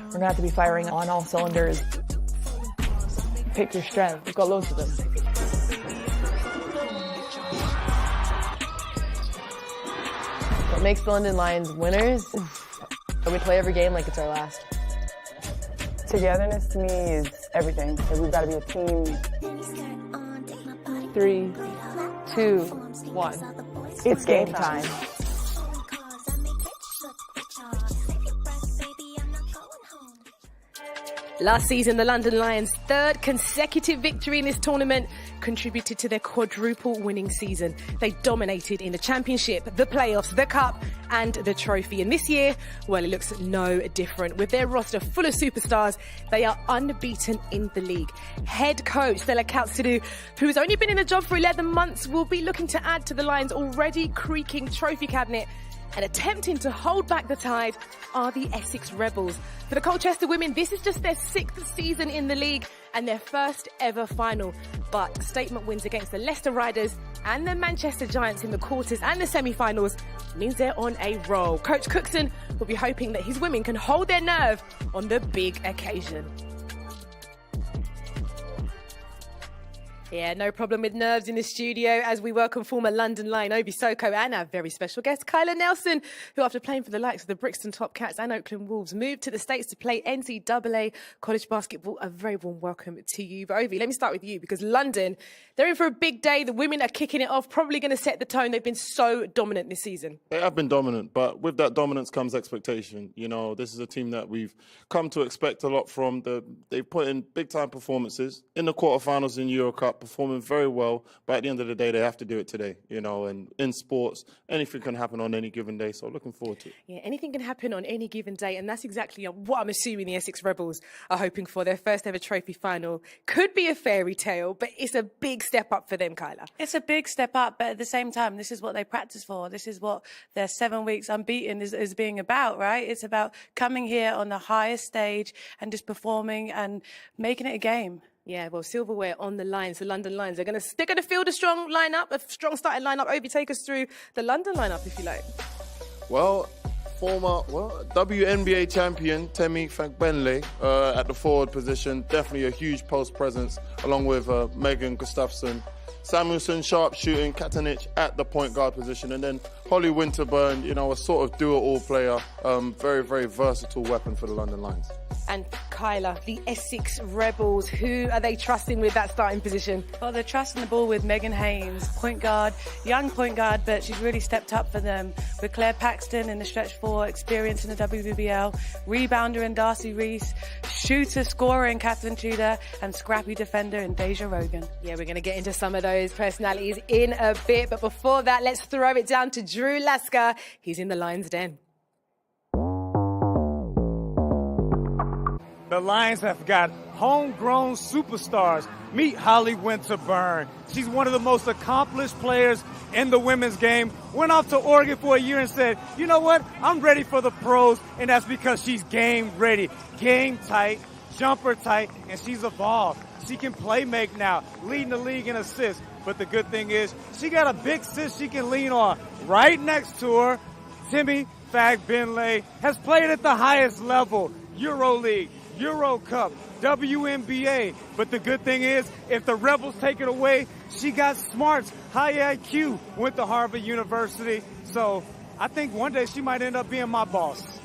We're going to have to be firing on all cylinders. Pick your strength. We've got loads of them. What makes the London Lions winners? We play every game like it's our last. Togetherness to me is everything. So we've got to be a team. 3, 2, 1. It's game time. Last season, the London Lions' third consecutive victory in this tournament contributed to their quadruple winning season. They dominated in the championship, the playoffs, the cup, and the trophy. And this year, well, it looks no different. With their roster full of superstars, they are unbeaten in the league. Head coach Stella Kautsidou, who's only been in the job for 11 months, will be looking to add to the Lions' already creaking trophy cabinet. And attempting to hold back the tide are the Essex Rebels. For the Colchester women, this is just their 6th season in the league and their first ever final. But statement wins against the Leicester Riders and the Manchester Giants in the quarters and the semi-finals means they're on a roll. Coach Cookson will be hoping that his women can hold their nerve on the big occasion. Yeah, no problem with nerves in the studio as we welcome former London Lion Obi Soko and our very special guest, Kyla Nelson, who after playing for the likes of the Brixton Top Cats and Oakland Wolves, moved to the States to play NCAA college basketball. A very warm welcome to you. But Obi, let me start with you because London, they're in for a big day. The women are kicking it off, probably going to set the tone. They've been so dominant this season. They have been dominant, but with that dominance comes expectation. You know, this is a team that we've come to expect a lot from. They've put in big-time performances in the quarterfinals in Euro Cup, performing very well, but at the end of the day, they have to do it today, you know, and in sports, anything can happen on any given day, so looking forward to it. Yeah, anything can happen on any given day, and that's exactly what I'm assuming the Essex Rebels are hoping for. Their first ever trophy final could be a fairy tale, but it's a big step up for them, Kyla. It's a big step up, but at the same time, this is what they practice for. This is what their 7 weeks unbeaten is being about, right? It's about coming here on the highest stage and just performing and making it a game. Yeah, well, silverware on the Lions, the London Lions. They're going to field a strong lineup, a strong starting lineup. Obi, take us through the London lineup, if you like. Well, WNBA champion Temi Fagbenle at the forward position, definitely a huge post presence, along with Megan Gustafsson. Samuelson, sharpshooting, Katanich at the point guard position, and then Holly Winterburn, you know, a sort of do-it-all player, very, very versatile weapon for the London Lions. And Kyla, the Essex Rebels, who are they trusting with that starting position? Well, they're trusting the ball with Megan Haynes, point guard, young point guard, but she's really stepped up for them. With Claire Paxton in the stretch four, experience in the WBBL, rebounder in Darcy Reese, shooter, scorer in Catherine Tudor, and scrappy defender in Deja Rogan. Yeah, we're going to get into some of those personalities in a bit, but before that, let's throw it down to Drew Lasker. He's in the Lions' den. The Lions have got homegrown superstars. Meet Holly Winterburn. She's one of the most accomplished players in the women's game. Went off to Oregon for a year and said, you know what, I'm ready for the pros, and that's because she's game ready, game tight, jumper tight, and she's evolved. She can play make now, leading the league in assists. But the good thing is she got a big sis she can lean on. Right next to her, Temi Fagbenle has played at the highest level, EuroLeague, Euro Cup, WNBA. But the good thing is, if the Rebels take it away, she got smarts, high IQ, went to Harvard University. So I think one day she might end up being my boss.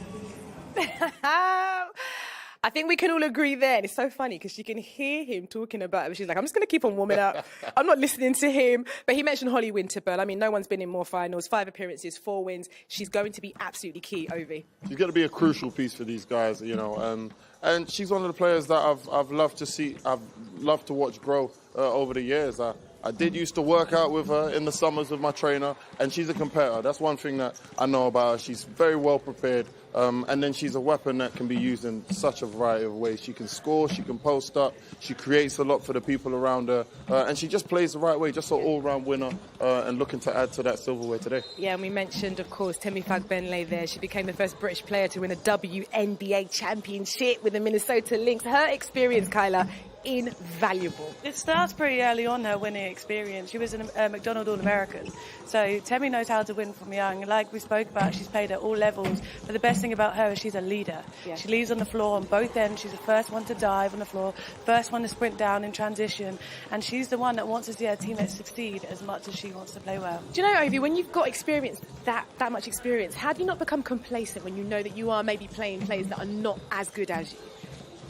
I think we can all agree there. And it's so funny because you can hear him talking about it. She's like, I'm just going to keep on warming up. I'm not listening to him. But he mentioned Holly Winterburn. I mean, no one's been in more finals, 5 appearances, 4 wins. She's going to be absolutely key, Ovi. She's going to be a crucial piece for these guys, you know. And she's one of the players that I've loved to see, I've loved to watch grow over the years. I did used to work out with her in the summers with my trainer, and she's a competitor. That's one thing that I know about her. She's very well prepared, and then she's a weapon that can be used in such a variety of ways. She can score, she can post up, she creates a lot for the people around her, and she just plays the right way, just an all-round winner, and looking to add to that silverware today. Yeah, and we mentioned, of course, Temi Fagbenle there. She became the first British player to win a WNBA championship with the Minnesota Lynx. Her experience, Kyla, invaluable. It starts pretty early on, her winning experience. She was a McDonald All-American. So Temi knows how to win from young. Like we spoke about, she's played at all levels. But the best thing about her is she's a leader. Yeah. She leads on the floor on both ends. She's the first one to dive on the floor, first one to sprint down in transition. And she's the one that wants to see her teammates succeed as much as she wants to play well. Do you know, Ovi, when you've got experience, that much experience, how do you not become complacent when you know that you are maybe playing players that are not as good as you?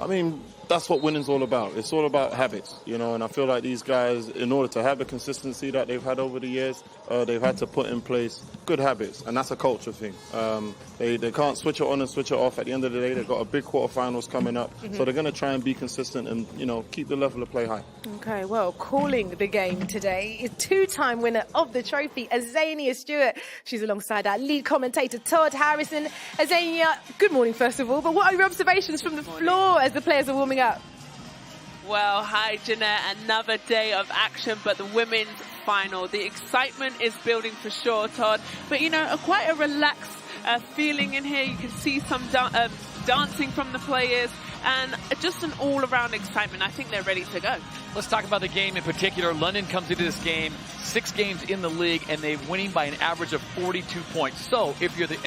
I mean, that's what winning's all about. It's all about habits, you know, and I feel like these guys, in order to have the consistency that they've had over the years, they've had to put in place good habits, and that's a culture thing. They can't switch it on and switch it off. At the end of the day, they've got a big quarterfinals coming up, so they're going to try and be consistent and, you know, keep the level of play high. Okay, well, calling the game today is two-time winner of the trophy, Azania Stewart. She's alongside our lead commentator, Todd Harrison. Azania, good morning, first of all, but what are your observations from the floor as the players are warming up? Well, hi, Jeanette. Another day of action, but the women's final. The excitement is building for sure, Todd. But, you know, quite a relaxed feeling in here. You can see some dancing from the players and just an all-around excitement. I think they're ready to go. Let's talk about the game in particular. London comes into this game 6 games in the league, and they're winning by an average of 42 points. So if you're the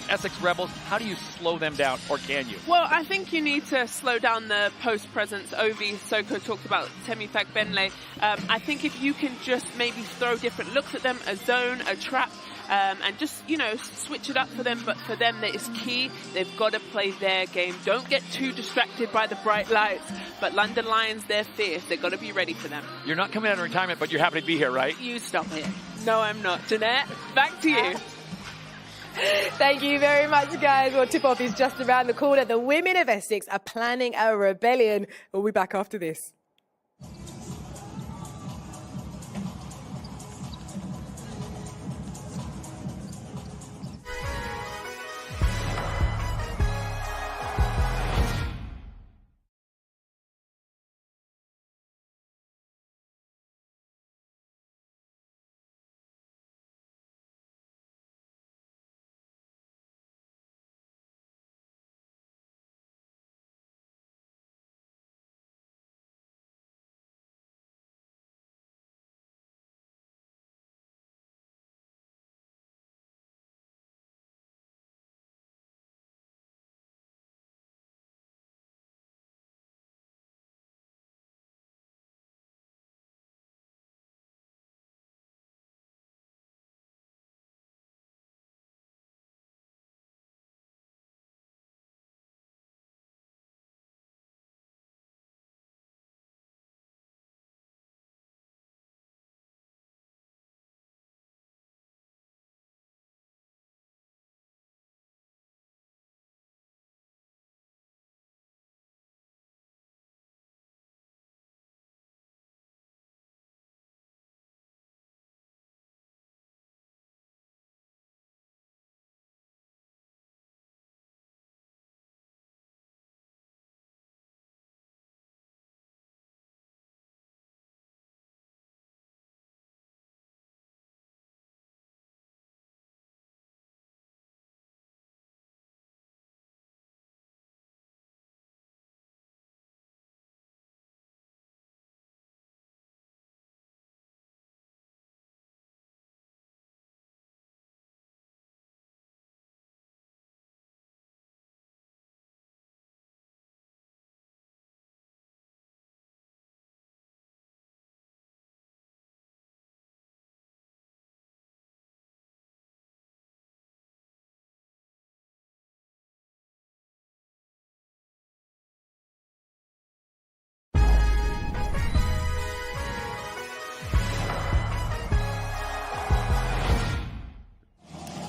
Essex Rebels, how do you slow them down, or can you? Well, I think you need to slow down the post presence. Ovi Soko talked about Temi Fagbenle. I think if you can just maybe throw different looks at them, a zone, a trap, and just, you know, switch it up for them. But for them, that is key. They've got to play their game. Don't get too distracted by the bright lights. But London Lions, they're fierce. They've got to be ready for them. You're not coming out of retirement, but you're happy to be here, right? You stop it. No, I'm not. Jeanette, back to you. Thank you very much, guys. Well, tip-off is just around the corner. The women of Essex are planning a rebellion. We'll be back after this.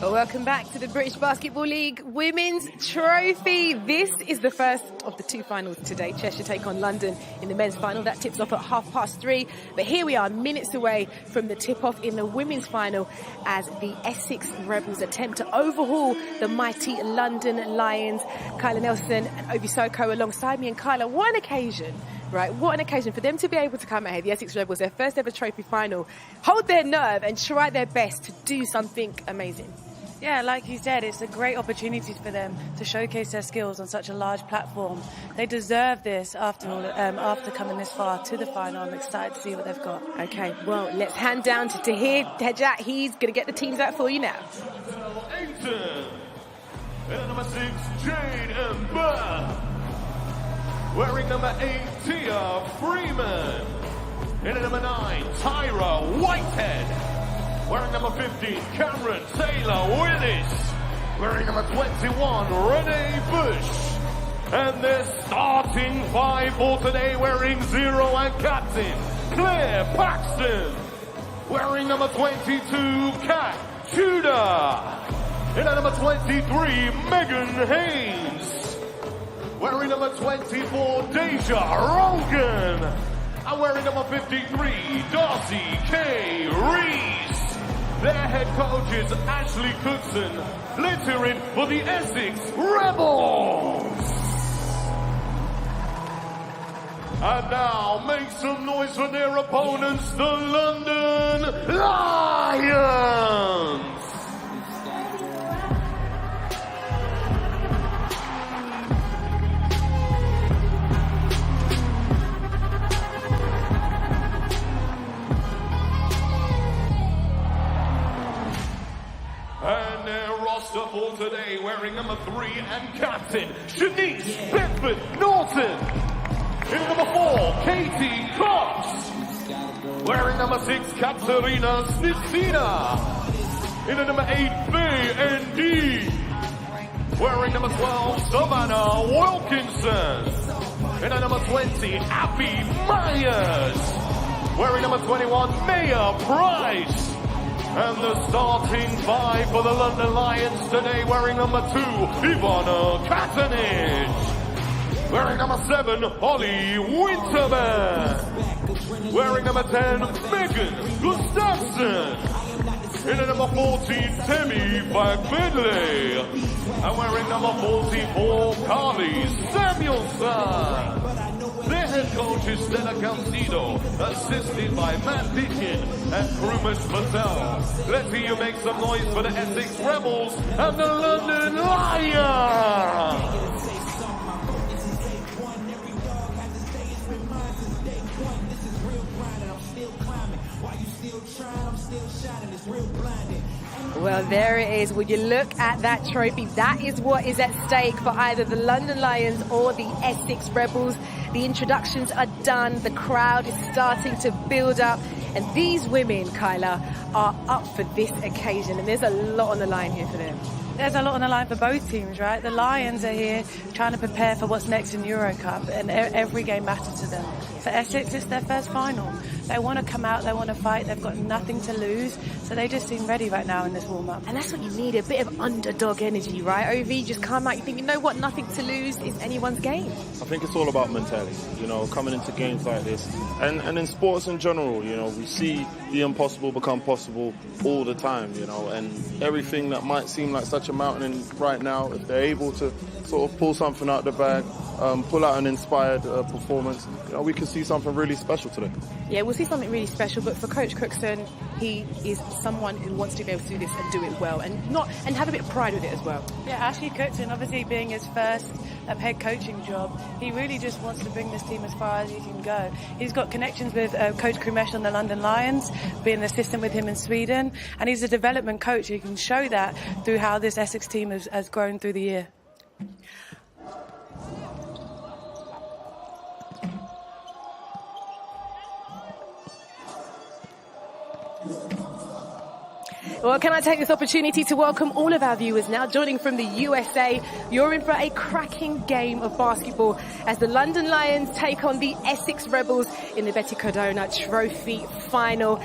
Welcome back to the British Basketball League Women's Trophy. This is the first of the 2 finals today. Cheshire take on London in the men's final. That tips off at 3:30. But here we are, minutes away from the tip-off in the women's final as the Essex Rebels attempt to overhaul the mighty London Lions. Kyla Nelson and Ovi Soko alongside me. And Kyla, what an occasion. Right, what an occasion for them to be able to come out here, the Essex Rebels, their first ever trophy final, hold their nerve and try their best to do something amazing. Yeah, like you said, it's a great opportunity for them to showcase their skills on such a large platform. They deserve this after all, after coming this far to the final. I'm excited to see what they've got. Okay, well, let's hand down to Tahir Tejat. He's going to get the teams out for you now. Ayton. And number 6, Jade Ember. Wearing number 8, Tia Freeman. And number 9, Tyra Whitehead. Wearing number 15, Cameron Taylor Willis. Wearing number 21, Renee Bush. And their starting 5 for today, wearing 0 and captain, Claire Paxton. Wearing number 22, Kat Tudor. And at number 23, Megan Haynes. Wearing number 24, Deja Rogan. And wearing number 53, Darcy K. Reese. Their head coach is Ashley Cookson, littering for the Essex Rebels. And now make some noise for their opponents, the London Lions. And their roster for today, wearing number 3 and captain, Shanice Bedford Norton. In number 4, Katie Cox. Wearing number 6, Katerina Snitsina. In the number 8, Faye N.D. Wearing number 12, Savannah Wilkinson. In the number 20, Abby Myers. Wearing number 21, Maya Price. And the starting 5 for the London Lions today, wearing number 2, Ivana Katanich. Wearing number 7, Holly Winterman. Wearing number 10, Megan Gustafson. In the number 14, Temi Fagbedley. And wearing number 44, Carly Samuelson. Their head coach is Stella Cansido, assisted by Matt Ditkin and Krumesh Patel. Let's hear you make some noise for the Essex Rebels and the London Lions. Well, there it is. When you look at that trophy, that is what is at stake for either the London Lions or the Essex Rebels. The introductions are done. The crowd is starting to build up. And these women, Kyla, are up for this occasion. And there's a lot on the line here for them. There's a lot on the line for both teams, right? The Lions are here trying to prepare for what's next in Euro Cup, and every game matters to them. For Essex, it's their first final. They want to come out, they want to fight, they've got nothing to lose, so they just seem ready right now in this warm-up. And that's what you need, a bit of underdog energy, right, Ovi? You just come out, you think, you know what, nothing to lose, it's anyone's game. I think it's all about mentality, you know, coming into games like this. And in sports in general, you know, we see the impossible become possible all the time, you know, and everything that might seem like such a mountain right now, if they're able to sort of pull something out the bag, pull out an inspired performance, you know, we can see something really special today. Yeah, we'll see something really special, but for Coach Cookson, he is someone who wants to be able to do this and do it well, and have a bit of pride with it as well. Yeah, Ashley Cookson, obviously being his first head coaching job, he really just wants to bring this team as far as he can go. He's got connections with Coach Krumesh on the London Lions, being an assistant with him in Sweden, and he's a development coach. He can show that through how this Essex team has grown through the year. Well, can I take this opportunity to welcome all of our viewers now joining from the USA. You're in for a cracking game of basketball as the London Lions take on the Essex Rebels in the Betty CODONA Trophy final.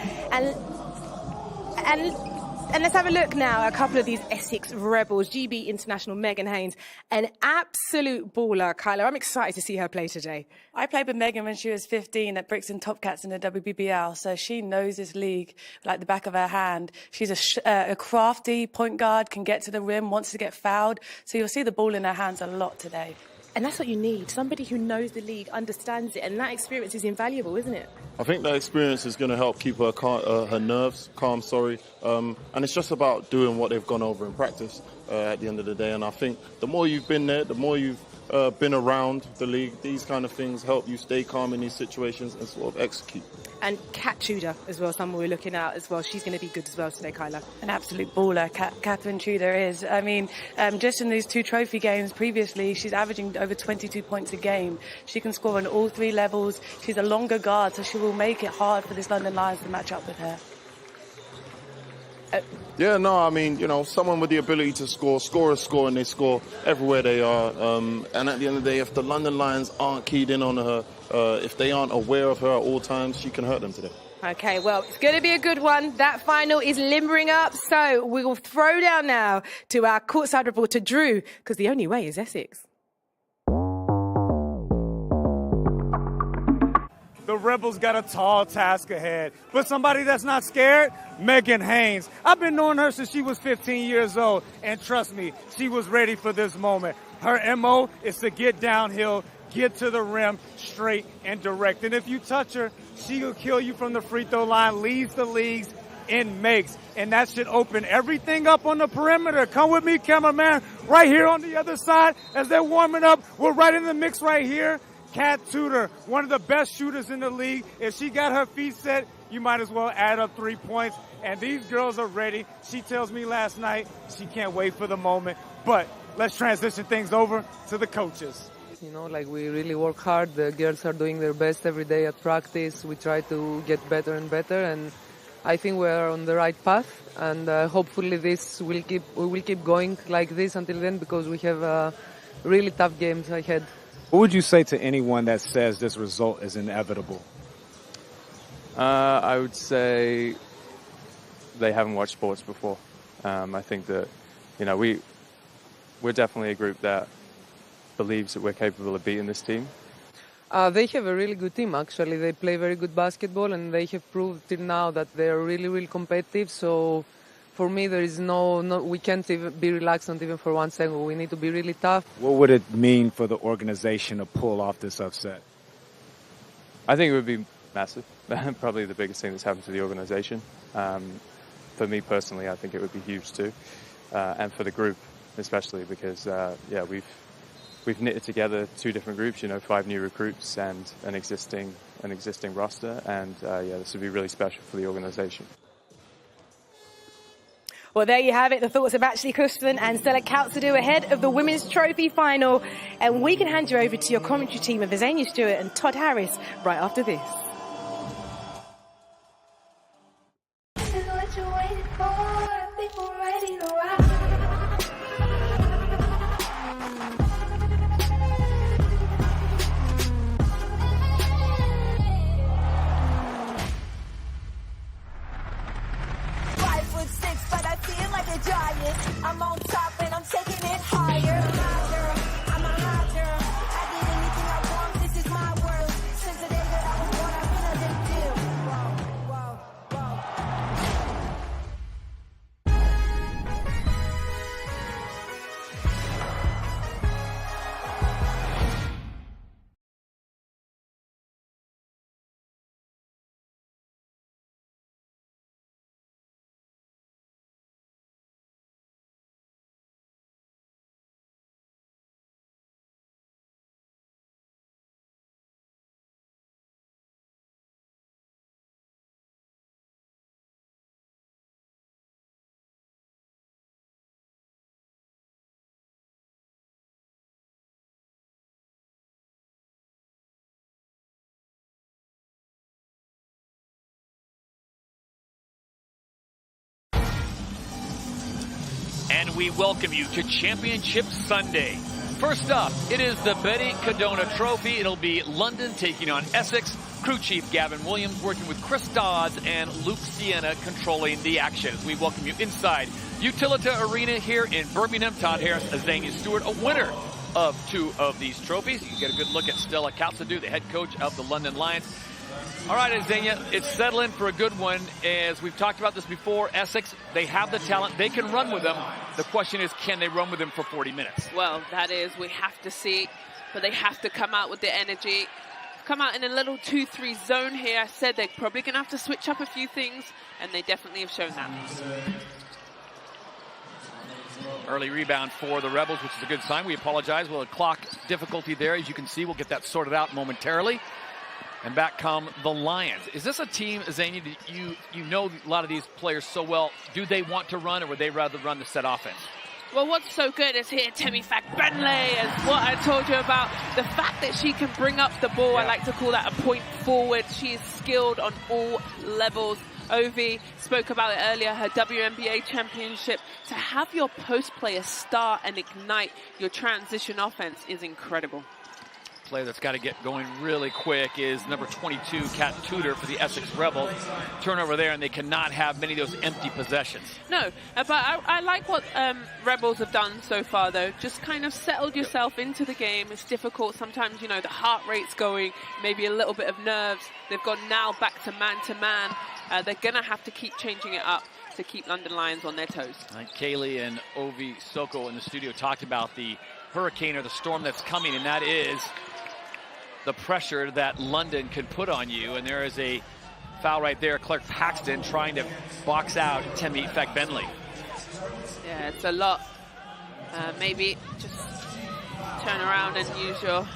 And let's have a look now at a couple of these Essex Rebels. GB international Megan Haynes, an absolute baller. Kyla, I'm excited to see her play today. I played with Megan when she was 15 at Brixton Top Cats in the WBBL, so she knows this league like the back of her hand. She's a crafty point guard, can get to the rim, wants to get fouled, so you'll see the ball in her hands a lot today. And that's what you need, somebody who knows the league, understands it, and that experience is invaluable, isn't it? I think that experience is going to help keep her nerves calm, and it's just about doing what they've gone over in practice at the end of the day. And I think the more you've been there, the more you've been around the league, these kind of things help you stay calm in these situations and sort of execute. And Kat Tudor as well, someone we're looking at as well. She's going to be good as well today, Kyla. An absolute baller, Catherine Tudor is. I mean, just in these 2 trophy games previously, she's averaging over 22 points a game. She can score on all 3 levels. She's a longer guard, so she will make it hard for this London Lions to match up with her. Yeah, no, I mean, someone with the ability to score, scorers score, and they score everywhere they are. And at the end of the day, if the London Lions aren't keyed in on her, if they aren't aware of her at all times, she can hurt them today. Okay, well, it's going to be a good one. That final is limbering up, so we will throw down now to our courtside reporter, Drew, because the only way is Essex. The Rebels got a tall task ahead. But somebody that's not scared, Megan Haynes. I've been knowing her since she was 15 years old. And trust me, she was ready for this moment. Her MO is to get downhill, get to the rim, straight and direct. And if you touch her, she will kill you from the free throw line, leads the leagues in makes. And that should open everything up on the perimeter. Come with me, cameraman, right here on the other side as they're warming up. We're right in the mix right here. Kat Tudor, one of the best shooters in the league. If she got her feet set, you might as well add up 3 points. And these girls are ready. She tells me last night she can't wait for the moment. But let's transition things over to the coaches. We really work hard. The girls are doing their best every day at practice. We try to get better and better. And I think we're on the right path. And hopefully we will keep going like this until then, because we have really tough games ahead. What would you say to anyone that says this result is inevitable? I would say they haven't watched sports before. I think that, we're definitely a group that believes that we're capable of beating this team. They have a really good team, actually. They play very good basketball, and they have proved till now that they are really, really competitive. So for me, there is we can't even be relaxed, not even for 1 second. We need to be really tough. What would it mean for the organization to pull off this upset? I think it would be massive. Probably the biggest thing that's happened to the organization. For me personally, I think it would be huge too. And for the group, especially because, we've knitted together 2 different groups, 5 new recruits and an existing roster. And, this would be really special for the organization. Well, there you have it, the thoughts of Ashley Cushman and Stella Kautsidou ahead of the Women's Trophy final. And we can hand you over to your commentary team of Azania Stewart and Todd Harris right after this. I'm on top and I'm taking it higher. I'm a hot girl. I did anything I want. This is my world. Since the day that I was born, I've been a big deal. And we welcome you to Championship Sunday. First up, it is the Betty CODONA Trophy. It'll be London taking on Essex. Crew Chief Gavin Williams working with Chris Dodds and Luke Sienna controlling the action. We welcome you inside Utilita Arena here in Birmingham. Todd Harris, Azania Stewart, a winner of 2 of these trophies. You can get a good look at Stella Kautsidou, the head coach of the London Lions. All right, Azania, it's settling for a good one. As we've talked about this before, Essex, they have the talent. They can run with them. The question is, can they run with them for 40 minutes? Well, that is, we have to see. but they have to come out with the energy. Come out in a little 2-3 zone here. I said they're probably going to have to switch up a few things, and they definitely have shown that. Early rebound for the Rebels, which is a good sign. We apologize. Well, a clock difficulty there. As you can see, we'll get that sorted out momentarily. And back come the Lions. Is this a team, Zania, that you know a lot of these players so well? Do they want to run, or would they rather run the set offense? Well, what's so good is here, Temifak Bentley, is what I told you about. The fact that she can bring up the ball, I like to call that a point forward. She is skilled on all levels. Ovi spoke about it earlier, her WNBA championship. To have your post player start and ignite your transition offense is incredible. Player that's got to get going really quick is number 22, Kat Tudor for the Essex Rebels. Turnover there, and they cannot have many of those empty possessions. No, but I like what Rebels have done so far, though. Just kind of settled yourself into the game. It's difficult. Sometimes, you know, the heart rate's going, maybe a little bit of nerves. They've gone now back to man-to-man. They're going to have to keep changing it up to keep London Lions on their toes. Kaylee and Ovi Soko in the studio talked about the hurricane or the storm that's coming, and that is the pressure that London can put on you. And there is a foul right there. Clark Paxton trying to box out Temifak Bentley. Yeah, it's a lot. Maybe just turn around and use your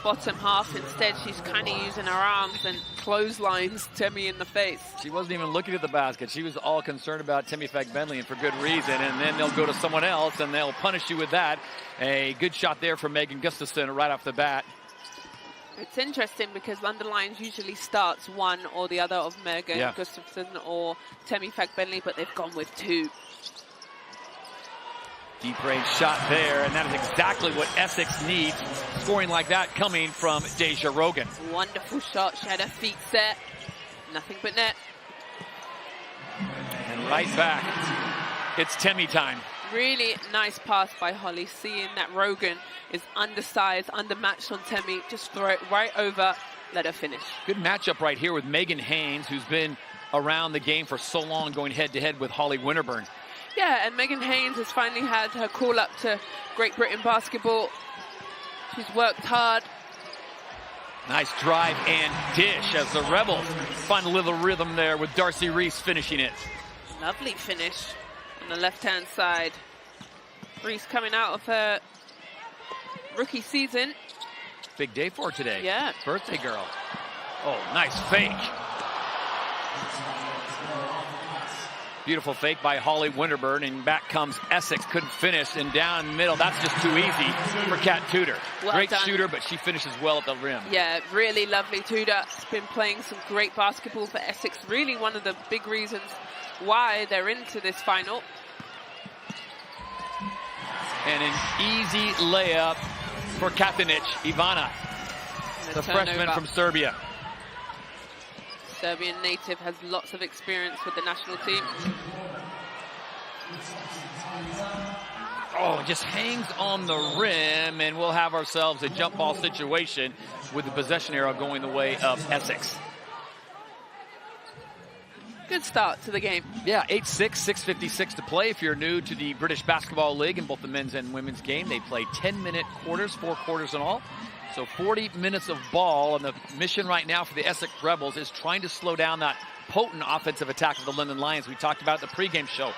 bottom half. Instead, she's kind of using her arms and clotheslines Temi in the face. She wasn't even looking at the basket. She was all concerned about Temifak Bentley, and for good reason. And then they'll go to someone else, and they'll punish you with that. A good shot there from Megan Gustafson right off the bat. It's interesting because London Lions usually starts one or the other of Megan Gustafson or Temifak Bentley, but they've gone with two. Deep range shot there, and that is exactly what Essex needs. Scoring like that coming from Deja Rogan. Wonderful shot. She had her feet set. Nothing but net. And right back, it's Temi time. Really nice pass by Holly, seeing that Rogan is undersized, undermatched on Temi. Just throw it right over, let her finish. Good matchup right here with Megan Haynes, who's been around the game for so long, going head-to-head with Holly Winterburn. Yeah, and Megan Haynes has finally had her call up to Great Britain basketball. She's worked hard. Nice drive and dish as the Rebels find a little rhythm there with Darcy Reese finishing it. Lovely finish on the left-hand side. Reese coming out of her rookie season. Big day for her today. Yeah. Birthday girl. Oh, nice fake. Beautiful fake by Holly Winterburn, and back comes Essex. Couldn't finish, and down middle. That's just too easy for Kat Tudor. Well great done. shooter, but she finishes well at the rim. Yeah, really lovely. Tudor's been playing some great basketball for Essex. Really one of the big reasons why they're into this final. And an easy layup for Katanic, Ivana, the freshman from Serbia. Serbian native, has lots of experience with the national team. Oh, just hangs on the rim, and we'll have ourselves a jump ball situation with the possession arrow going the way of Essex. Good start to the game. Yeah, 8-6, 6:56 to play. If you're new to the British Basketball League in both the men's and women's game, they play 10-minute quarters, 4 quarters in all. So 40 minutes of ball, and the mission right now for the Essex Rebels is trying to slow down that potent offensive attack of the London Lions. We talked about the pregame show.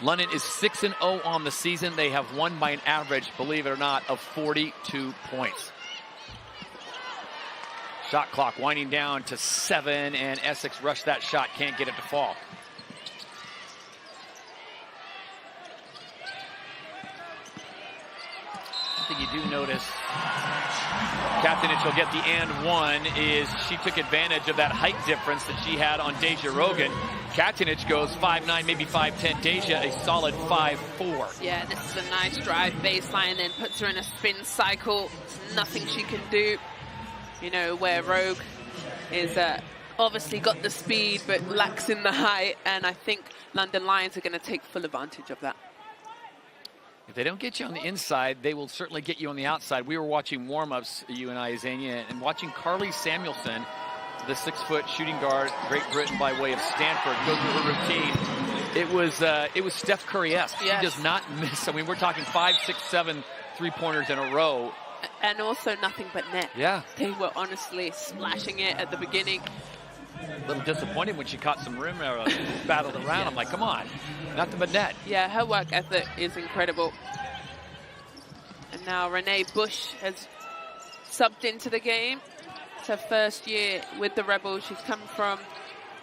London is 6-0 on the season. They have won by an average, believe it or not, of 42 points. Shot clock winding down to 7, and Essex rushed that shot, can't get it to fall. One thing you do notice, Katanic will get the and one, is she took advantage of that height difference that she had on Deja Rogan. Katanic goes 5'9", maybe 5'10". Deja a solid 5'4". Yeah, this is a nice drive baseline, then puts her in a spin cycle. There's nothing she can do. You know, where Rogue is obviously got the speed but lacks in the height, and I think London Lions are going to take full advantage of that. If they don't get you on the inside, they will certainly get you on the outside. We were watching warm-ups, you and I, Zania, and watching Carly Samuelson, the 6-foot shooting guard, Great Britain by way of Stanford, go through her routine. It was Steph Curry-esque. Yes. She does not miss. I mean, we're talking 5, 6, 7 three-pointers in a row. And also nothing but net. Yeah. They were honestly splashing it at the beginning. A little disappointed when she caught some rim or battled around. I'm like, come on, nothing but net. Yeah, her work ethic is incredible. And now Renee Bush has subbed into the game. It's her first year with the Rebels. She's come from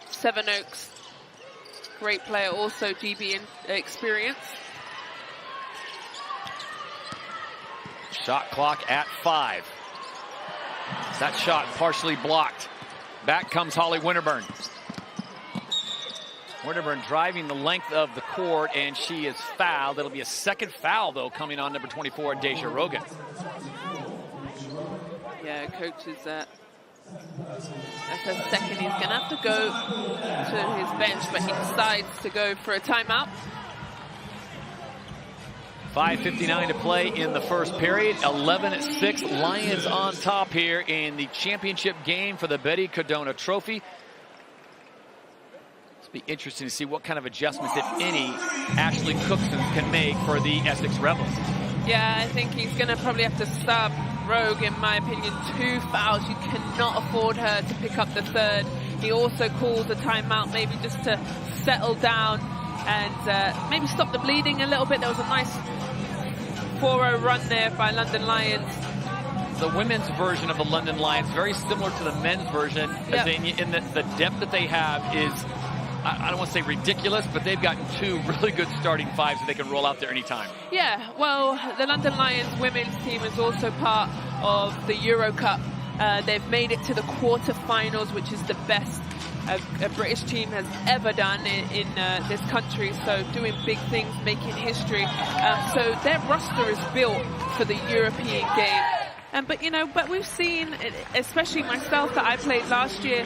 Seven Oaks. Great player, also GB experience. Shot clock at 5. That shot partially blocked. Back comes Holly Winterburn. Winterburn driving the length of the court, and she is fouled. It'll be a second foul, though, coming on number 24, Deja Rogan. Yeah, coach is that's her second. He's going to have to go to his bench, but he decides to go for a timeout. 5:59 to play in the first period. 11-6, Lions on top here in the championship game for the Betty Codona Trophy. It's be interesting to see what kind of adjustments, if any, Ashley Cookson can make for the Essex Rebels. Yeah, I think he's going to probably have to sub Rogue, in my opinion. 2 fouls. You cannot afford her to pick up the third. He also calls a timeout, maybe just to settle down and maybe stop the bleeding a little bit. There was a nice 4-0 run there by London Lions. The women's version of the London Lions, very similar to the men's version, Yep. in the depth that they have is, I don't want to say ridiculous, but they've got 2 really good starting 5s that they can roll out there anytime. Yeah, well, the London Lions women's team is also part of the Euro Cup. They've made it to the quarterfinals, which is the best a British team has ever done in this country. So doing big things, making history. So their roster is built for the European game. But we've seen, especially myself that I played last year,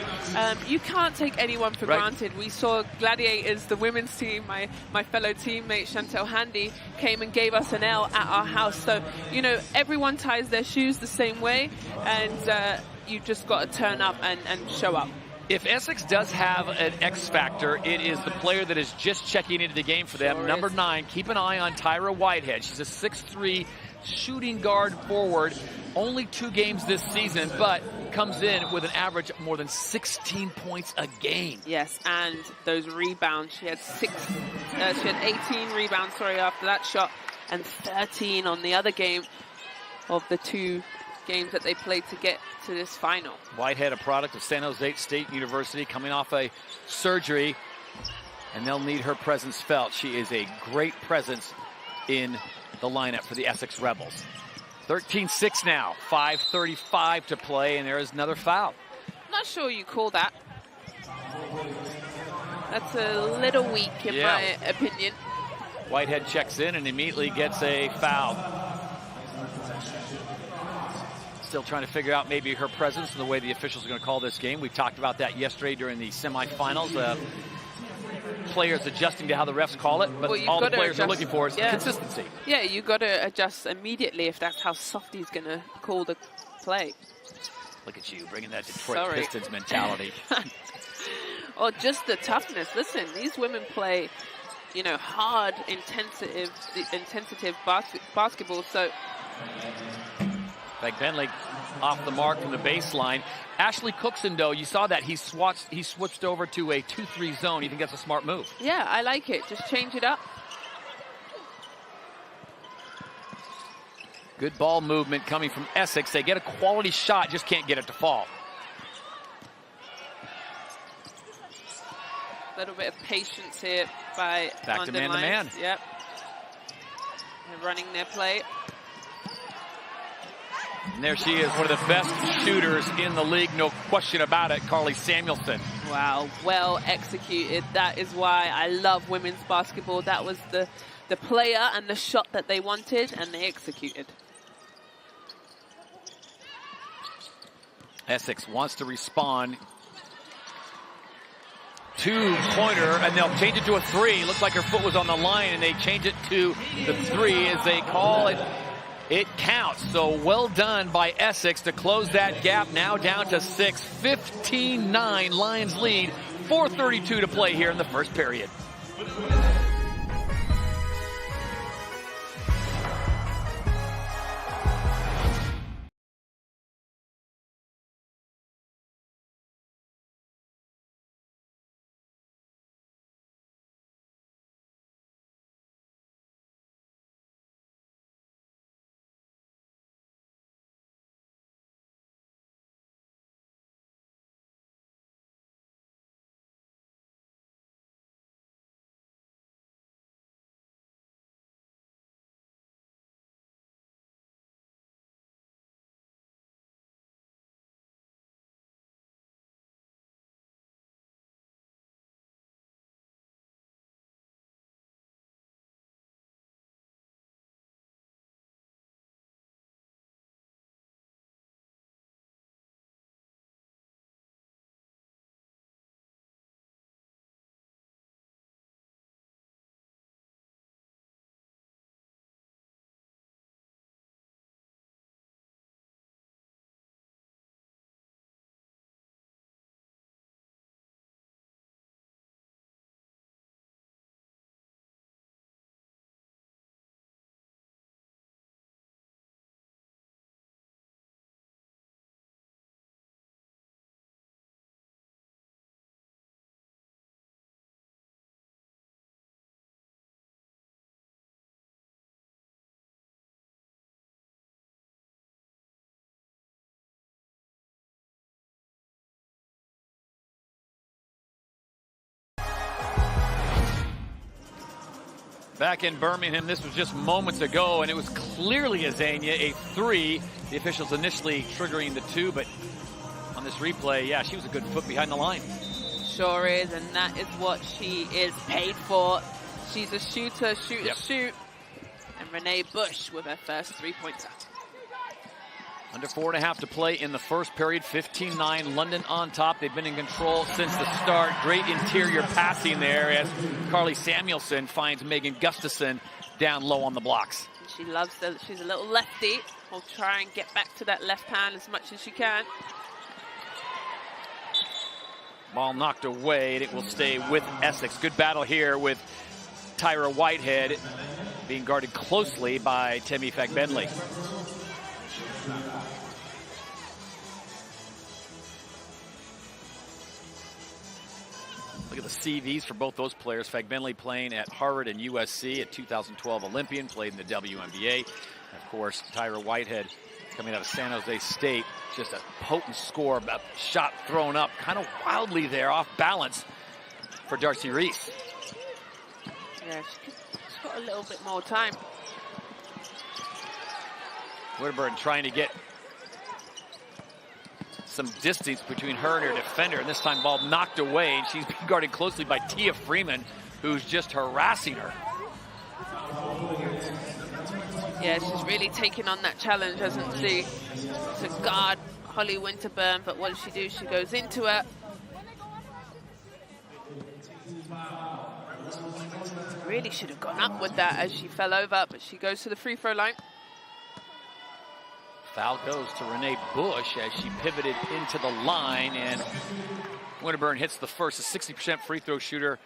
you can't take anyone for granted. We saw Gladiators, the women's team, my fellow teammate Chantel Handy came and gave us an L at our house. So, everyone ties their shoes the same way, and you just got to turn up and show up. If Essex does have an X factor, it is the player that is just checking into the game for them. Number 9, keep an eye on Tyra Whitehead. She's a 6'3", shooting guard forward. Only 2 games this season, but comes in with an average of more than 16 points a game. Yes, and those rebounds. She had 18 rebounds, after that shot, and 13 on the other game of the 2 games that they played to get to this final. Whitehead, a product of San Jose State University, coming off a surgery, and they'll need her presence felt. She is a great presence in the lineup for the Essex Rebels. 13-6 now, 5:35 to play, and there is another foul. Not sure you call that. That's a little weak in my opinion. Whitehead checks in and immediately gets a foul. Still trying to figure out maybe her presence and the way the officials are going to call this game. We talked about that yesterday during the semifinals. Players adjusting to how the refs call it, but all the players are looking for is consistency. Yeah, you got to adjust immediately if that's how Softy's going to call the play. Look at you, bringing that Detroit Pistons mentality. Or just the toughness. Listen, these women play, hard, intensive basketball. So, like Bentley off the mark from the baseline. Ashley Cookson, though, you saw that he switched over to a 2-3 zone. You think that's a smart move? Yeah, I like it. Just change it up. Good ball movement coming from Essex. They get a quality shot, just can't get it to fall. A little bit of patience here by Back to man-to-man. Yep. They're running their play. And there she is, one of the best shooters in the league, no question about it, Carly Samuelson. Wow, well executed. That is why I love women's basketball. That was the player and the shot that they wanted, and they executed. Essex wants to respond. 2-pointer, and they'll change it to a 3. Looks like her foot was on the line, and they change it to the 3 as they call it. It counts. So well done by Essex to close that gap. Now down to 6. 15-9 Lions lead. 4:32 to play here in the first period. Back in Birmingham, this was just moments ago, and it was clearly a Zania, a 3. The officials initially triggering the 2, but on this replay, yeah, she was a good foot behind the line. Sure is, and that is what she is paid for. She's a shooter, shoot. And Renee Bush with her first 3-pointer. Under 4.5 to play in the first period, 15-9, London on top. They've been in control since the start. Great interior passing there as Carly Samuelson finds Megan Gustafson down low on the blocks. She loves that. She's a little lefty. Will try and get back to that left hand as much as she can. Ball knocked away, and it will stay with Essex. Good battle here with Tyra Whitehead being guarded closely by Temi Fagbenley. Look at the CVs for both those players. Fagbenley playing at Harvard and USC, a 2012 Olympian, played in the WNBA. And of course, Tyra Whitehead coming out of San Jose State. Just a potent score, a shot thrown up kind of wildly there, off balance for Darcy Reese. Yeah, she's got a little bit more time. Winterburn trying to get some distance between her and her defender, and this time ball knocked away, and she's being guarded closely by Tia Freeman, who's just harassing her. Yeah, she's really taking on that challenge, hasn't she? To guard Holly Winterburn, but what does she do? She goes into it. Really should have gone up with that as she fell over, but she goes to the free throw line. Foul goes to Renee Bush as she pivoted into the line, and Winterburn hits the first. A 60% free throw shooter,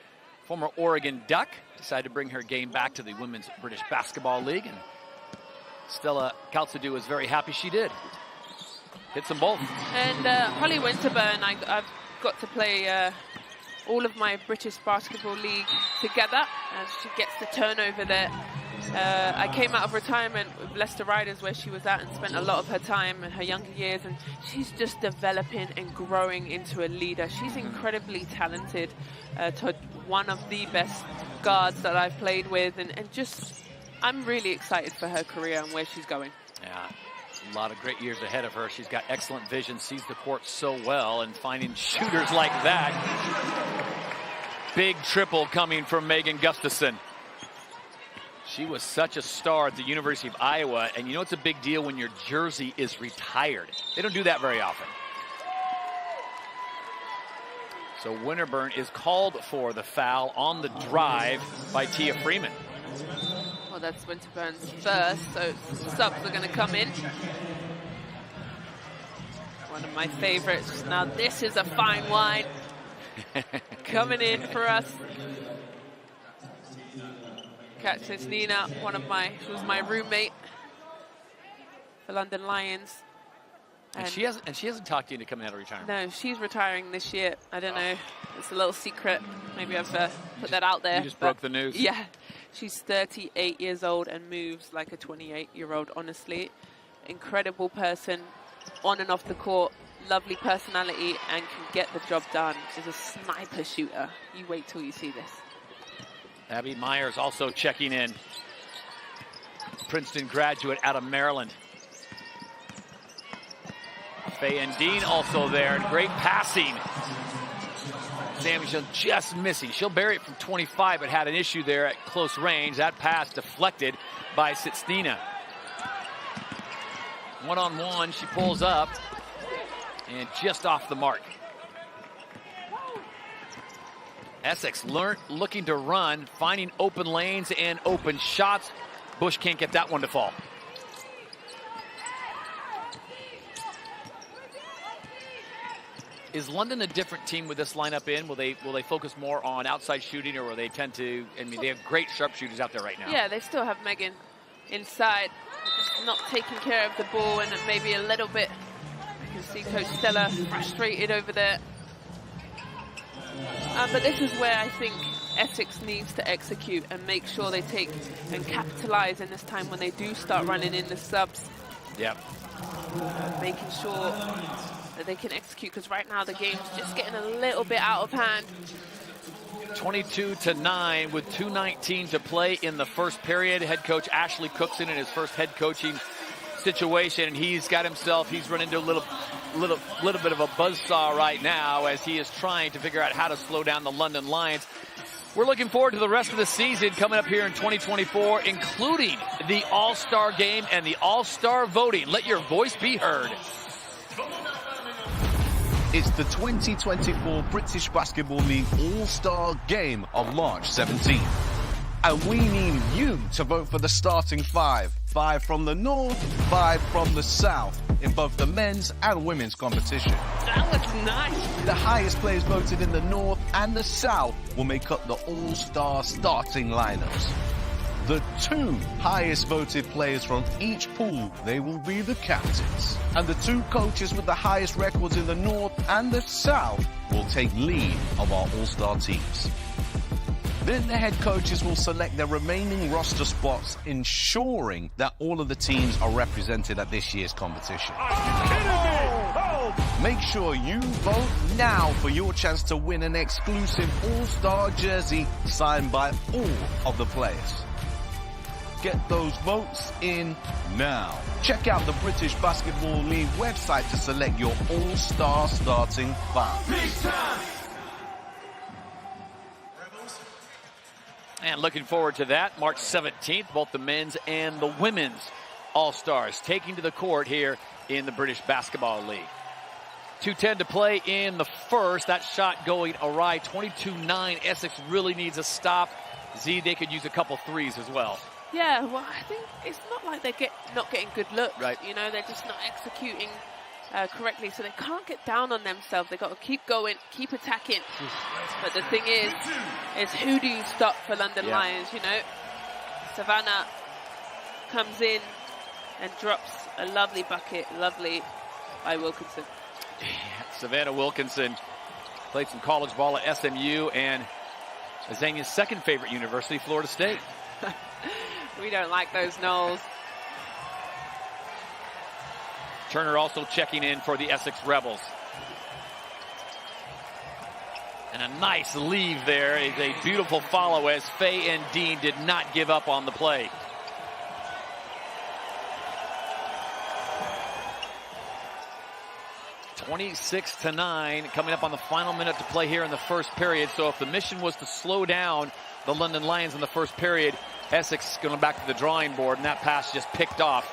former Oregon Duck, decided to bring her game back to the Women's British Basketball League, and Stella Kaltsadou is very happy she did. Hits them both. And Holly Winterburn, I've got to play all of my British Basketball League together, and she gets the turnover there. I came out of retirement with Leicester Riders, where she was at, and spent a lot of her time in her younger years, and she's just developing and growing into a leader. She's incredibly talented, to one of the best guards that I've played with, and just I'm really excited for her career and where she's going. Yeah, a lot of great years ahead of her. She's got excellent vision, sees the court so well, and finding shooters like that. Big triple coming from Megan Gustafson. She was such a star at the University of Iowa, and you know it's a big deal when your jersey is retired. They don't do that very often. So Winterburn is called for the foul on the drive by Tia Freeman. Well, that's Winterburn's first, so subs are going to come in. One of my favorites. Now this is a fine wine coming in for us. Catches Nina, she was my roommate for London Lions. And she hasn't talked to you into coming out of retirement. No, she's retiring this year. I don't know. It's a little secret. Maybe I've put that out there. You just broke the news. Yeah. She's 38 years old and moves like a 28-year-old, honestly. Incredible person on and off the court. Lovely personality and can get the job done. She's a sniper shooter. You wait till you see this. Abby Myers also checking in. Princeton graduate out of Maryland. Faye and Dean also there. Great passing. Samuelson just missing. She'll bury it from 25, but had an issue there at close range. That pass deflected by Sitsnina. One-on-one, she pulls up and just off the mark. Essex looking to run, finding open lanes and open shots. Bush can't get that one to fall. Is London a different team with this lineup in? Will they focus more on outside shooting, or will they tend to? I mean, they have great sharpshooters out there right now. Yeah, they still have Megan inside, just not taking care of the ball, and maybe a little bit. You can see Coach Stella frustrated over there. But this is where I think Essex needs to execute and make sure they take and capitalize in this time when they do start running in the subs. Yep. Making sure that they can execute, because right now the game's just getting a little bit out of hand. 22-9 with 2:19 to play in the first period. Head coach Ashley Cookson in his first head coaching situation, and he's run into a little bit of a buzzsaw right now as he is trying to figure out how to slow down the London Lions. We're looking forward to the rest of the season coming up here in 2024, including the All-Star game and the All-Star voting. Let your voice be heard. It's the 2024 British Basketball League All-Star Game on March 17th. And we need you to vote for the starting 5. 5 from the North, 5 from the South, in both the men's and women's competition. That looks nice. The highest players voted in the North and the South will make up the All-Star starting lineups. The 2 highest voted players from each pool, they will be the captains. And the 2 coaches with the highest records in the North and the South will take lead of our All-Star teams. Then the head coaches will select their remaining roster spots, ensuring that all of the teams are represented at this year's competition. Make sure you vote now for your chance to win an exclusive All-Star jersey signed by all of the players. Get those votes in now. Check out the British Basketball League website to select your All-Star starting 5. And looking forward to that, March 17th, both the men's and the women's All-Stars taking to the court here in the British Basketball League. 2:10 to play in the first. That shot going awry. 22-9. Essex really needs a stop. Z, they could use a couple threes as well. Yeah, well, I think it's not like they're not getting good looks. Right. You know, they're just not executing correctly, so they can't get down on themselves. They've got to keep going, keep attacking. But the thing is who do you stop for London Lions, you know? Savannah comes in and drops a lovely bucket, lovely by Wilkinson. Savannah Wilkinson played some college ball at SMU and Azania's second favorite university, Florida State. We don't like those Knowles. Turner also checking in for the Essex Rebels. And a nice leave there is a beautiful follow as Faye and Dean did not give up on the play. (26-9) coming up on the final minute to play here in the first period. So if the mission was to slow down the London Lions in the first period, Essex going back to the drawing board, and that pass just picked off.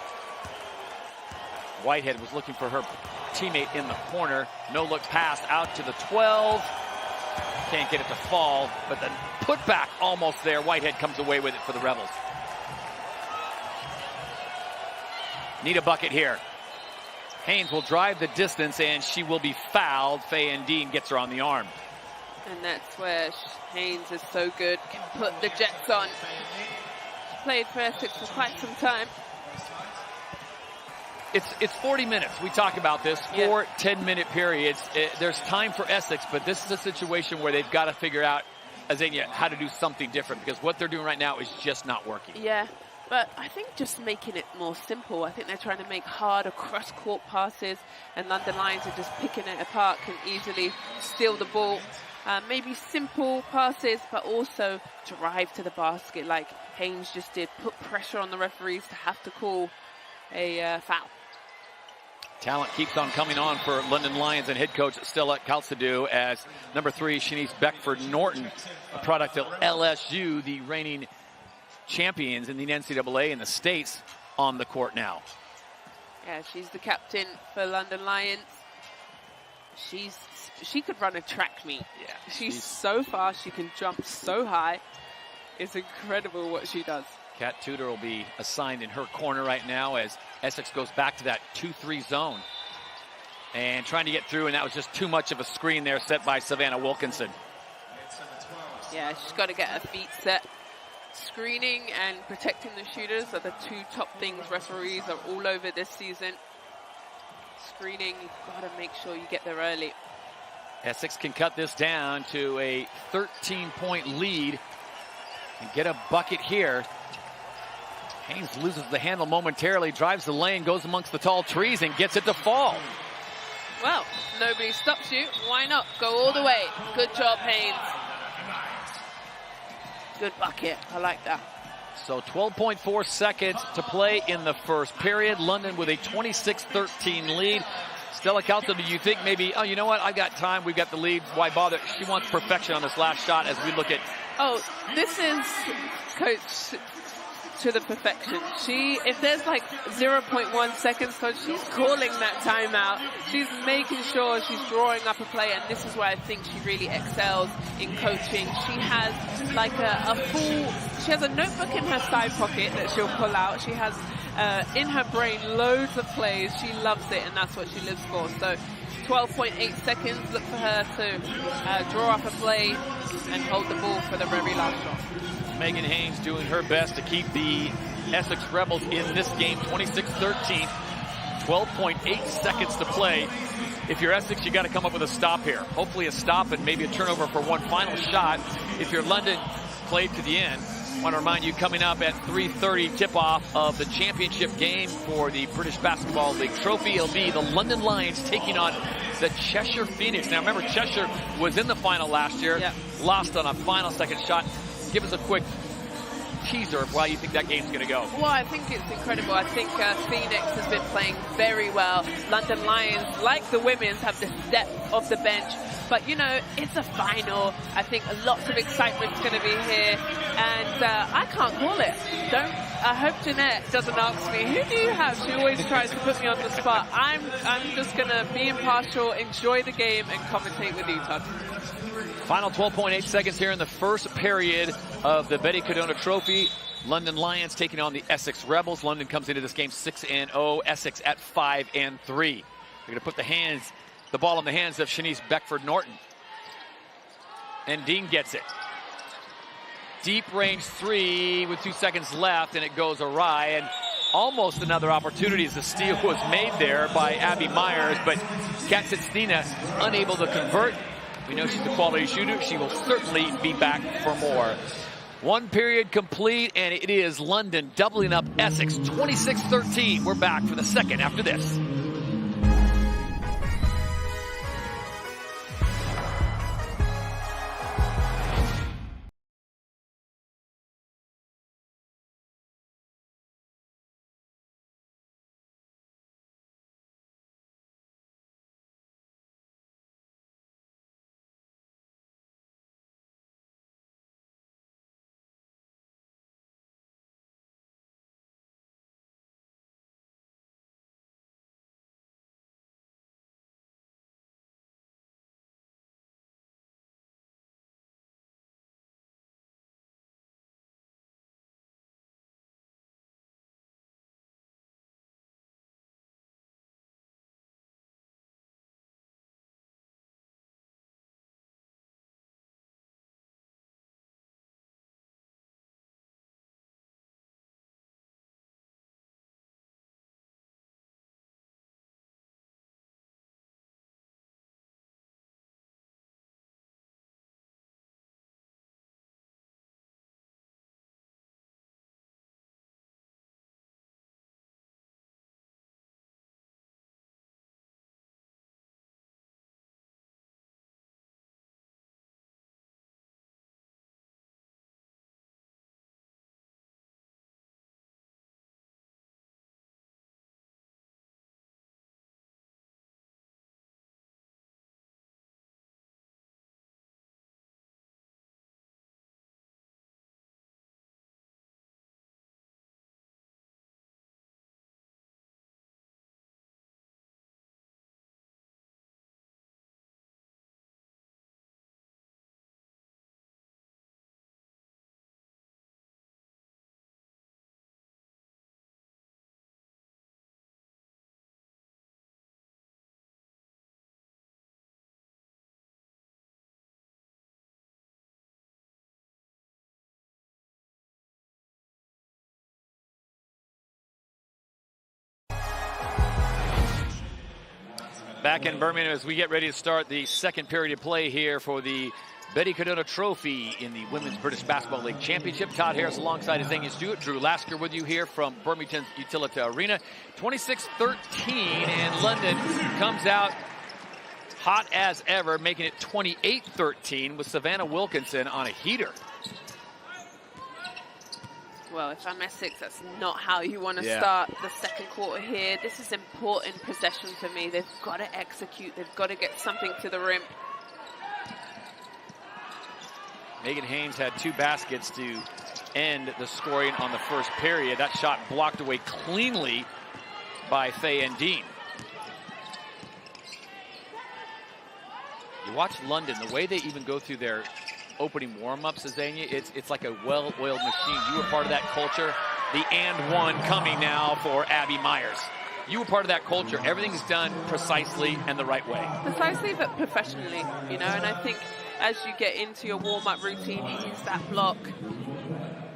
Whitehead was looking for her teammate in the corner. No look pass out to the 12. Can't get it to fall, but the putback almost there. Whitehead comes away with it for the Rebels. Need a bucket here. Haynes will drive the distance, and she will be fouled. Faye and Dean gets her on the arm. And that's where Haynes is so good. Can put the Jets on. Played for Essex for quite some time. It's 40 minutes. We talk about this. 4 10-minute periods. There's time for Essex, but this is a situation where they've got to figure out, Azania, how to do something different, because what they're doing right now is just not working. Yeah, but I think just making it more simple. I think they're trying to make harder cross-court passes, and London Lions are just picking it apart, can easily steal the ball. Maybe simple passes, but also drive to the basket like Haynes just did. Put pressure on the referees to have to call a foul. Talent keeps on coming on for London Lions and head coach Stella Calcidou as number 3, Shanice Beckford-Norton, a product of LSU, the reigning champions in the NCAA in the States, on the court now. Yeah, she's the captain for London Lions. She could run a track meet. Yeah, she's so fast. She can jump so high. It's incredible what she does. Kat Tudor will be assigned in her corner right now as Essex goes back to that 2-3 zone. And trying to get through, and that was just too much of a screen there set by Savannah Wilkinson. Yeah, she's got to get her feet set. Screening and protecting the shooters are the 2 top things referees are all over this season. Screening, you've got to make sure you get there early. Essex can cut this down to a 13-point lead and get a bucket here. Haynes loses the handle momentarily, drives the lane, goes amongst the tall trees, and gets it to fall. Well, nobody stops you. Why not? Go all the way. Good job, Haynes. Good bucket. I like that. So 12.4 seconds to play in the first period. London with a 26-13 lead. Stella Calto, do you think maybe, oh, you know what, I've got time, we've got the lead, why bother? She wants perfection on this last shot as we look at... Oh, this is Coach to the perfection. If there's like 0.1 seconds, Coach, she's calling that timeout. She's making sure she's drawing up a play, and this is where I think she really excels in coaching. She has like she has a notebook in her side pocket that she'll pull out. She has in her brain loads of plays. She loves it, and that's what she lives for. So 12.8 seconds. Look for her to draw up a play and hold the ball for the very last shot. Megan Haynes doing her best to keep the Essex Rebels in this game, 26-13. 12.8 seconds to play. If you're Essex, you got to come up with a stop here. Hopefully a stop and maybe a turnover for one final shot. If you're London, play to the end. I want to remind you, coming up at 3:30, tip-off of the championship game for the British Basketball League trophy. It'll be the London Lions taking on the Cheshire Phoenix. Now, remember, Cheshire was in the final last year, lost on a final second shot. Give us a quick teaser of why you think that game's going to go. Well, I think it's incredible. I think Phoenix has been playing very well. London Lions, like the women's, have the depth of the bench. But, you know, it's a final. I think lots of excitement's going to be here. And I can't call it. I hope Jeanette doesn't ask me, who do you have? She always tries to put me on the spot. I'm just going to be impartial, enjoy the game, and commentate with you, Todd. Final 12.8 seconds here in the first period of the Betty Cadona Trophy. London Lions taking on the Essex Rebels. London comes into this game 6-0. Essex at 5-3. They're going to put the ball in the hands of Shanice Beckford-Norton. And Dean gets it. Deep range three with 2 seconds left, and it goes awry. And almost another opportunity as the steal was made there by Abby Myers, but Katsitstina unable to convert. We know she's a quality shooter. She will certainly be back for more. One period complete, and it is London doubling up Essex, 26-13. We're back for the second after this. Back in Birmingham as we get ready to start the second period of play here for the Betty Cadona Trophy in the Women's British Basketball League Championship. Todd Harris alongside Azania Stewart. Drew Lasker with you here from Birmingham Utilita Arena. 26-13, and London comes out hot as ever, making it 28-13 with Savannah Wilkinson on a heater. Well, if I'm Essex, that's not how you want to Yeah. start the second quarter here. This is important possession for me. They've got to execute. They've got to get something to the rim. Megan Haynes had 2 baskets to end the scoring on the first period. That shot blocked away cleanly by Faye and Dean. You watch London, the way they even go through their opening warm-ups, Azania, it's like a well-oiled machine. You were part of that culture. The and one coming now for Abby Myers. You were part of that culture. Everything's done precisely and the right way. Precisely, but professionally, you know, and I think as you get into your warm-up routine, you use that block.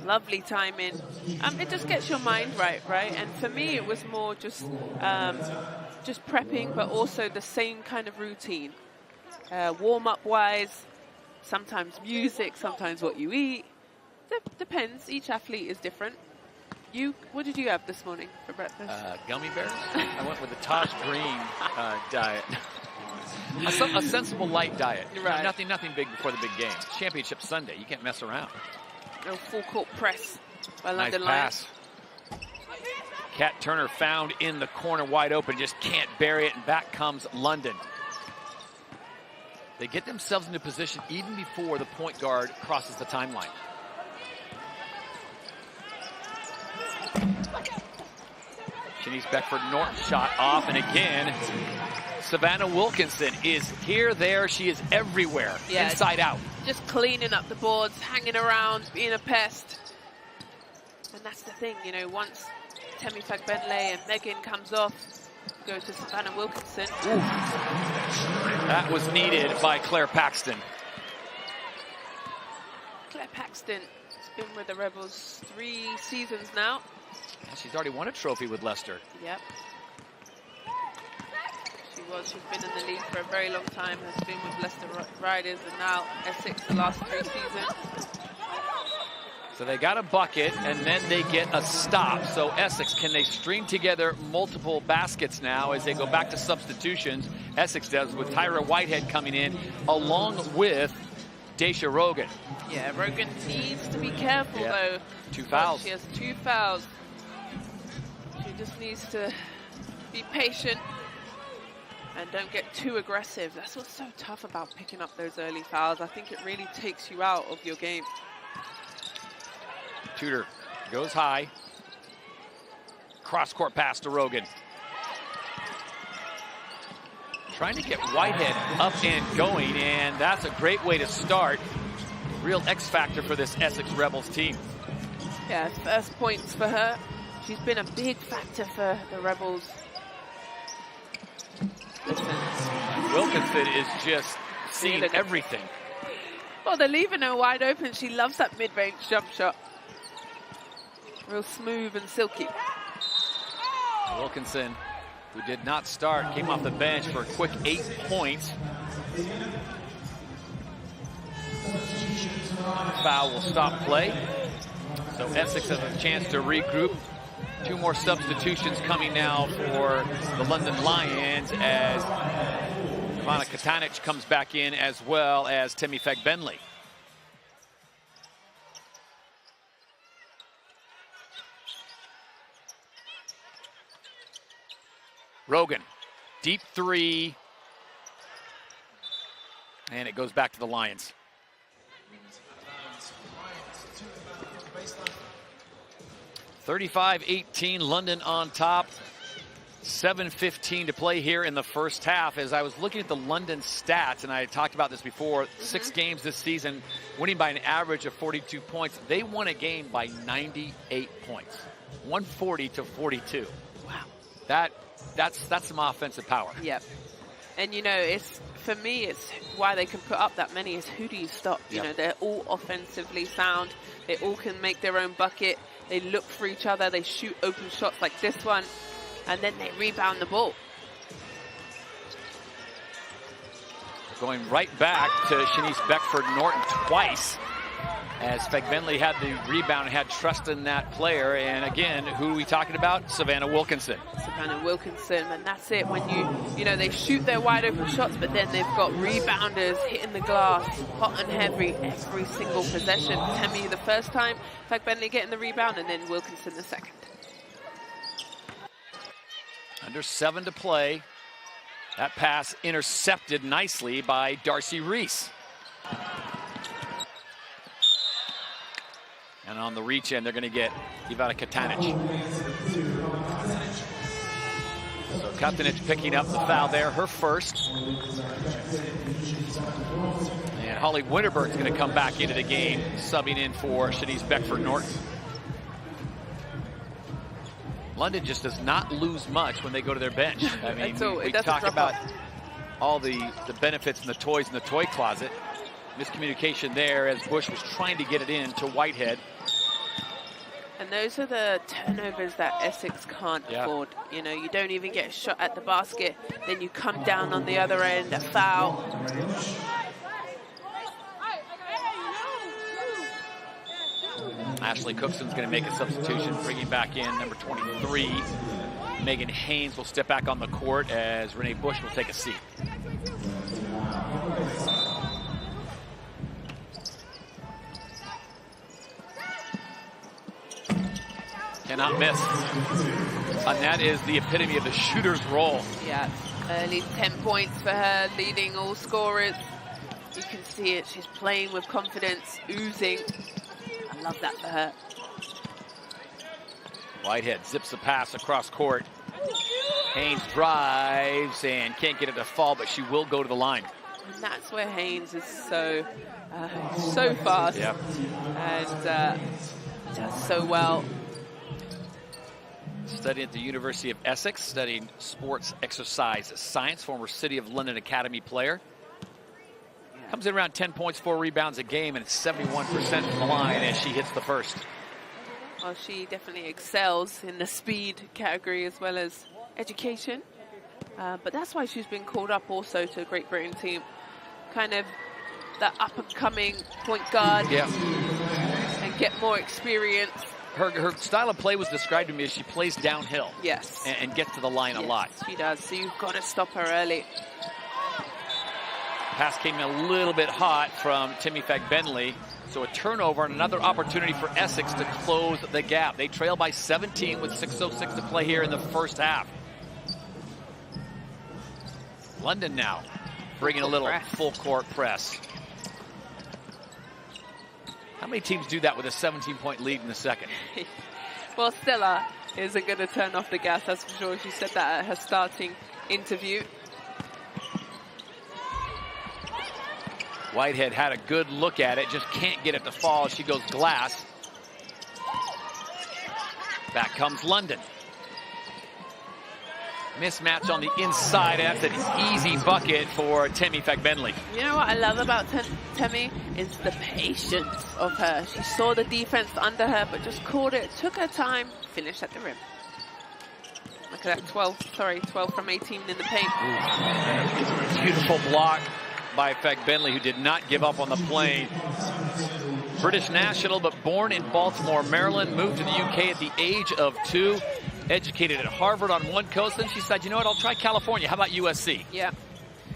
Lovely timing. It just gets your mind right? And for me, it was more just prepping, but also the same kind of routine. Warm-up wise, sometimes music, sometimes what you eat. Depends. Each athlete is different. What did you have this morning for breakfast? Gummy bears? I went with the Taj Green diet. A sensible light diet. Right. Nothing big before the big game. Championship Sunday. You can't mess around. No full court press by Nice London pass. Lions. Kat Turner found in the corner wide open. Just can't bury it. And back comes London. They get themselves into position even before the point guard crosses the timeline. Shanice Beckford-Norton shot off, and again, Savannah Wilkinson is here, there, she is everywhere, Yeah, inside out. Just cleaning up the boards, hanging around, being a pest. And that's the thing, you know, once Temi Fagbenle and Megan comes off, go to Savannah Wilkinson. Ooh. That was needed by Claire Paxton. Claire Paxton has been with the Rebels 3 seasons now. And she's already won a trophy with Leicester. Yep. She's been in the league for a very long time, has been with Leicester Riders and now Essex the last 3 seasons. So they got a bucket, and then they get a stop. So Essex, can they string together multiple baskets now as they go back to substitutions? Essex does, with Tyra Whitehead coming in, along with Daisha Rogan. Yeah, Rogan needs to be careful though. 2 fouls. She has 2 fouls. She just needs to be patient and don't get too aggressive. That's what's so tough about picking up those early fouls. I think it really takes you out of your game. Tudor goes high. Cross-court pass to Rogan. Trying to get Whitehead up and going, and that's a great way to start. Real X factor for this Essex Rebels team. Yeah, first points for her. She's been a big factor for the Rebels. Listen. Wilkinson is just seeing everything. Well, they're leaving her wide open. She loves that mid-range jump shot. Real smooth and silky. Wilkinson, who did not start, came off the bench for a quick 8 points. Foul will stop play. So Essex has a chance to regroup. 2 more substitutions coming now for the London Lions as Ivana Katanic comes back in, as well as Temi Fagbenle. Rogan, deep 3. And it goes back to the Lions. (35-18), London on top. 7:15 to play here in the first half. As I was looking at the London stats, and I talked about this before, 6 games this season, winning by an average of 42 points. They won a game by 98 points, 140-42. Wow. That's some offensive power. Yep. And, you know, it's, for me, it's why they can put up that many is who do you stop? You know, they're all offensively sound. They all can make their own bucket. They look for each other. They shoot open shots like this one. And then they rebound the ball. Going right back to Shanice Beckford-Norton twice as Fagbenle had the rebound and had trust in that player. And again, who are we talking about? Savannah Wilkinson. Savannah Wilkinson, and that's it. When you know, they shoot their wide open shots, but then they've got rebounders hitting the glass, hot and heavy, every single possession. Temi the first time, Fagbenle getting the rebound, and then Wilkinson the second. Under 7 to play. That pass intercepted nicely by Darcy Reese. And on the reach end, they're going to get Ivana Katanic. So Katanic picking up the foul there, her first. And Holly Winterberg's going to come back into the game, subbing in for Shanice Beckford-Norton. London just does not lose much when they go to their bench. I mean, we talk about all the benefits and the toys in the toy closet. Miscommunication there as Bush was trying to get it in to Whitehead. And those are the turnovers that Essex can't afford. You know, you don't even get a shot at the basket, then you come down on the other end, a foul. Ashley Cookson's going to make a substitution, bringing back in number 23. Megan Haynes will step back on the court as Renee Bush will take a seat. Cannot miss. And that is the epitome of the shooter's role. Yeah, early 10 points for her, leading all scorers. You can see it, she's playing with confidence, oozing. I love that for her. Whitehead zips the pass across court. Haynes drives and can't get it to fall, but she will go to the line. And that's where Haynes is so fast. Yep. And does so well. Studying at the University of Essex, studying sports exercise science, former City of London Academy player. Comes in around 10 points, 4 rebounds a game, and it's 71% from the line as she hits the first. Well, she definitely excels in the speed category as well as education. But that's why she's been called up also to a Great Britain team. Kind of that up-and-coming point guard. Yeah. And get more experience. Her style of play was described to me as she plays downhill. Yes. And gets to the line a lot. She does, so you've got to stop her early. Pass came in a little bit hot from Temi Fagbenle. So a turnover and another opportunity for Essex to close the gap. They trail by 17 with 6:06 to play here in the first half. London now bringing a little full court press. How many teams do that with a 17-point lead in the second? Well, Stella isn't going to turn off the gas, that's for sure. She said that at her starting interview. Whitehead had a good look at it, just can't get it to fall. She goes glass. Back comes London. Mismatch on the inside, and that's an easy bucket for Temi Fagbenle. You know what I love about Temi is the patience of her. She saw the defense under her, but just caught it, took her time, finished at the rim. Look at that, 12 from 18 in the paint. Ooh. Beautiful block by Fagbenle, who did not give up on the plane. British national, but born in Baltimore, Maryland, moved to the UK at the age of 2. Educated at Harvard on one coast, then she said, you know what, I'll try California. How about USC? Yeah.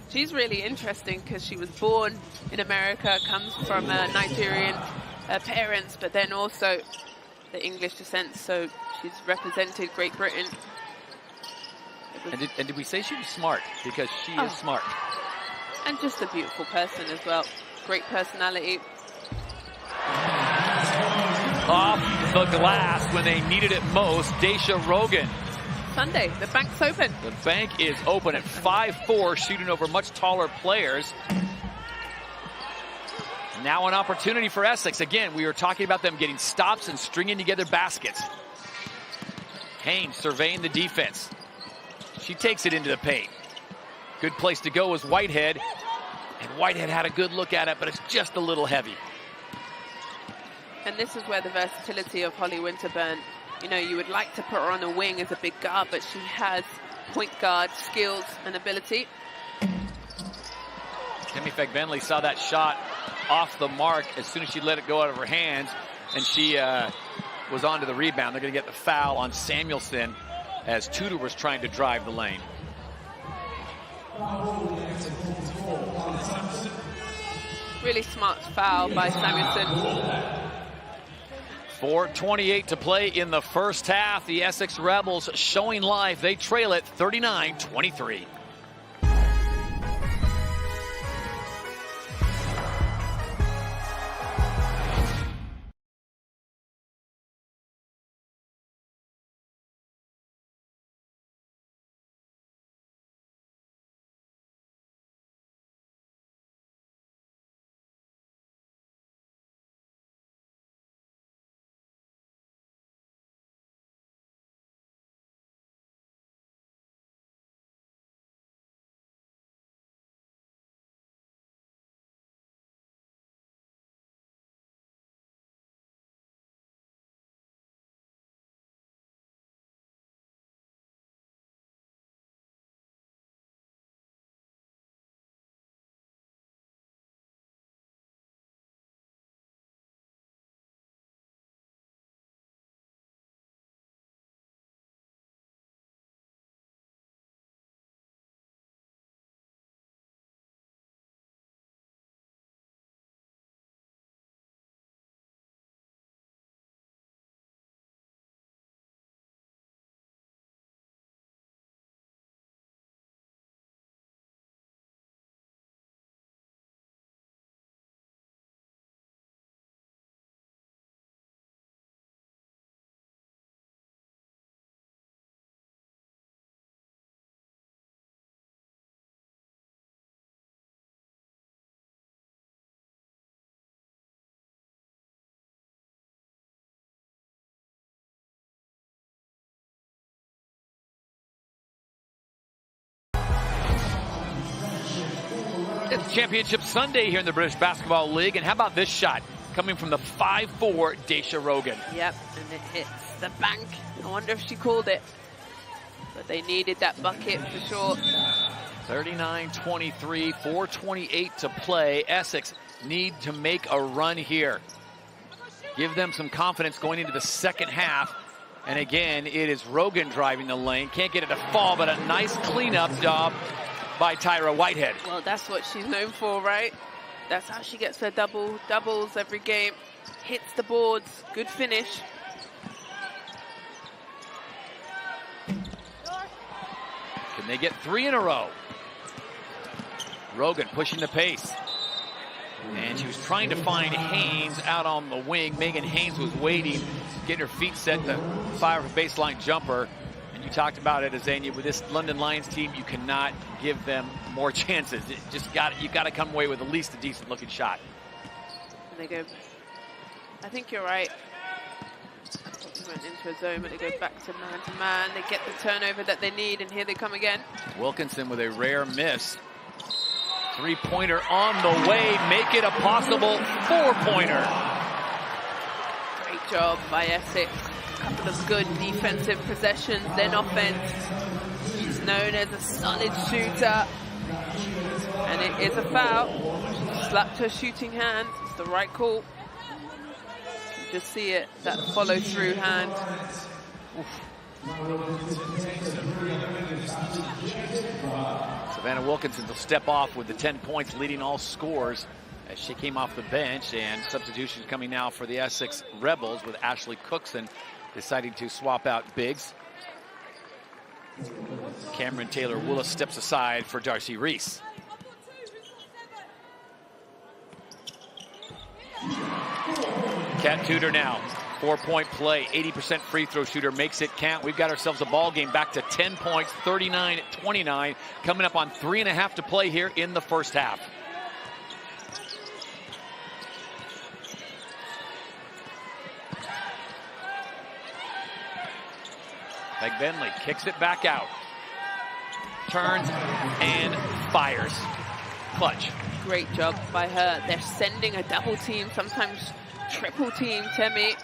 She's really interesting because she was born in America, comes from Nigerian parents, but then also the English descent, so she's represented Great Britain. And did we say she was smart? Because she is smart. And just a beautiful person as well. Great personality. Off the glass when they needed it most, Daisha Rogan. Sunday, the bank's open. The bank is open at 5'4", shooting over much taller players. Now an opportunity for Essex. Again, we were talking about them getting stops and stringing together baskets. Haynes surveying the defense. She takes it into the paint. Good place to go is Whitehead. And Whitehead had a good look at it, but it's just a little heavy. And this is where the versatility of Holly Winterburn, you know, you would like to put her on a wing as a big guard, but she has point guard skills and ability. Temi Fagbenle saw that shot off the mark as soon as she let it go out of her hands, and she was onto the rebound. They're going to get the foul on Samuelson as Tudor was trying to drive the lane. Really smart foul by Samuelson. 4:28 to play in the first half. The Essex Rebels showing life. They trail it 39-23. It's Championship Sunday here in the British Basketball League. And how about this shot coming from the 5'4" Daisha Rogan? Yep, and it hits the bank. I wonder if she called it. But they needed that bucket for sure. 39-23, 4:28 to play. Essex need to make a run here. Give them some confidence going into the second half. And again, it is Rogan driving the lane. Can't get it to fall, but a nice cleanup job by Tyra Whitehead. Well, that's what she's known for, right? That's how she gets her doubles every game. Hits the boards. Good finish. Can they get 3 in a row? Rogan pushing the pace. And she was trying to find Haynes out on the wing. Megan Haynes was waiting, getting her feet set to fire a baseline jumper. And you talked about it, Azania, with this London Lions team, you cannot give them more chances. You got to come away with at least a decent looking shot. And they go, I think you're right. They went into a zone, but they go back to man. They get the turnover that they need, and here they come again. Wilkinson with a rare miss. 3-pointer on the way. Make it a possible 4-pointer. Great job by Essex. A couple of good defensive possessions, then offense. She's known as a solid shooter. And it is a foul. She slapped her shooting hand. It's the right call. You can just see it, that follow-through hand. Oof. Savannah Wilkinson will step off with the 10 points, leading all scores as she came off the bench. And substitutions coming now for the Essex Rebels, with Ashley Cookson deciding to swap out bigs. Cameron Taylor-Willis steps aside for Darcy Reese. Kat Tudor now. 4-point play, 80% free throw shooter, makes it count. We've got ourselves a ball game back to 10 points, 39-29, coming up on 3.5 to play here in the first half. Meg Bentley kicks it back out. Turns and fires. Clutch. Great job by her. They're sending a double team, sometimes triple team Temi.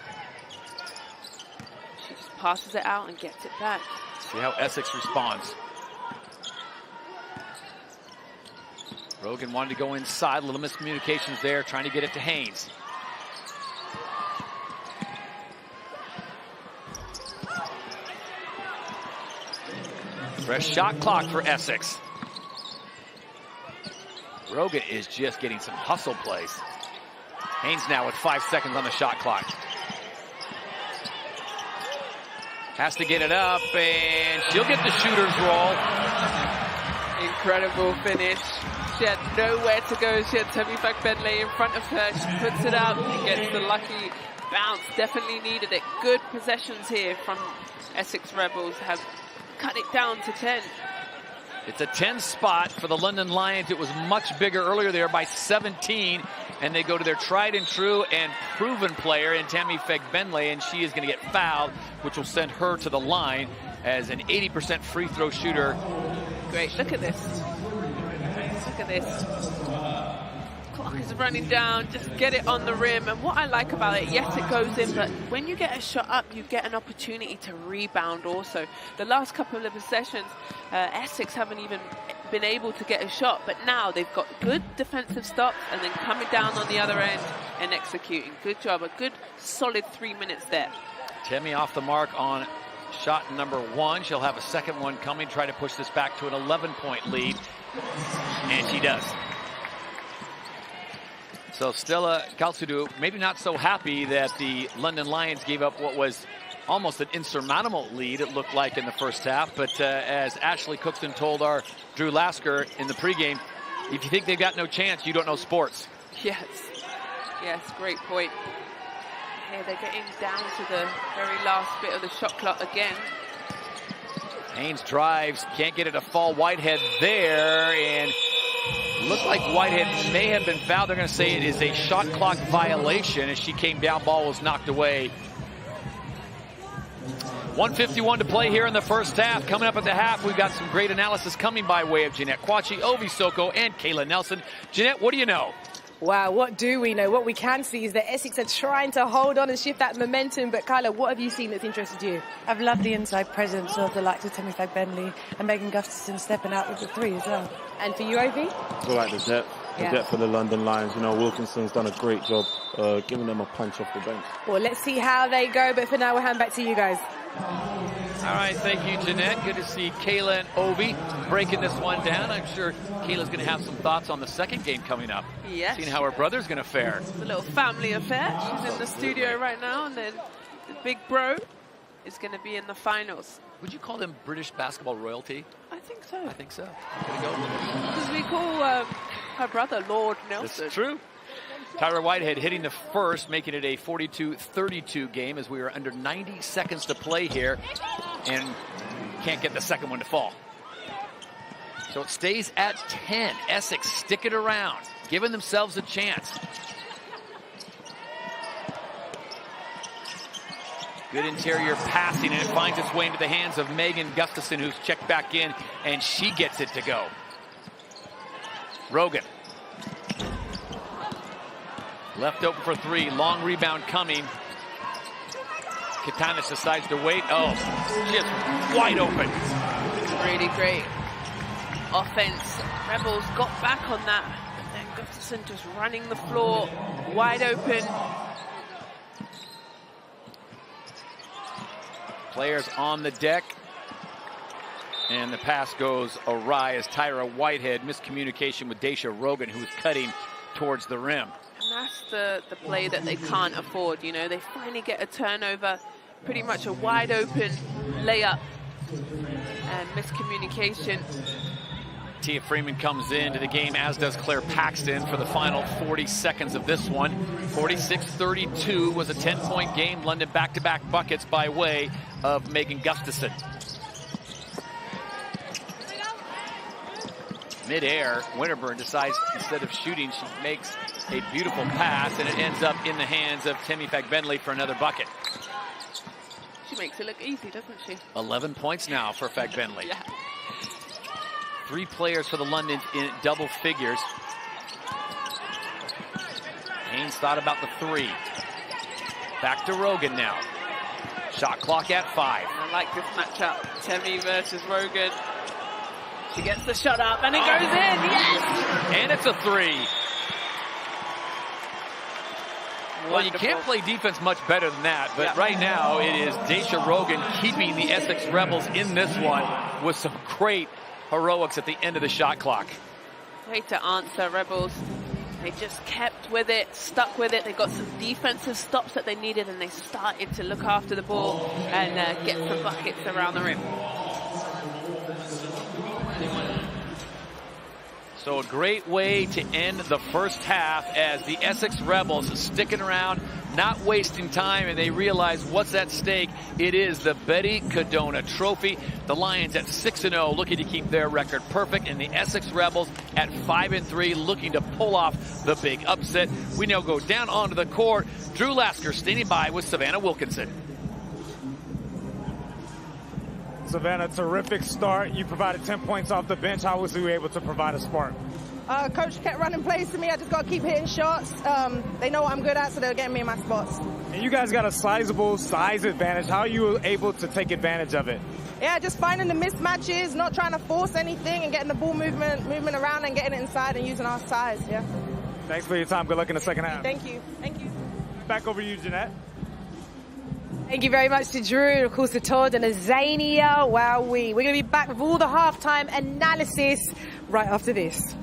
She just passes it out and gets it back. See how Essex responds. Rogan wanted to go inside. A little miscommunications there, trying to get it to Haynes. Fresh shot clock for Essex. Rogan is just getting some hustle plays. Haynes now with 5 seconds on the shot clock. Has to get it up, and she'll get the shooter's roll. Incredible finish. She had nowhere to go. She had Temi Fagbenle in front of her. She puts it up and gets the lucky bounce. Definitely needed it. Good possessions here from Essex Rebels. Have cut it down to 10. It's a 10 spot for the London Lions. It was much bigger earlier there by 17. And they go to their tried and true and proven player in Temi Fagbenle, and she is going to get fouled, which will send her to the line as an 80% free throw shooter. Great, look at this. Look at this. Clock is running down, just get it on the rim. And what I like about it, yes, it goes in, but when you get a shot up, you get an opportunity to rebound also. The last couple of possessions, Essex haven't even been able to get a shot, but now they've got good defensive stops and then coming down on the other end and executing. Good job, a good solid 3 minutes there. Temi off the mark on shot number 1. She'll have a second one coming, try to push this back to an 11-point lead, and she does. So Stella Kalsudu maybe not so happy that the London Lions gave up what was almost an insurmountable lead, it looked like, in the first half. But as Ashley Cookson told our Drew Lasker in the pregame, if you think they've got no chance, you don't know sports. Yes, yes, great point. Here they're getting down to the very last bit of the shot clock again. Haynes drives, can't get it to fall. Whitehead there, and looked like Whitehead may have been fouled. They're going to say it is a shot clock violation as she came down, ball was knocked away. 1:51 to play here in the first half. Coming up at the half, we've got some great analysis coming by way of Jeanette Kwachi, Ovi Soko, and Kayla Nelson. Jeanette, what do you know? Wow, what do we know? What we can see is that Essex are trying to hold on and shift that momentum. But Kyla, what have you seen that's interested you? I've loved the inside presence of the likes of Temi Fagbenle and Megan Gustafson stepping out with the 3 as well. And for you, Ovi? I like the depth of the London Lions. You know, Wilkinson's done a great job giving them a punch off the bench. Well, let's see how they go. But for now, we'll hand back to you guys. All right, thank you, Jeanette. Good to see Kayla and Ovi breaking this one down. I'm sure Kayla's going to have some thoughts on the second game coming up. Yes. Seeing how her brother's going to fare. It's a little family affair. She's in the studio right now, and then the big bro is going to be in the finals. Would you call them British basketball royalty? I think so. I think so. I'm going to go with it. Because we call her brother Lord Nelson. That's true. Tyra Whitehead hitting the first, making it a 42-32 game as we are under 90 seconds to play here and can't get the second one to fall. So it stays at 10. Essex stick it around, giving themselves a chance. Good interior passing, and it finds its way into the hands of Megan Gustafson, who's checked back in, and she gets it to go. Rogan. Left open for 3, long rebound coming. Katanis decides to wait. Oh, just wide open. Really great offense. Rebels got back on that. And then Gustafson just running the floor, wide open. Players on the deck. And the pass goes awry as Tyra Whitehead, miscommunication with Daisha Rogan, who is cutting towards the rim. And that's the play that they can't afford, you know. They finally get a turnover, pretty much a wide open layup, and miscommunication. Tia Freeman comes into the game, as does Claire Paxton, for the final 40 seconds of this one. 46-32 was a 10-point game. London back-to-back buckets by way of Megan Gustafson. Mid-air, Winterburn decides instead of shooting, she makes a beautiful pass, and it ends up in the hands of Temi Fagbenle for another bucket. She makes it look easy, doesn't she? 11 points now for Fagbenle. Yeah. 3 players for the London in double figures. Haynes thought about the 3. Back to Rogan now. Shot clock at 5. I like this matchup. Temi versus Rogan. She gets the shot up and it goes in. Yes! And it's a three. Well, you can't Wonderful. play defense much better than that, but right now it is Daisha Rogan keeping the Essex Rebels in this one with some great heroics at the end of the shot clock. Way to answer, Rebels. They just kept with it, stuck with it. They got some defensive stops that they needed, and they started to look after the ball and get some buckets around the rim. So a great way to end the first half as the Essex Rebels are sticking around, not wasting time, and they realize what's at stake. It is the Betty Cadona Trophy. The Lions at 6-0, looking to keep their record perfect, and the Essex Rebels at 5-3, looking to pull off the big upset. We now go down onto the court. Drew Lasker standing by with Savannah Wilkinson. Savannah, terrific start. You provided 10 points off the bench. How was you able to provide a spark? Coach kept running plays to me. I just got to keep hitting shots. They know what I'm good at, so they're getting me in my spots. And you guys got a sizable size advantage. How are you able to take advantage of it? Yeah, just finding the mismatches, not trying to force anything, and getting the ball moving around and getting it inside and using our size, yeah. Thanks for your time. Good luck in the second half. Thank you. Thank you. Back over to you, Jeanette. Thank you very much to Drew, of course, to Todd and Azania. Wowee. We're going to be back with all the halftime analysis right after this.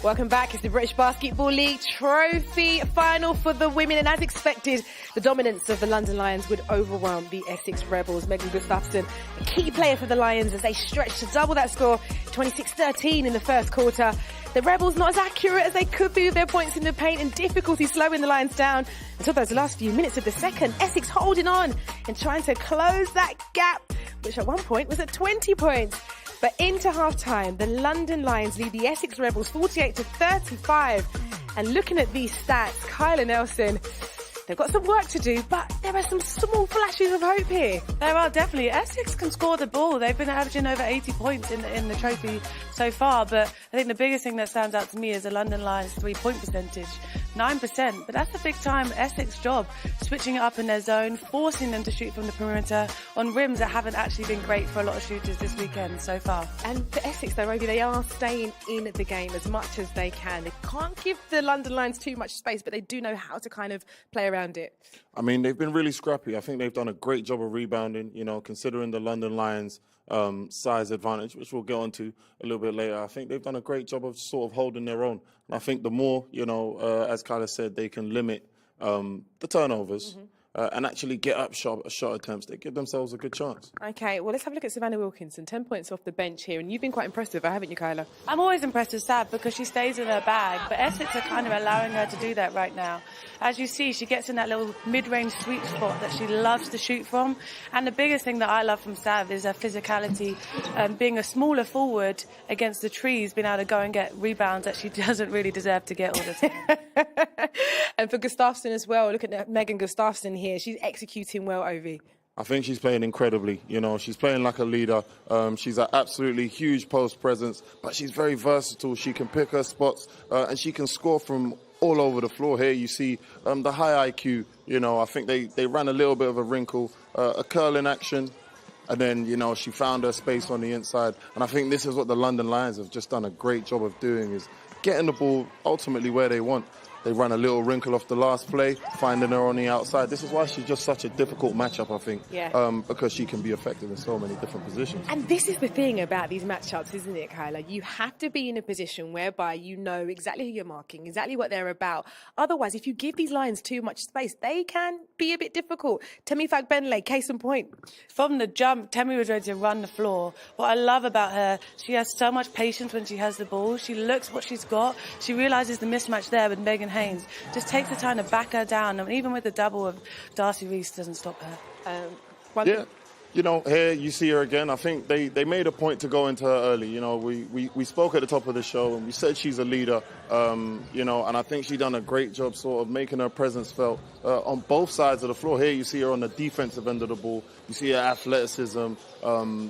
Welcome back. It's the British Basketball League Trophy final for the women. And as expected, the dominance of the London Lions would overwhelm the Essex Rebels. Megan Gustafsson, a key player for the Lions as they stretched to double that score, 26-13 in the first quarter. The Rebels not as accurate as they could be with their points in the paint and difficulty slowing the Lions down until those last few minutes of the second. Essex holding on and trying to close that gap, which at one point was at 20 points. But into halftime, the London Lions lead the Essex Rebels 48-35. And looking at these stats, Kyla Nelson, They've got some work to do, but there are some small flashes of hope here. There are definitely. Essex can score the ball. They've been averaging over 80 points in the trophy so far, but I think the biggest thing that stands out to me is the London Lions 3-point percentage. 9%, but that's a big time Essex job, switching it up in their zone, forcing them to shoot from the perimeter on rims that haven't actually been great for a lot of shooters this weekend so far. And for Essex, though, Roby, they are staying in the game as much as they can. They can't give the London Lions too much space, but they do know how to kind of play around it. I mean, they've been really scrappy. I think they've done a great job of rebounding, you know, considering the London Lions size advantage, which we'll get onto a little bit later. I think they've done a great job of sort of holding their own. And I think the more, you know, as Kyla said, they can limit the turnovers and actually get up shot attempts, they give themselves a good chance. Okay, well, let's have a look at Savannah Wilkinson. 10 points off the bench here, and you've been quite impressed with her, haven't you, Kyla? I'm always impressed with Sav because she stays in her bag, but Essex are kind of allowing her to do that right now. As you see, she gets in that little mid-range sweet spot that she loves to shoot from. And the biggest thing that I love from Sav is her physicality, being a smaller forward against the trees, being able to go and get rebounds that she doesn't really deserve to get all the time. And for Gustafsson as well, look at Megan Gustafsson here. She's executing well, Ovi. I think she's playing incredibly. You know, she's playing like a leader. She's an absolutely huge post presence, but she's very versatile. She can pick her spots and she can score from all over the floor. Here you see the high IQ. You know, I think they ran a little bit of a wrinkle, a curl in action, and then, you know, she found her space on the inside. And I think this is what the London Lions have just done a great job of doing, is getting the ball ultimately where they want. They run a little wrinkle off the last play, finding her on the outside. This is why she's just such a difficult matchup, I think, because she can be effective in so many different positions. And this is the thing about these matchups, isn't it, Kyla? You have to be in a position whereby you know exactly who you're marking, exactly what they're about. Otherwise, if you give these Lions too much space, they can be a bit difficult. Temi Fagbenle, case in point. From the jump, Temi was ready to run the floor. What I love about her, she has so much patience when she has the ball. She looks what she's got. She realises the mismatch there with Megan Haynes. Just takes the time to back her down. And even with the double of Darcy Reese, doesn't stop her. Yeah. You know, here you see her again. I think they made a point to go into her early. You know, we spoke at the top of the show and we said she's a leader, you know, and I think she's done a great job sort of making her presence felt on both sides of the floor. Here you see her on the defensive end of the ball. You see her athleticism,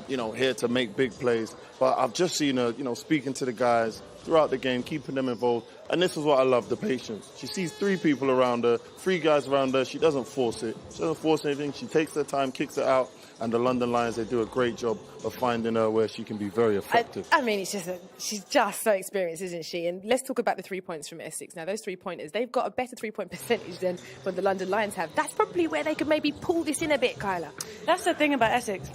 you know, here to make big plays. But I've just seen her, you know, speaking to the guys throughout the game, keeping them involved. And this is what I love, the patience. She sees 3 people around her, 3 guys around her. She doesn't force it. She doesn't force anything. She takes her time, kicks it out. And the London Lions, they do a great job of finding her where she can be very effective. I mean, she's just so experienced, isn't she? And let's talk about the 3 points from Essex. Now, those 3-pointers, they've got a better 3-point percentage than what the London Lions have. That's probably where they could maybe pull this in a bit, Kyla. That's the thing about Essex.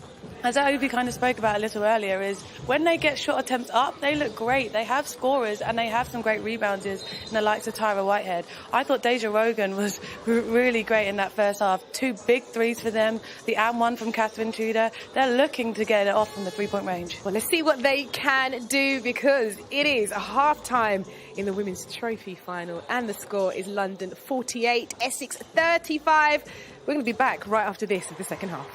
As Ovi kind of spoke about a little earlier, is when they get shot attempts up, they look great. They have scorers and they have some great rebounders in the likes of Tyra Whitehead. I thought Deja Rogan was really great in that first half. 2 big threes for them, the and one from Catherine Tudor. They're looking to get it off from the 3-point range. Well, let's see what they can do, because it is a half-time in the women's trophy final and the score is London 48, Essex 35. We're going to be back right after this in the second half.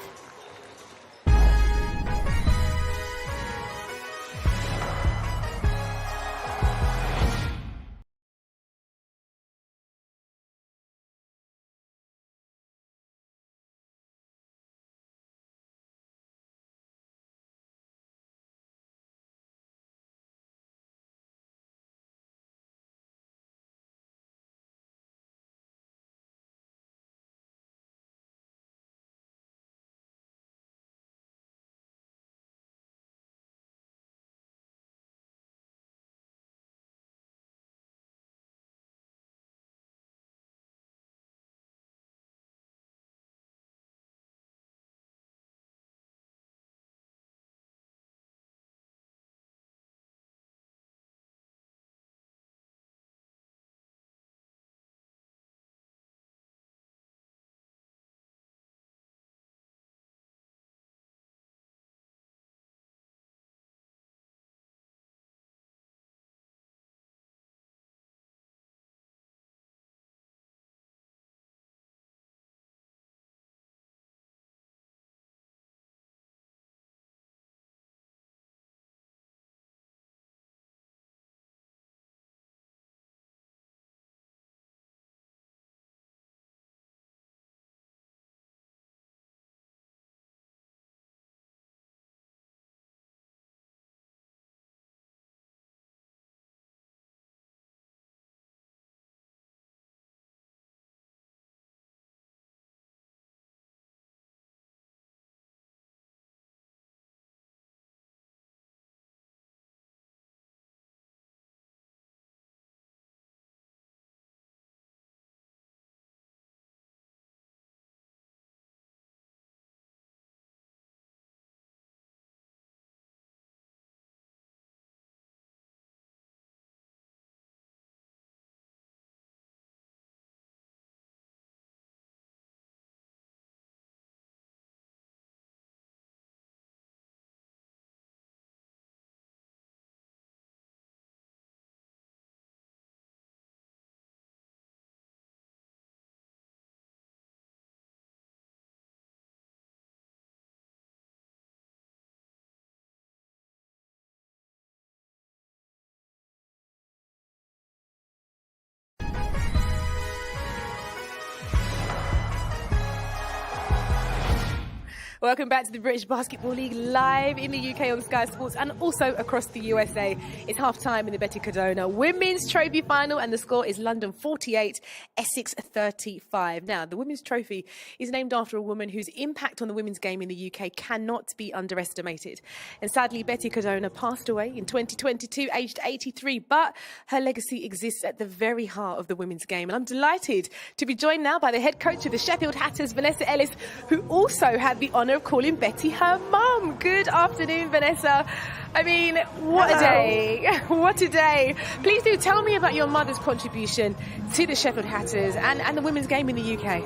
Welcome back to the British Basketball League, live in the UK on Sky Sports and also across the USA. It's half-time in the Betty Codona Women's Trophy Final, and the score is London 48, Essex 35. Now, the Women's Trophy is named after a woman whose impact on the women's game in the UK cannot be underestimated. And sadly, Betty Codona passed away in 2022, aged 83, but her legacy exists at the very heart of the women's game. And I'm delighted to be joined now by the head coach of the Sheffield Hatters, Vanessa Ellis, who also had the honour of calling Betty her mum. Good afternoon, Vanessa. I mean, what a day. What a day. Please do tell me about your mother's contribution to the Sheffield Hatters and the women's game in the UK.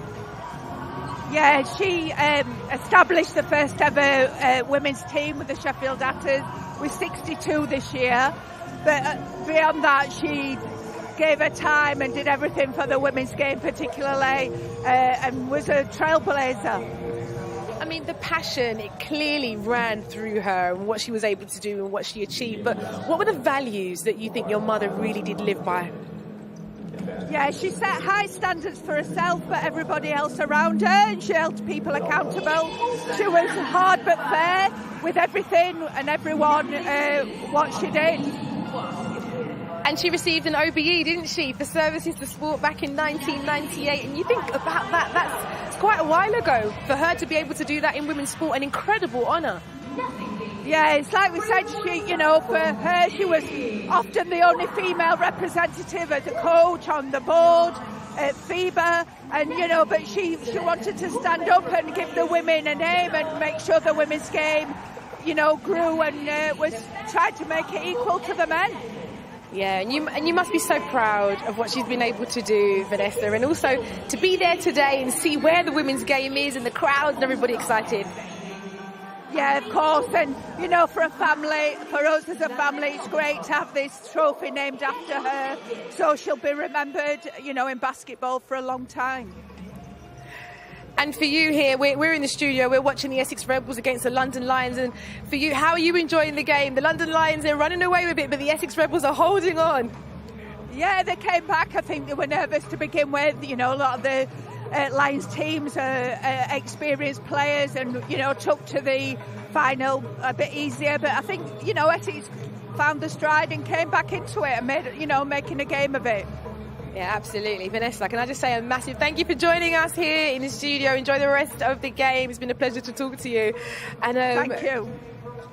Yeah, she established the first ever women's team with the Sheffield Hatters. We're 62 this year. But beyond that, she gave her time and did everything for the women's game particularly, and was a trailblazer. I mean, the passion, it clearly ran through her and what she was able to do and what she achieved. But what were the values that you think your mother really did live by? Yeah, she set high standards for herself, but everybody else around her, and she held people accountable. She was hard but fair with everything and everyone, what she did. And she received an OBE, didn't she, for services to sport back in 1998. And you think about that, that's quite a while ago for her to be able to do that in women's sport, an incredible honour. Yeah, it's like we said, she, you know, for her, she was often the only female representative as a coach on the board at FIBA, and, you know, but she wanted to stand up and give the women a name and make sure the women's game, you know, grew and was tried to make it equal to the men. Yeah, and you must be so proud of what she's been able to do, Vanessa, and also to be there today and see where the women's game is and the crowds and everybody excited. Yeah, of course, and you know, for a family, for us as a family, it's great to have this trophy named after her, so she'll be remembered, you know, in basketball for a long time. And for you here, we're in the studio, we're watching the Essex Rebels against the London Lions, and for you, how are you enjoying the game? The London Lions, they're running away with it, but the Essex Rebels are holding on. Yeah, they came back. I think they were nervous to begin with. You know, a lot of the Lions teams are experienced players and, you know, took to the final a bit easier. But I think, you know, Essex found the stride and came back into it and made, you know, making a game of it. Yeah, absolutely. Vanessa, can I just say a massive thank you for joining us here in the studio. Enjoy the rest of the game. It's been a pleasure to talk to you. And thank you.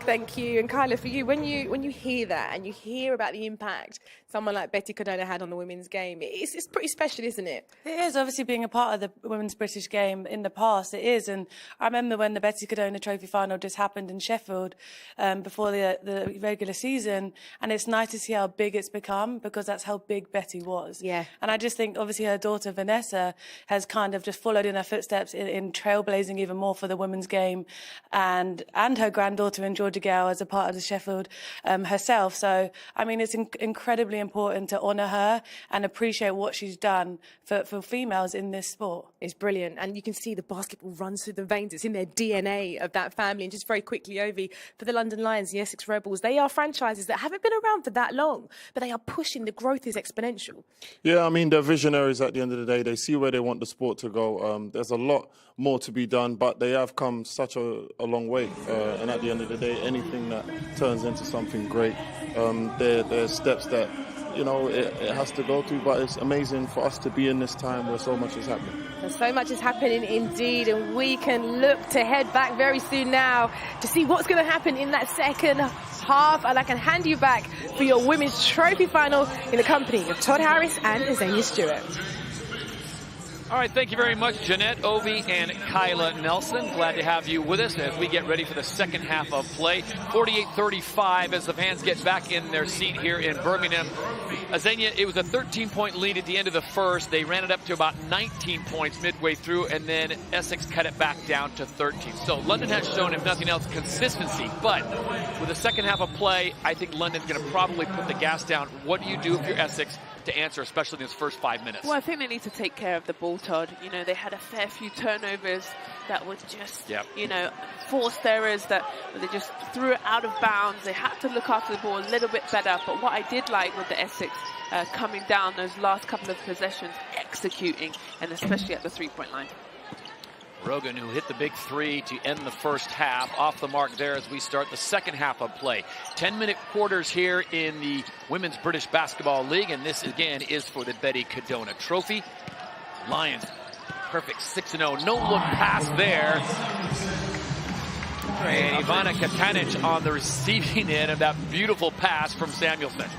Thank you. And Kyla, for you, when you hear that and you hear about the impact someone like Betty Codona had on the women's game, it's pretty special, isn't it? It is, obviously, being a part of the women's British game in the past, it is. And I remember when the Betty Codona Trophy Final just happened in Sheffield before the regular season, and it's nice to see how big it's become, because that's how big Betty was. Yeah. And I just think, obviously, her daughter Vanessa has kind of just followed in her footsteps in trailblazing even more for the women's game, and her granddaughter in Georgia Gale as a part of the Sheffield herself. So, I mean, it's incredibly important to honour her and appreciate what she's done for females in this sport. It's brilliant, and you can see the basketball runs through the veins. It's in their DNA of that family. And just very quickly, Ovi, for the London Lions, the Essex Rebels, they are franchises that haven't been around for that long, but they are pushing. The growth is exponential. Yeah, I mean, they're visionaries at the end of the day. They see where they want the sport to go. There's a lot more to be done, but they have come such a long way. And at the end of the day, anything that turns into something great, they're steps that, you know, it has to go through, but it's amazing for us to be in this time where so much is happening. And so much is happening indeed, and we can look to head back very soon now to see what's going to happen in that second half, and I can hand you back for your women's trophy final in the company of Todd Harris and Azania Stewart. All right, thank you very much, Jeanette, Ovi, and Kyla Nelson. Glad to have you with us as we get ready for the second half of play. 48-35 as the fans get back in their seat here in Birmingham. Azania, it was a 13-point lead at the end of the first. They ran it up to about 19 points midway through, and then Essex cut it back down to 13. So London has shown, if nothing else, consistency. But with the second half of play, I think London's going to probably put the gas down. What do you do if you're Essex to answer, especially in those first 5 minutes? Well, I think they need to take care of the ball, Todd. You know, they had a fair few turnovers that were just, you know, forced errors that they just threw it out of bounds. They had to look after the ball a little bit better. But what I did like with the Essex coming down those last couple of possessions, executing, and especially at the three-point line. Rogan, who hit the big three to end the first half, off the mark there as we start the second half of play. 10-minute quarters here in the Women's British Basketball League, and this again is for the Betty Cadona Trophy. Lions, perfect 6-0, no look pass there. And Ivana Katanic on the receiving end of that beautiful pass from Samuelson.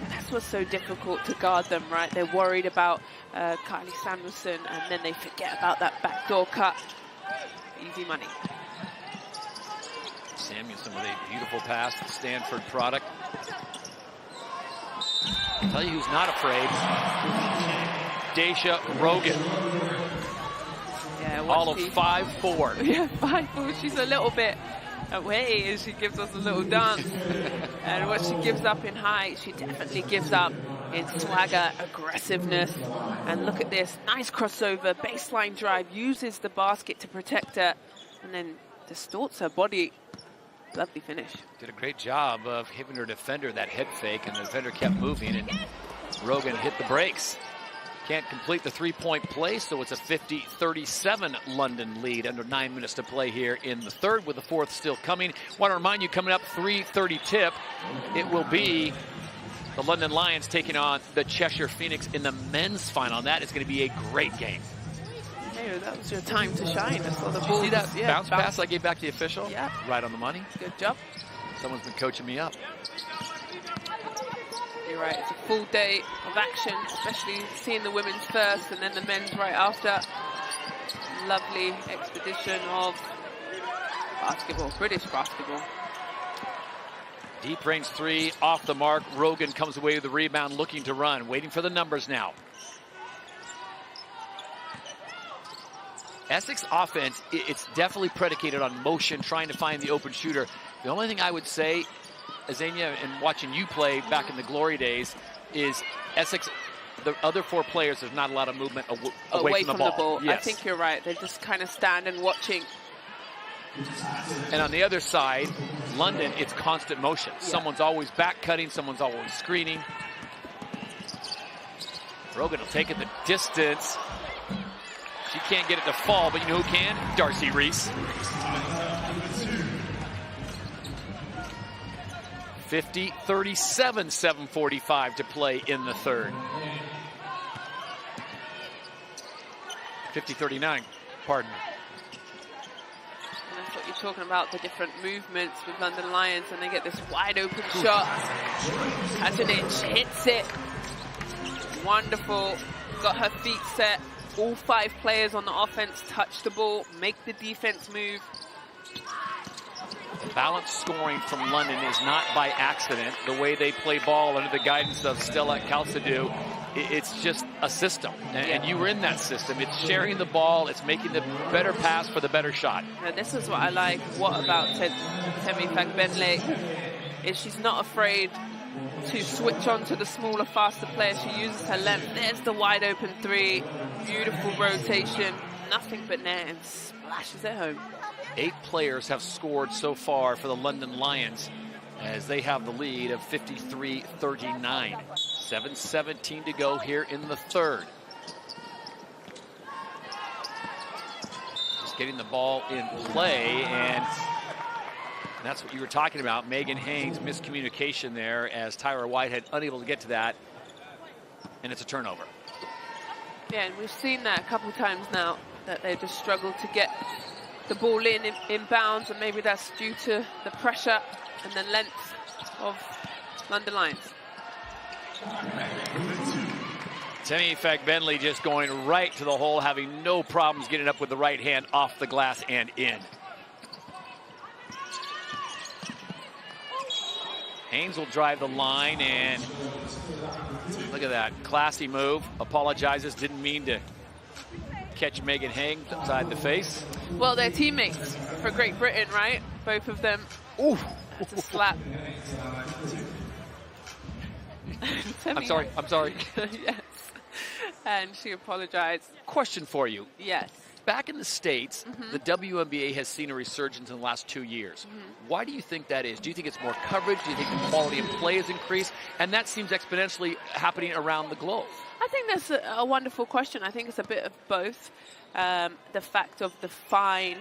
That's what's so difficult to guard them, right? They're worried about Kylie Samuelson, and then they forget about that backdoor cut. Easy money. Samuelson with a beautiful pass, the Stanford product. I'll tell you who's not afraid. Daisha Rogan. Yeah, all of 5'4". Yeah, 5'4". She's a little bit away as she gives us a little dance. And what she gives up in height, she definitely gives up in swagger, aggressiveness. And look at this, nice crossover, baseline drive, uses the basket to protect her, and then distorts her body. Lovely finish. Did a great job of hitting her defender, that head fake, and the defender kept moving, and Rogan hit the brakes. Can't complete the three-point play, so it's a 50-37 London lead. Under 9 minutes to play here in the third, with the fourth still coming. Want to remind you, coming up 3:30 tip, it will be the London Lions taking on the Cheshire Phoenix in the men's final. And that is going to be a great game. Hey, that was your time to shine. I saw the Did ball. you see that Yeah, bounce pass I gave back to the official? Yeah. Right on the money. Good job. Someone's been coaching me up. You're right, it's a full day of action, especially seeing the women's first and then the men's right after. Lovely expedition of basketball, British basketball. Deep range three, off the mark. Rogan comes away with the rebound, looking to run. Waiting for the numbers now. Essex offense, it's definitely predicated on motion, trying to find the open shooter. The only thing I would say, Azania, and watching you play back in the glory days, is Essex, the other four players, there's not a lot of movement away from the ball. Yes. I think you're right. They just kind of stand and watching. And on the other side, London, it's constant motion. Yeah. Someone's always back cutting, someone's always screening. Rogan will take it the distance. She can't get it to fall, but you know who can? Darcy Reese. 50-37, 7:45 to play in the third. 50-39, pardon me. And that's what you're talking about, the different movements with London Lions, and they get this wide open shot. Katanic hits it. Wonderful. Got her feet set. All 5 players on the offense touch the ball, make the defense move. Balanced scoring from London is not by accident. The way they play ball under the guidance of Stella Kalsadou, it's just a system. And you were in that system. It's sharing the ball. It's making the better pass for the better shot. Now, this is what I like. What about Temi Fagbenle is she's not afraid to switch on to the smaller, faster player. She uses her length. There's the wide open three. Beautiful rotation. Nothing but net, and splashes it home. 8 players have scored so far for the London Lions as they have the lead of 53-39. 7:17 to go here in the third. Just getting the ball in play, and that's what you were talking about. Megan Haynes, miscommunication there as Tyra Whitehead unable to get to that, and it's a turnover. Yeah, and we've seen that a couple times now, that they just struggle to get the ball in bounds, and maybe that's due to the pressure and the length of London Lions. Temi Fagbenle just going right to the hole, having no problems getting up with the right hand off the glass and in. Haynes will drive the line, and look at that, classy move. Apologizes, didn't mean to catch Megan Haynes upside the face. Well, they're teammates for Great Britain, right? Both of them. Ooh. That's a slap. I'm sorry. Yes. And she apologized. Question for you. Yes. back in the States, the WNBA has seen a resurgence in the last 2 years. Why do you think that is? Do you think it's more coverage? Do you think the quality of play has increased? And that seems exponentially happening around the globe. I think that's a wonderful question. I think it's a bit of both. The fact of the fine,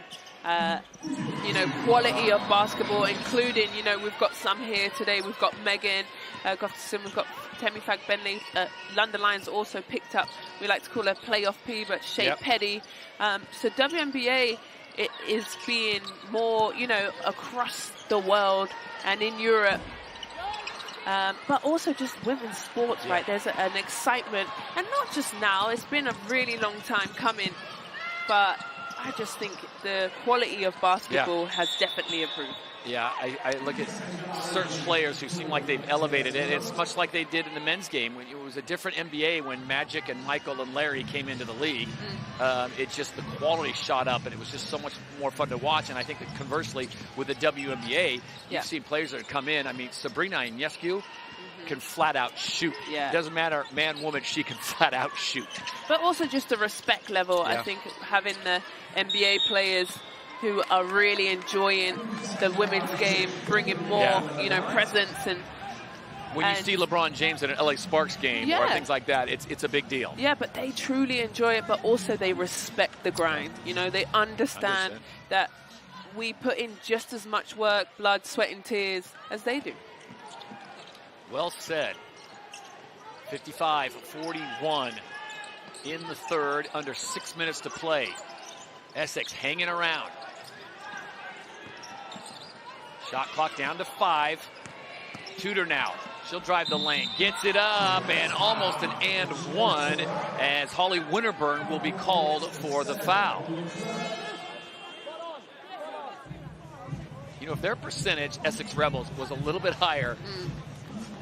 quality of basketball, including, we've got some here today. We've got Megan Gustafson, we've got Temi Fagbenle. London Lions also picked up, we like to call her playoff P, but Shea Petty. So WNBA is being more, across the world and in Europe. But also just women's sports, right? There's an excitement. And not just now, it's been a really long time coming. But I just think the quality of basketball has definitely improved. Yeah, I look at certain players who seem like they've elevated it. It's much like they did in the men's game. When it was a different NBA when Magic and Michael and Larry came into the league. It just, the quality shot up, and it was just so much more fun to watch. And I think that conversely, with the WNBA, you've seen players that have come in. I mean, Sabrina Ionescu can flat out shoot. It doesn't matter, man, woman, she can flat out shoot. But also just the respect level. I think having the NBA players who are really enjoying the women's game, bringing more, presence and. When you see LeBron James at an LA Sparks game or things like that, it's a big deal. Yeah, but they truly enjoy it, but also they respect the grind. They understand that we put in just as much work, blood, sweat, and tears as they do. Well said. 55-41 in the third, under 6 minutes to play. Essex hanging around. Shot clock down to 5. Tudor now. She'll drive the lane. Gets it up and almost an and one as Holly Winterburn will be called for the foul. If their percentage, Essex Rebels, was a little bit higher,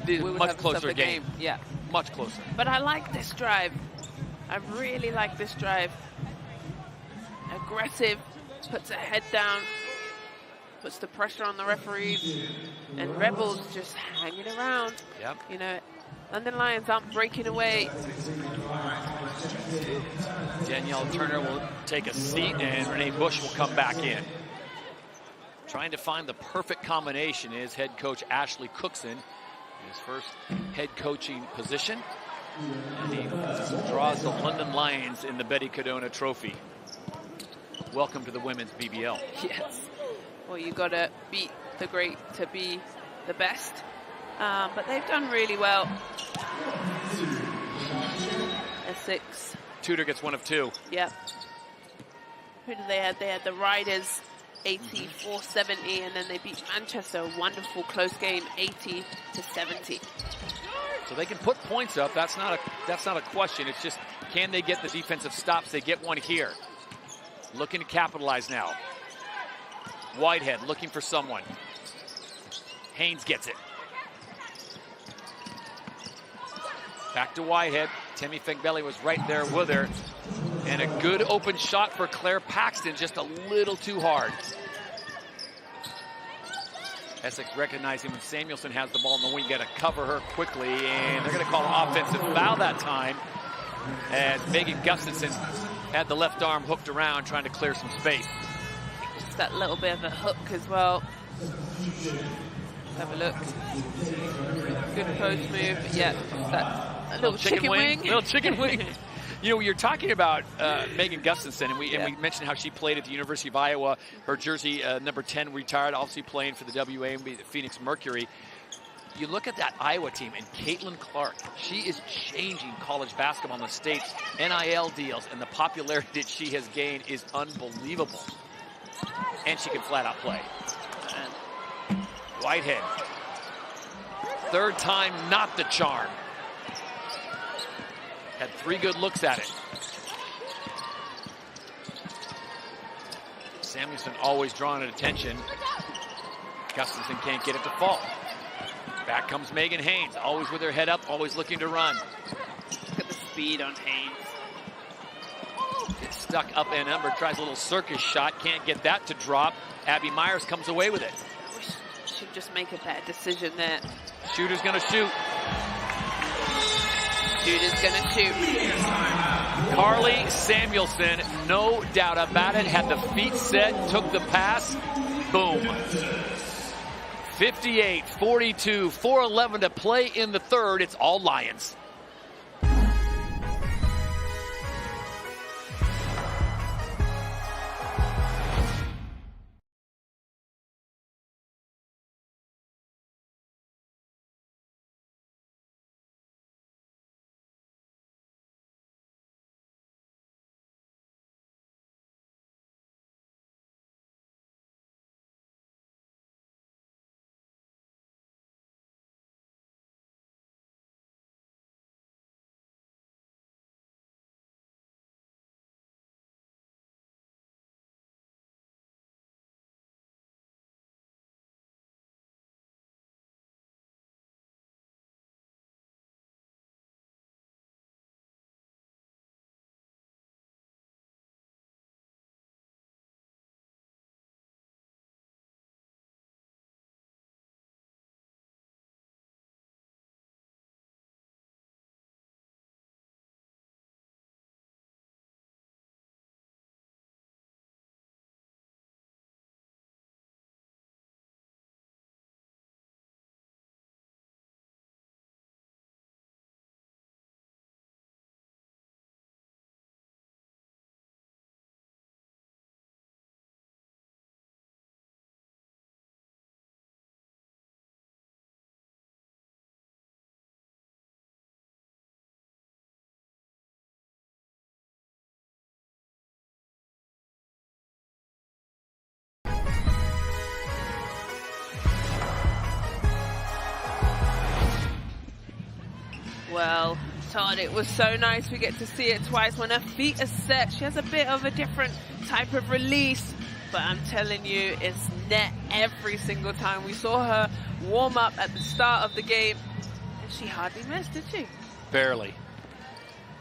much closer game. Yeah. Much closer. But I like this drive. I really like this drive. Aggressive, puts her head down, puts the pressure on the referees, and Rebels just hanging around. London Lions aren't breaking away. Danielle Turner will take a seat, and Renee Bush will come back in. Trying to find the perfect combination is head coach Ashley Cookson in his first head coaching position. And he draws the London Lions in the Betty Cadona Trophy. Welcome to the women's BBL. Yes. Well, you got to beat the great to be the best. But they've done really well. Essex. Tudor gets one of two. Yep. Who did they have? They had the Riders 84-70, and then they beat Manchester. A wonderful close game, 80-70. So they can put points up. That's not a question. It's just, can they get the defensive stops? They get one here. Looking to capitalize now. Whitehead looking for someone. Haynes gets it. Back to Whitehead. Temi Fagbenle was right there with her. And a good open shot for Claire Paxton, just a little too hard. Essex recognizing when Samuelson has the ball in the wing, got to cover her quickly, and they're going to call an offensive foul that time as Megan Gustafson had the left arm hooked around trying to clear some space. Just that little bit of a hook as well. Have a look. Good post move. Yeah, that a little chicken wing. Little chicken wing. You're talking about Megan Gustafson, and we mentioned how she played at the University of Iowa. Her jersey, number 10, retired, obviously playing for the WNBA, the Phoenix Mercury. You look at that Iowa team, and Caitlin Clark, she is changing college basketball in the States. NIL deals, and the popularity that she has gained is unbelievable. And she can flat out play. Whitehead. Third time, not the charm. Had 3 good looks at it. Samuelson always drawing attention. Gustafson can't get it to fall. Back comes Megan Haynes, always with her head up, always looking to run. Look at the speed on Haynes. Gets stuck up and under, tries a little circus shot, can't get that to drop. Abby Myers comes away with it. I wish she'd just make a better decision there. Shooter's gonna shoot. Shooter's gonna shoot. Carly Samuelson, no doubt about it, had the feet set, took the pass, boom. 58-42, 4:11 to play in the third. It's all Lions. Well, Todd, it was so nice we get to see it twice. When her feet are set, she has a bit of a different type of release. But I'm telling you, it's net every single time. We saw her warm up at the start of the game, and she hardly missed, did she? Barely.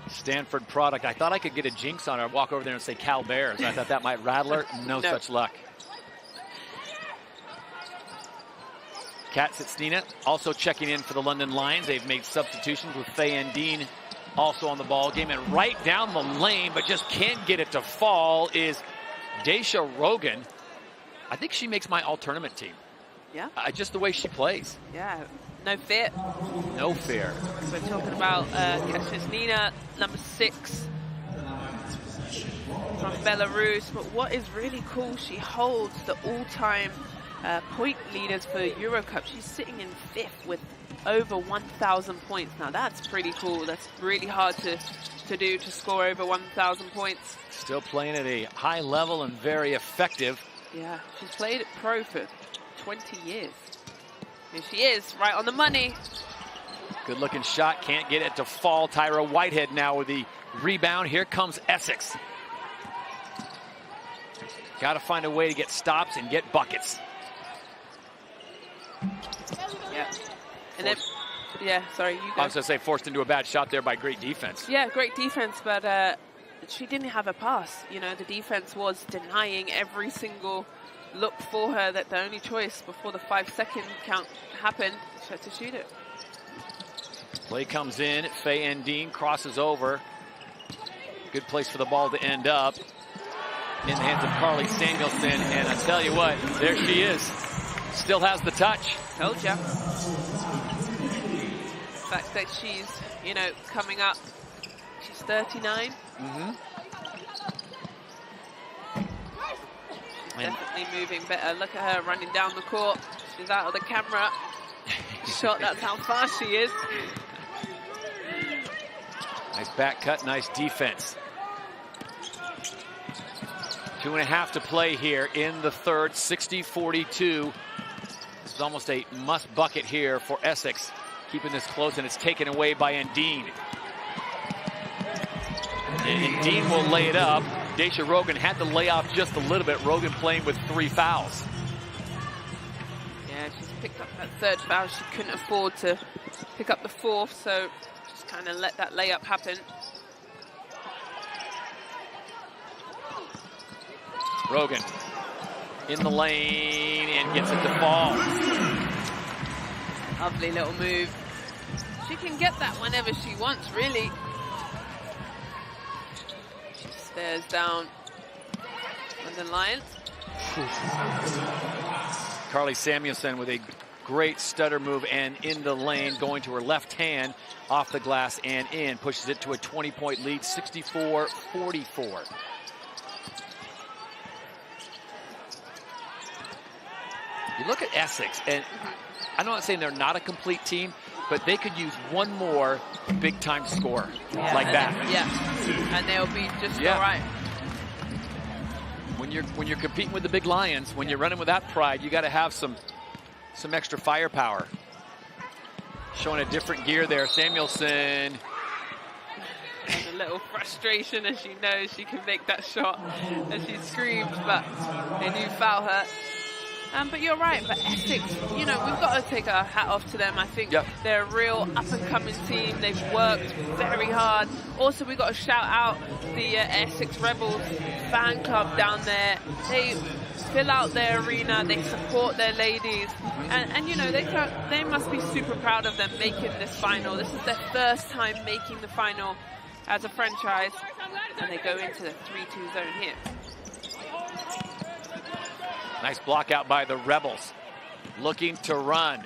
Stanford product. I thought I could get a jinx on her, walk over there and say Cal Bears. I thought that might rattle her. No such luck. Kat Sitsnina also checking in for the London Lions. They've made substitutions with Faye and Dean also on the ball game. And right down the lane, but just can't get it to fall, is Daisha Rogan. I think she makes my all-tournament team. Yeah. Just the way she plays. Yeah, no fear. No fear. We're talking about Kat Sitsnina, number 6 from Belarus. But what is really cool, she holds the all-time point leaders for Euro Cup. She's sitting in 5th with over 1,000 points. Now that's pretty cool. That's really hard to do, to score over 1,000 points. Still playing at a high level and very effective. Yeah, she's played at pro for 20 years. Here she is, right on the money. Good looking shot, can't get it to fall. Tyra Whitehead now with the rebound. Here comes Essex. Got to find a way to get stops and get buckets. Yeah. And then, yeah, sorry, you go. I was going to say, forced into a bad shot there by great defense. Yeah, great defense, but she didn't have a pass. You know, the defense was denying every single look for her, that the only choice before the 5-second count happened, she had to shoot it. Play comes in, Faye and Dean crosses over. Good place for the ball to end up. In the hands of Carly Samuelson, and I tell you what, there she is. Still has the touch. Told ya. The fact that she's, you know, coming up, she's 39. Definitely moving better. Look at her running down the court. She's out of the camera. Shot, that's how fast she is. Nice back cut, nice defense. 2.5 to play here in the third, 60-42. This is almost a must bucket here for Essex, keeping this close, and it's taken away by Endine. And Endine will lay it up. Daisha Rogan had to lay off just a little bit. Rogan playing with 3 fouls. Yeah, she's picked up that 3rd foul. She couldn't afford to pick up the 4th, so just kind of let that layup happen. Rogan in the lane and gets it to fall. Lovely little move. She can get that whenever she wants, really. There's down London Lions. Carly Samuelson with a great stutter move and in the lane, going to her left hand off the glass and in. Pushes it to a 20-point lead, 64-44. You look at Essex, and I'm not saying they're not a complete team, but they could use one more big-time scorer like that. Yeah, and they'll be just all right. When you're competing with the big Lions, when you're running with that pride, you got to have some extra firepower. Showing a different gear there, Samuelson. Has a little frustration as she knows she can make that shot, and she screams, but they do foul her. But you're right, but Essex, you know, we've got to take our hat off to them. I think they're a real up-and-coming team. They've worked very hard. Also, we've got to shout out the Essex Rebels fan club down there. They fill out their arena. They support their ladies. And you know, they must be super proud of them making this final. This is their first time making the final as a franchise. And they go into the 3-2 zone here. Nice block out by the Rebels. Looking to run.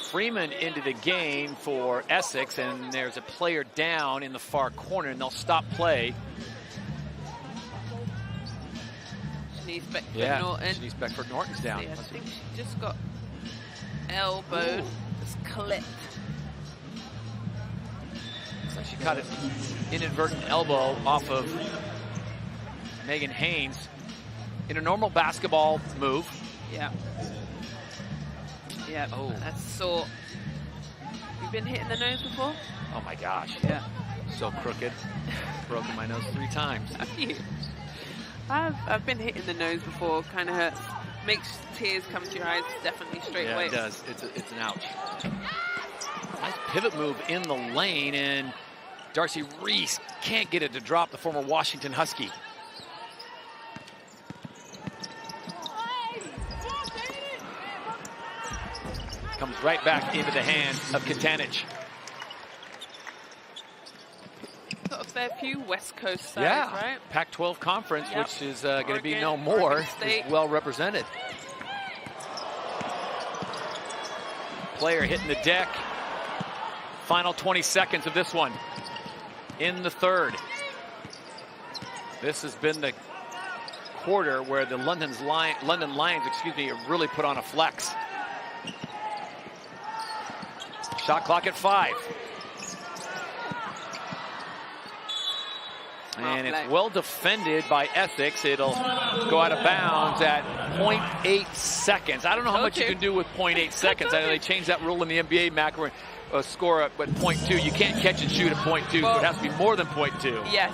Freeman into the game for Essex, and there's a player down in the far corner, and they'll stop play. Shanice Beckford-Norton. Shanice Beckford-Norton's down. I think she just got elbowed, just clipped. Looks like she caught an inadvertent elbow off of Megan Haynes in a normal basketball move. Yeah. Yeah, that's sore. You've been hit in the nose before? Oh my gosh. Yeah. So crooked. Broken my nose 3 times. Have you? I've been hit in the nose before. Kind of hurts. Makes tears come to your eyes definitely straight away. Yeah, it does. It's an ouch. Nice pivot move in the lane, and Darcy Reese can't get it to drop, the former Washington Husky. Comes right back into the hands of Katanich. Got a fair few West Coast sides, right? Pac-12 conference, which is going to be no more, is well represented. Player hitting the deck. Final 20 seconds of this one in the third. This has been the quarter where the London Lions, have really put on a flex. Shot clock at 5. And it's well defended by Essex. It'll go out of bounds at 0.8 seconds. I don't know how much you can do with 0.8 seconds. I know they changed that rule in the NBA, Mac, where score at 0.2. You can't catch and shoot at 0.2, so it has to be more than 0.2. Yes,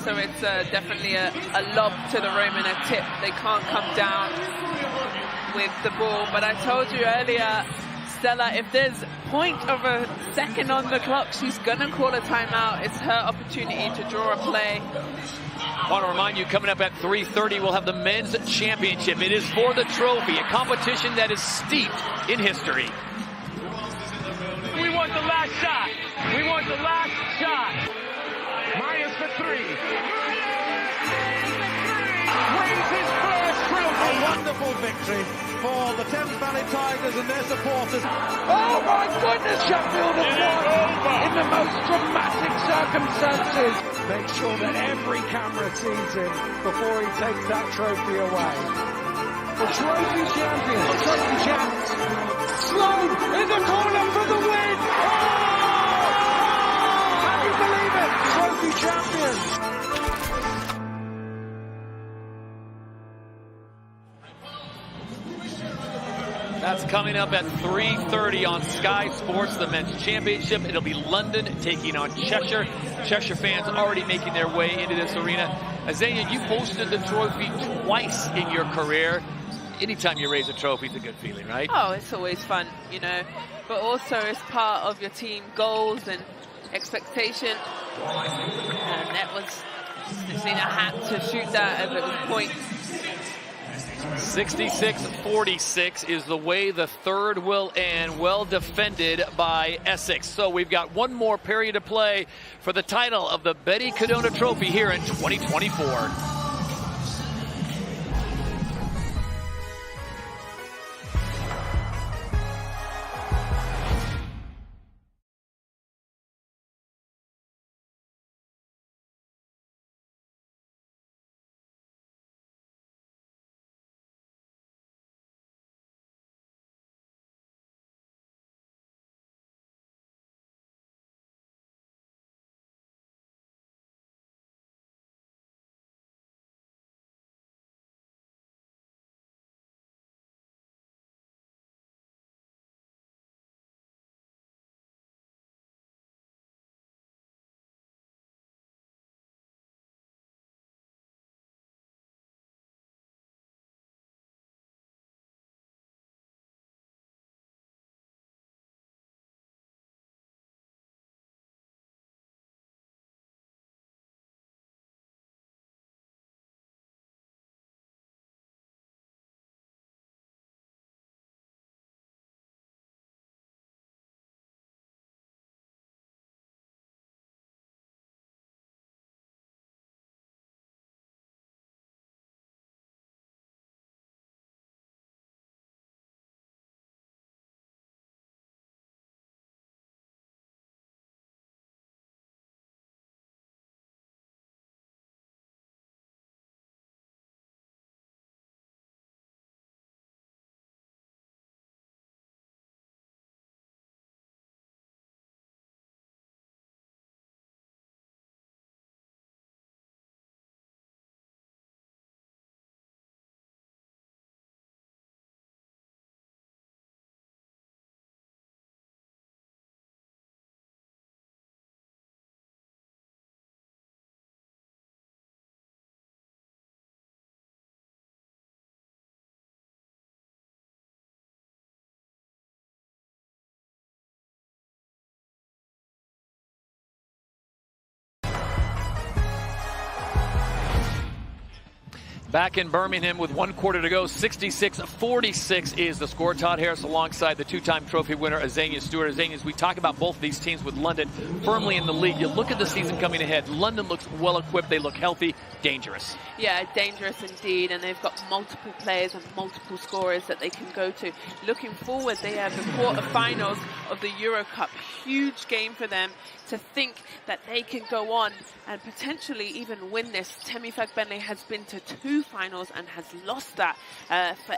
so it's definitely a lob to the rim and a tip. They can't come down with the ball. But I told you earlier, Stella, if there's 0.1 second on the clock, she's going to call a timeout. It's her opportunity to draw a play. I want to remind you, coming up at 3:30, we'll have the men's championship. It is for the trophy, a competition that is steeped in history. We want the last shot. We want the last shot. Myers for 3. Wins his first trophy. A wonderful victory for the Thames Valley Tigers and their supporters. Oh my goodness, Sheffield have won in the most dramatic circumstances. Make sure that every camera sees him before he takes that trophy away. The trophy champion, the trophy champs. Sloan in the corner for the win. Oh! Can you believe it? Trophy champions. That's coming up at 3:30 on Sky Sports, the men's championship. It'll be London taking on Cheshire. Cheshire fans already making their way into this arena. Azania, you hosted the trophy twice in your career. Anytime you raise a trophy, it's a good feeling, right? Oh, it's always fun, you know. But also it's part of your team goals and expectation. And that was, Christina had to shoot that as it was point. 66-46 is the way the third will end. Well defended by Essex. So we've got one more period to play for the title of the Betty Cadona Trophy here in 2024. Back in Birmingham with 1 quarter to go, 66-46 is the score. Todd Harris alongside the two-time trophy winner, Azania Stewart. Azania, as we talk about both of these teams with London firmly in the lead, you look at the season coming ahead. London looks well-equipped. They look healthy, dangerous. Yeah, dangerous indeed, and they've got multiple players and multiple scorers that they can go to. Looking forward, they have the quarterfinals of the Euro Cup. Huge game for them to think that they can go on and potentially even win this. Temi Fagbenle has been to 2 finals and has lost that. For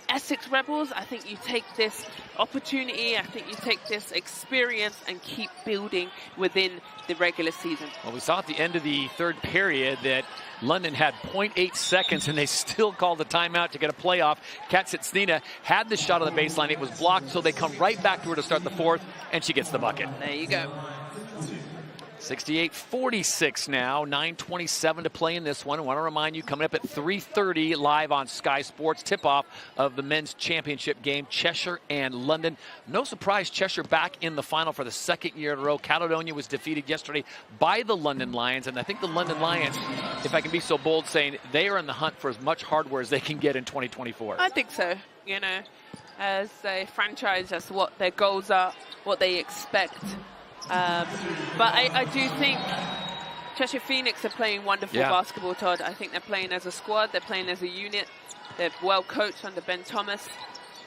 Essex Rebels, I think you take this opportunity, I think you take this experience and keep building within the regular season. Well, we saw at the end of the third period that London had 0.8 seconds and they still called the timeout to get a playoff. Katsitsnina had the shot on the baseline. It was blocked, so they come right back to her to start the fourth, and she gets the bucket. There you go. 68-46 now, 9:27 to play in this one. I want to remind you, coming up at 3:30 live on Sky Sports, tip-off of the men's championship game, Cheshire and London. No surprise, Cheshire back in the final for the second year in a row. Caledonia was defeated yesterday by the London Lions, and I think the London Lions, if I can be so bold, saying they are in the hunt for as much hardware as they can get in 2024. I think so. You know, as a franchise, that's what their goals are, what they expect. But I do think Cheshire Phoenix are playing wonderful basketball, Todd. I think they're playing as a squad. They're playing as a unit. They're well coached under Ben Thomas.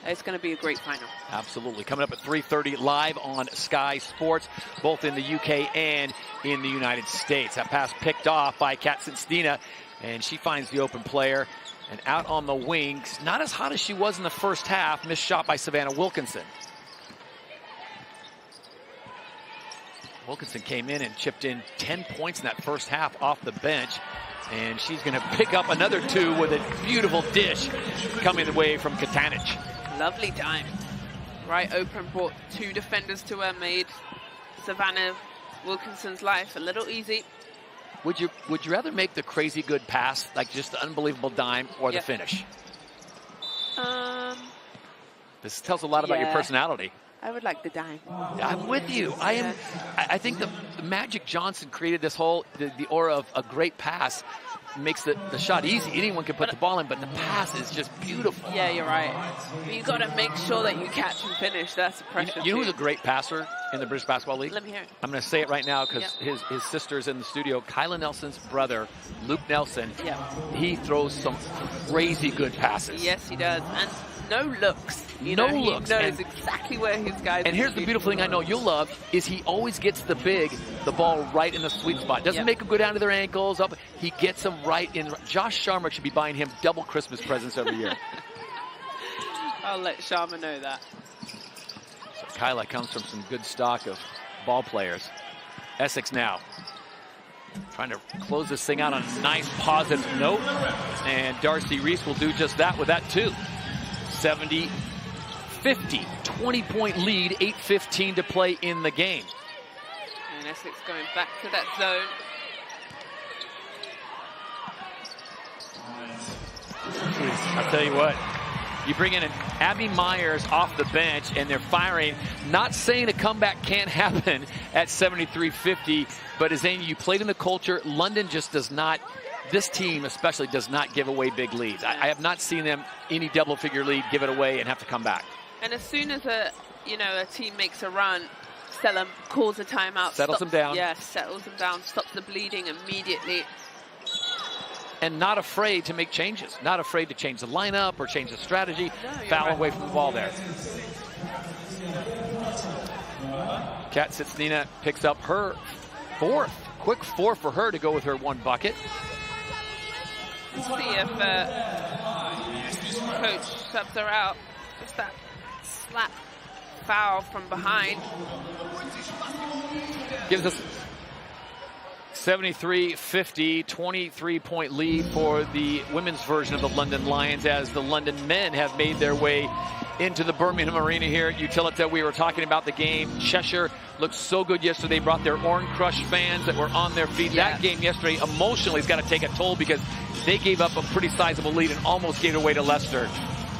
It's going to be a great final. Absolutely. Coming up at 3:30 live on Sky Sports, both in the UK and in the United States. That pass picked off by Katsitsnina, and she finds the open player. And out on the wings, not as hot as she was in the first half, missed shot by Savannah Wilkinson. Wilkinson came in and chipped in 10 points in that first half off the bench. And she's going to pick up another 2 with a beautiful dish coming away from Katanich. Lovely time. Right open, brought 2 defenders to her, made Savannah Wilkinson's life a little easy. Would you rather make the crazy good pass, like just the unbelievable dime, or the finish? This tells a lot about your personality. I would like the dime. I'm with you. I think the Magic Johnson created this whole, the aura of a great pass. makes the shot easy. Anyone can put the ball in, but the pass is just beautiful. Yeah, you're right. You've got to make sure that you catch and finish. That's the pressure. You know who's a great passer in the British Basketball League? Let me hear it. I'm going to say it right now because his sister's in the studio. Kyla Nelson's brother, Luke Nelson, he throws some crazy good passes. Yes, he does. And no looks. He knows exactly where his guys And here's the beautiful thing I know you'll love is he always gets the ball right in the sweet spot. Doesn't make them go down to their ankles. Up. He gets them right in. Josh Sharma should be buying him double Christmas presents every year. I'll let Sharma know that. So Kyla comes from some good stock of ball players. Essex now trying to close this thing out on a nice positive note. And Darcy Reese will do just that with that too. 70-50, 20-point lead, 8:15 to play in the game. And Essex going back to that zone. I'll tell you what, you bring in an Abby Myers off the bench and they're firing. Not saying a comeback can't happen at 73-50, but as you played in the culture, London just does not, this team especially does not give away big leads. I have not seen them any double-figure lead give it away and have to come back. And as soon as a team makes a run, Selim calls a timeout. Settles them down. Yeah, settles them down, stops the bleeding immediately. And not afraid to make changes. Not afraid to change the lineup or change the strategy. Foul away from the ball there. Kat Sitsnina picks up her fourth. Quick four for her to go with her one bucket. Let's see if coach subs her out. Just that slap foul from behind. Gives us 73-50, 23-point lead for the women's version of the London Lions as the London men have made their way into the Birmingham Arena here at Utilita. We were talking about the game. Cheshire looked so good yesterday. Brought their Orange Crush fans that were on their feet. That game yesterday emotionally has got to take a toll because they gave up a pretty sizable lead and almost gave it away to Leicester.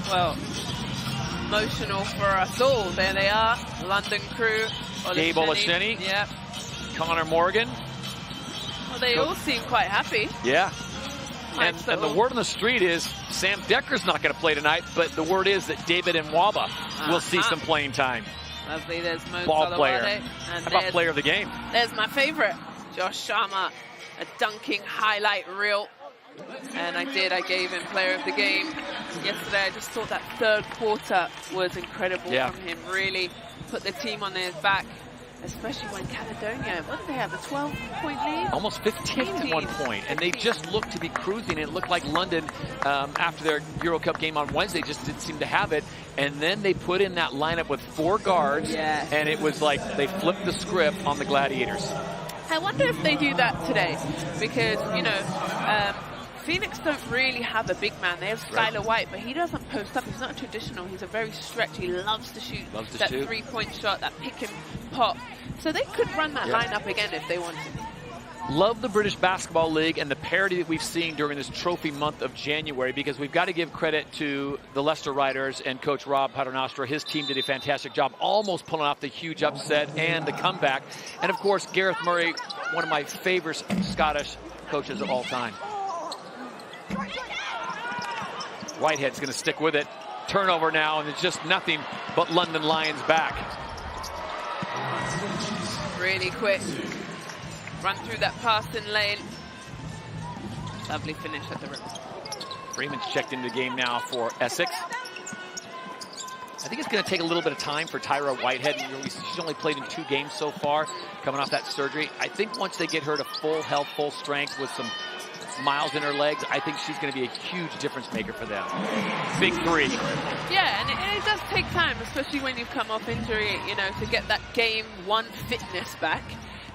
Well, emotional for us all. There they are, London crew. Gabe Olasheni. Yep. Connor Morgan. Well, they all seem quite happy. Yeah. And the word on the street is Sam Decker's not going to play tonight, but the word is that David Nwaba will see some playing time. Lovely. There's Mo ball player. And how about player of the game? There's my favorite, Josh Sharma, a dunking highlight reel. And I gave him player of the game yesterday. I just thought that third quarter was incredible from him. Really put the team on his back. Especially when Caledonia, what did they have, a 12-point lead? Almost 15 at one point, and they just looked to be cruising. It looked like London, after their Euro Cup game on Wednesday, just didn't seem to have it. And then they put in that lineup with 4 guards, and it was like they flipped the script on the Gladiators. I wonder if they do that today, because, Phoenix don't really have a big man. They have Skylar White, but he doesn't post up. He's not traditional. He's a very stretch. He loves to shoot that three-point shot, that pick and pop. So they could run that lineup again if they wanted. Love the British Basketball League and the parity that we've seen during this trophy month of January, because we've got to give credit to the Leicester Riders and Coach Rob Paternostre. His team did a fantastic job, almost pulling off the huge upset and the comeback. And, of course, Gareth Murray, one of my favorite Scottish coaches of all time. Whitehead's going to stick with it. Turnover now, and it's just nothing but London Lions back. Really quick. Run through that passing lane. Lovely finish at the rim. Freeman's checked into the game now for Essex. I think it's going to take a little bit of time for Tyra Whitehead. She's only played in 2 games so far, coming off that surgery. I think once they get her to full health, full strength with some miles in her legs, I think she's going to be a huge difference maker for them. Big 3. Yeah, and it does take time, especially when you've come off injury, to get that game 1 fitness back,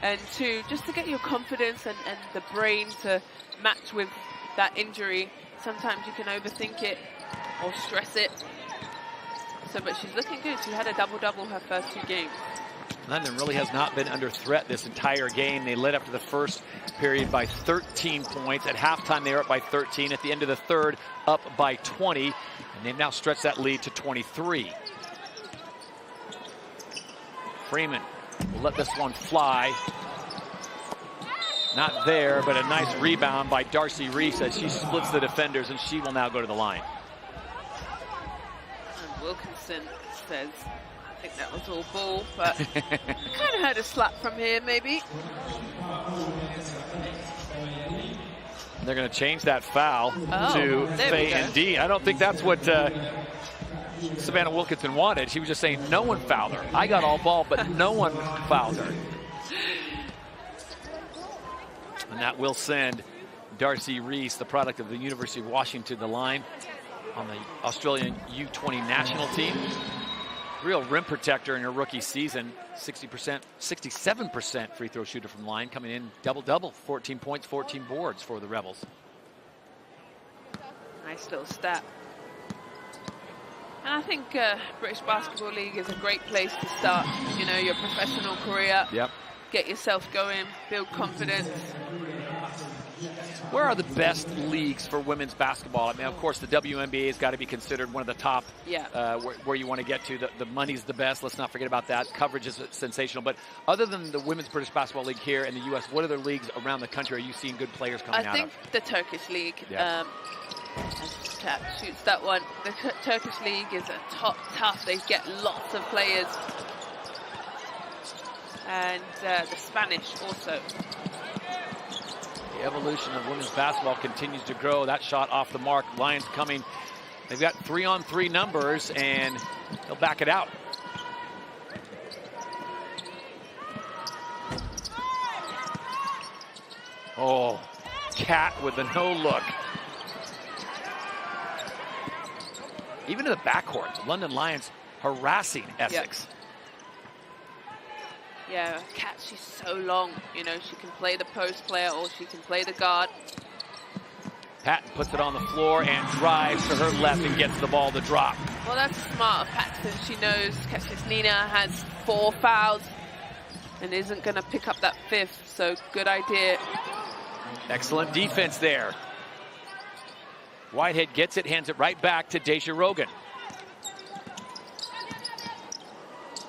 and 2, just to get your confidence and the brain to match with that injury. Sometimes you can overthink it or stress it. So, but she's looking good. She had a double-double her first 2 games. London really has not been under threat this entire game. They led after the first period by 13 points. At halftime, they were up by 13. At the end of the third, up by 20. And they've now stretched that lead to 23. Freeman will let this one fly. Not there, but a nice rebound by Darcy Reese as she splits the defenders, and she will now go to the line. And Wilkinson says, I think that was all ball, but I kind of heard a slap from here, maybe. They're going to change that foul Oh, to there we Faye go. and D. I don't think that's what Savannah Wilkinson wanted. She was just saying no one fouled her. I got all ball, but no one fouled her. And that will send Darcy Reese, the product of the University of Washington, to the line on the Australian U20 national team. Real rim protector in her rookie season. 67% free throw shooter from the line, coming in double-double. 14 points, 14 boards for the Rebels. Nice little stat. And I think British Basketball League is a great place to start, you know, your professional career. Yep. Get yourself going, build confidence. Where are the best leagues for women's basketball? I mean, of course, the WNBA has got to be considered one of the top. Yeah. Where you want to get to. The money's the best. Let's not forget about that. Coverage is sensational. But other than the Women's British Basketball League here in the U.S., what other leagues around the country are you seeing good players coming out of? I think the Turkish League. Yeah. As Kat shoots that one. The Turkish League is a tough. They get lots of players. And the Spanish also. The evolution of women's basketball continues to grow. That shot off the mark. Lions coming. They've got 3-on-3 numbers, and they'll back it out. Oh, Cat with the no look. Even in the backcourt, the London Lions harassing Essex. Yep. Yeah, Kat, she's so long. You know, she can play the post player or she can play the guard. Patton puts it on the floor and drives to her left and gets the ball to drop. Well, that's smart of Paxton. She knows Nina has 4 fouls and isn't going to pick up that 5th. So good idea. Excellent defense there. Whitehead gets it, hands it right back to Deja Rogan.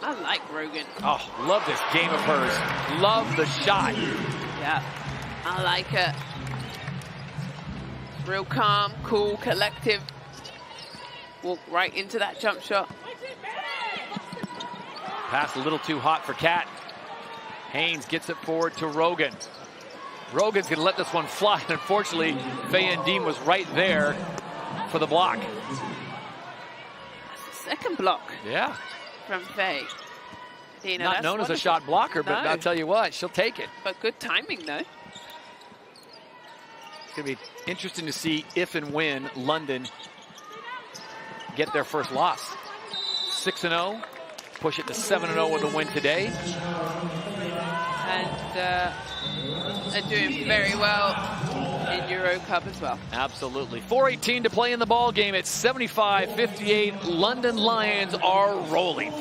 I like Rogan. Oh, love this game of hers. Love the shot. Yeah, I like it. Real calm, cool, collective. Walk right into that jump shot. Pass a little too hot for Cat. Haynes gets it forward to Rogan. Rogan's going to let this one fly. Unfortunately, Faye and Dean was right there for the block. That's the second block. Yeah. From Faye. Dina, Not known as a shot blocker, but I'll tell you what, she'll take it. But good timing, though. It's going to be interesting to see if and when London get their first loss. 6-0, push it to 7-0 with a win today. And they're doing very well in Euro Cup as well. Absolutely. 4:18 to play in the ball game. It's 75-58. London Lions are rolling.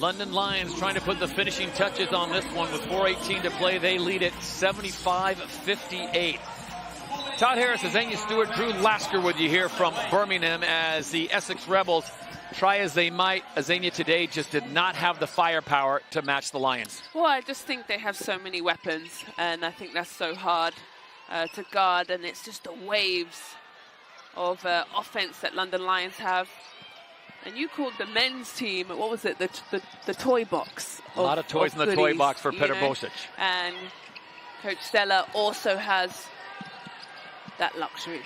London Lions trying to put the finishing touches on this one with 4:18 to play. They lead it 75-58. Todd Harris, Azania Stewart, Drew Lasker with you here from Birmingham as the Essex Rebels try as they might. Azania today just did not have the firepower to match the Lions. Well, I just think they have so many weapons, and I think that's so hard to guard, and it's just the waves of offense that London Lions have. And you called the men's team, what was it, the toy box? A lot of toys in the toy box for Petr Bošić. And Coach Stella also has that luxury.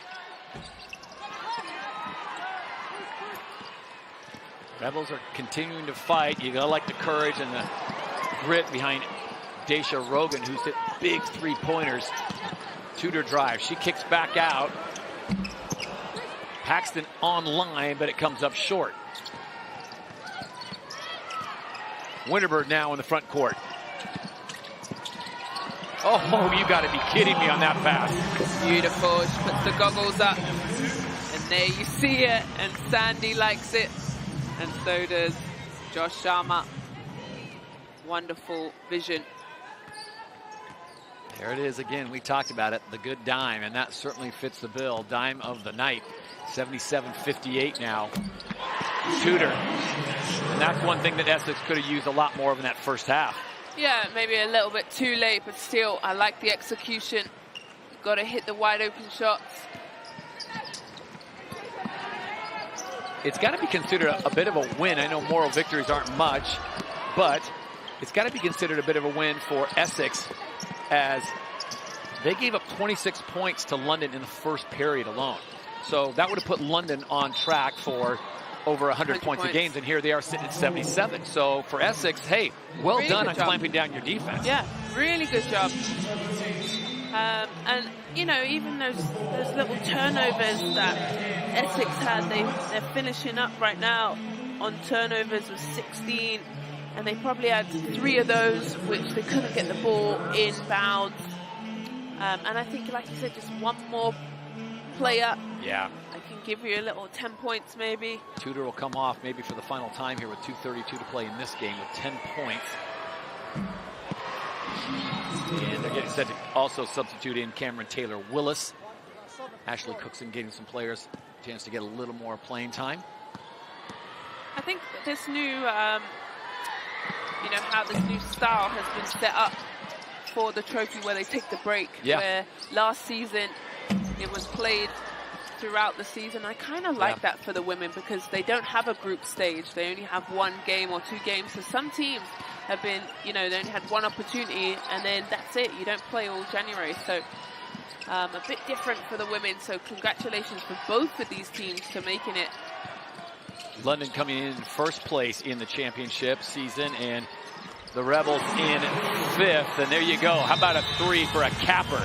Rebels are continuing to fight. You gotta like the courage and the grit behind Daisha Rogan, who's hit big three-pointers. Tudor drive. She kicks back out. Paxton on line, but it comes up short. Winterberg now in the front court. Oh, you got to be kidding me on that pass. Beautiful. She puts the goggles up, and there you see it. And Sandy likes it, and so does Josh Sharma. Wonderful vision. There it is again. We talked about it, the good dime, and that certainly fits the bill. Dime of the night. 77-58 now. Tudor. And that's one thing that Essex could have used a lot more of in that first half. Yeah, maybe a little bit too late, but still, I like the execution. You've got to hit the wide open shots. It's got to be considered a bit of a win. I know moral victories aren't much, but it's got to be considered a bit of a win for Essex, as they gave up 26 points to London in the first period alone. So that would have put London on track for over 100 points a game, and here they are sitting at 77. So for Essex, hey, well really done on job. clamping down your defense. Yeah, really good job. And, you know, even those little turnovers that Essex had, they're finishing up right now on turnovers with 16, and they probably had 3 of those, which they couldn't get the ball inbounds. And I think, like you said, just one more play up. Yeah. I can give you a little 10 points maybe. Tudor will come off maybe for the final time here with 2:32 to play in this game with 10 points. And they're getting set to also substitute in Cameron Taylor-Willis. Ashley Cookson getting some players a chance to get a little more playing time. I think this new, you know, how this new style has been set up for the trophy where they take the break. Yeah. Where last season it was played throughout the season. I kind of like that for the women because they don't have a group stage. They only have 1 game or 2 games. So some teams have been, you know, they only had 1 opportunity and then that's it. You don't play all January. So a bit different for the women. So congratulations for both of these teams to making it. London coming in first place in the championship season, and the Rebels in 5th. And there you go. How about a 3 for a capper?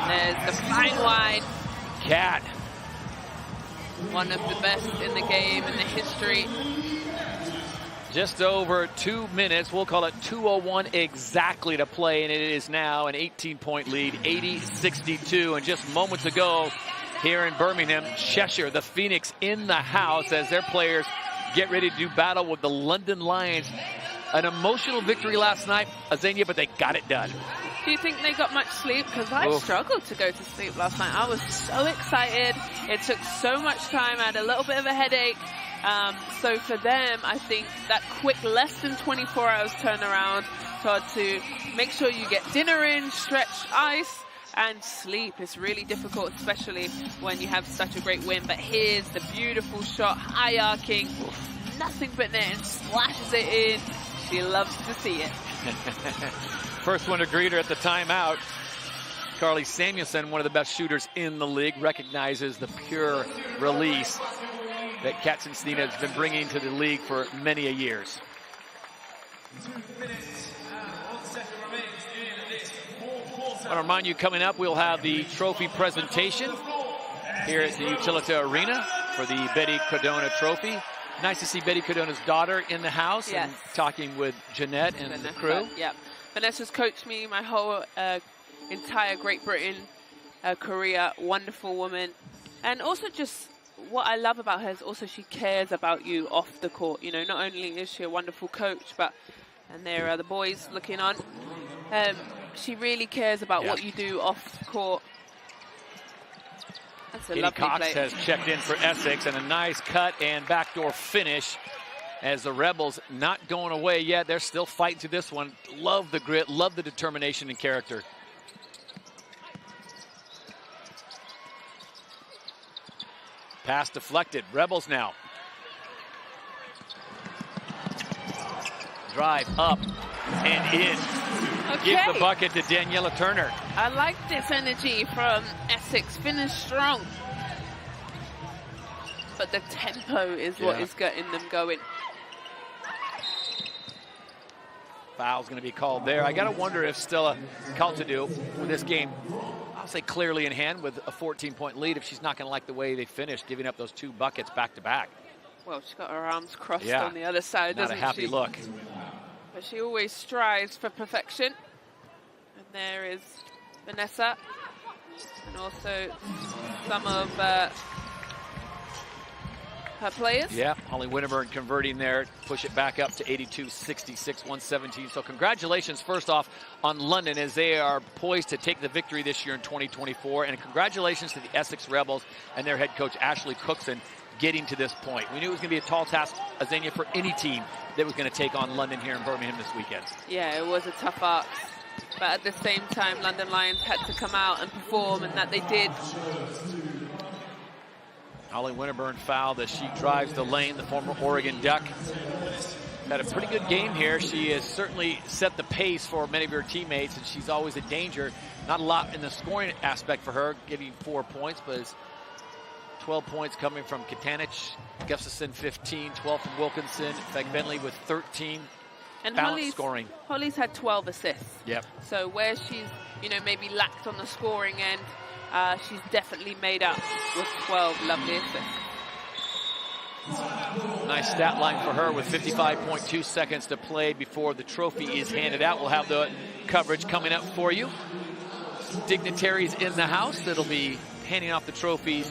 There's the fine wide. Cat. One of the best in the game, in the history. Just over 2 minutes. We'll call it 2:01 exactly to play, and it is now an 18-point lead, 80-62. And just moments ago here in Birmingham, Cheshire, the Phoenix in the house as their players get ready to do battle with the London Lions. An emotional victory last night, Azania, but they got it done. Do you think they got much sleep? Because I struggled to go to sleep last night. I was so excited. It took so much time. I had a little bit of a headache. So for them, I think that quick, less than 24 hours turnaround, Todd, to make sure you get dinner in, stretch, ice, and sleep. It's really difficult, especially when you have such a great win. But here's the beautiful shot, high arcing, nothing but net, and splashes it in. She loves to see it. First one to greet her at the timeout. Carly Samuelson, one of the best shooters in the league, recognizes the pure release that Katzenstein has been bringing to the league for many a years. I want to remind you, coming up, we'll have the trophy presentation here at the Utilita Arena for the Betty CODONA trophy. Nice to see Betty CODONA's daughter in the house and talking with Jeanette and Vanessa, the crew. Yep. Vanessa's coached me my whole entire Great Britain career. Wonderful woman. And also just what I love about her is also she cares about you off the court. You know, not only is she a wonderful coach, but, and there are the boys looking on, she really cares about what you do off court. That's a Katie lovely Cox play. has checked in for Essex, and a nice cut and backdoor finish as the Rebels not going away yet. They're still fighting to this one. Love the grit, love the determination and character. Pass deflected. Rebels now. Drive up and in. Okay. Gives the bucket to Daniela Turner. I like this energy from Essex. Finish strong. But the tempo is what is getting them going. Foul's going to be called there. I got to wonder if Stella Caltadou, with this game, I'll say clearly in hand with a 14-point lead, if she's not going to like the way they finished, giving up those 2 buckets back-to-back. Well, she's got her arms crossed on the other side, doesn't she? Not a happy look. But she always strives for perfection. And there is Vanessa. And also some of her players. Yeah, Holly Winterburn converting there, push it back up to 82-66, 117. So congratulations, first off, on London as they are poised to take the victory this year in 2024. And congratulations to the Essex Rebels and their head coach, Ashley Cookson, getting to this point. We knew it was going to be a tall task, Azania, for any team that was going to take on London here in Birmingham this weekend. Yeah, it was a tough ask. But at the same time, London Lions had to come out and perform, and that they did. Holly Winterburn fouled as she drives the lane, the former Oregon Duck. Had a pretty good game here. She has certainly set the pace for many of her teammates, and she's always a danger. Not a lot in the scoring aspect for her, getting 4 points, but it's 12 points coming from Katanich, Gustafson 15, 12 from Wilkinson, Bentley with 13. And Balanced scoring. Holly's had 12 assists. Yep. So where she's, you know, maybe lacked on the scoring end, she's definitely made up with 12 lovely assists. Nice stat line for her with 55.2 seconds to play before the trophy is handed out. We'll have the coverage coming up for you. Dignitaries in the house that'll be handing off the trophy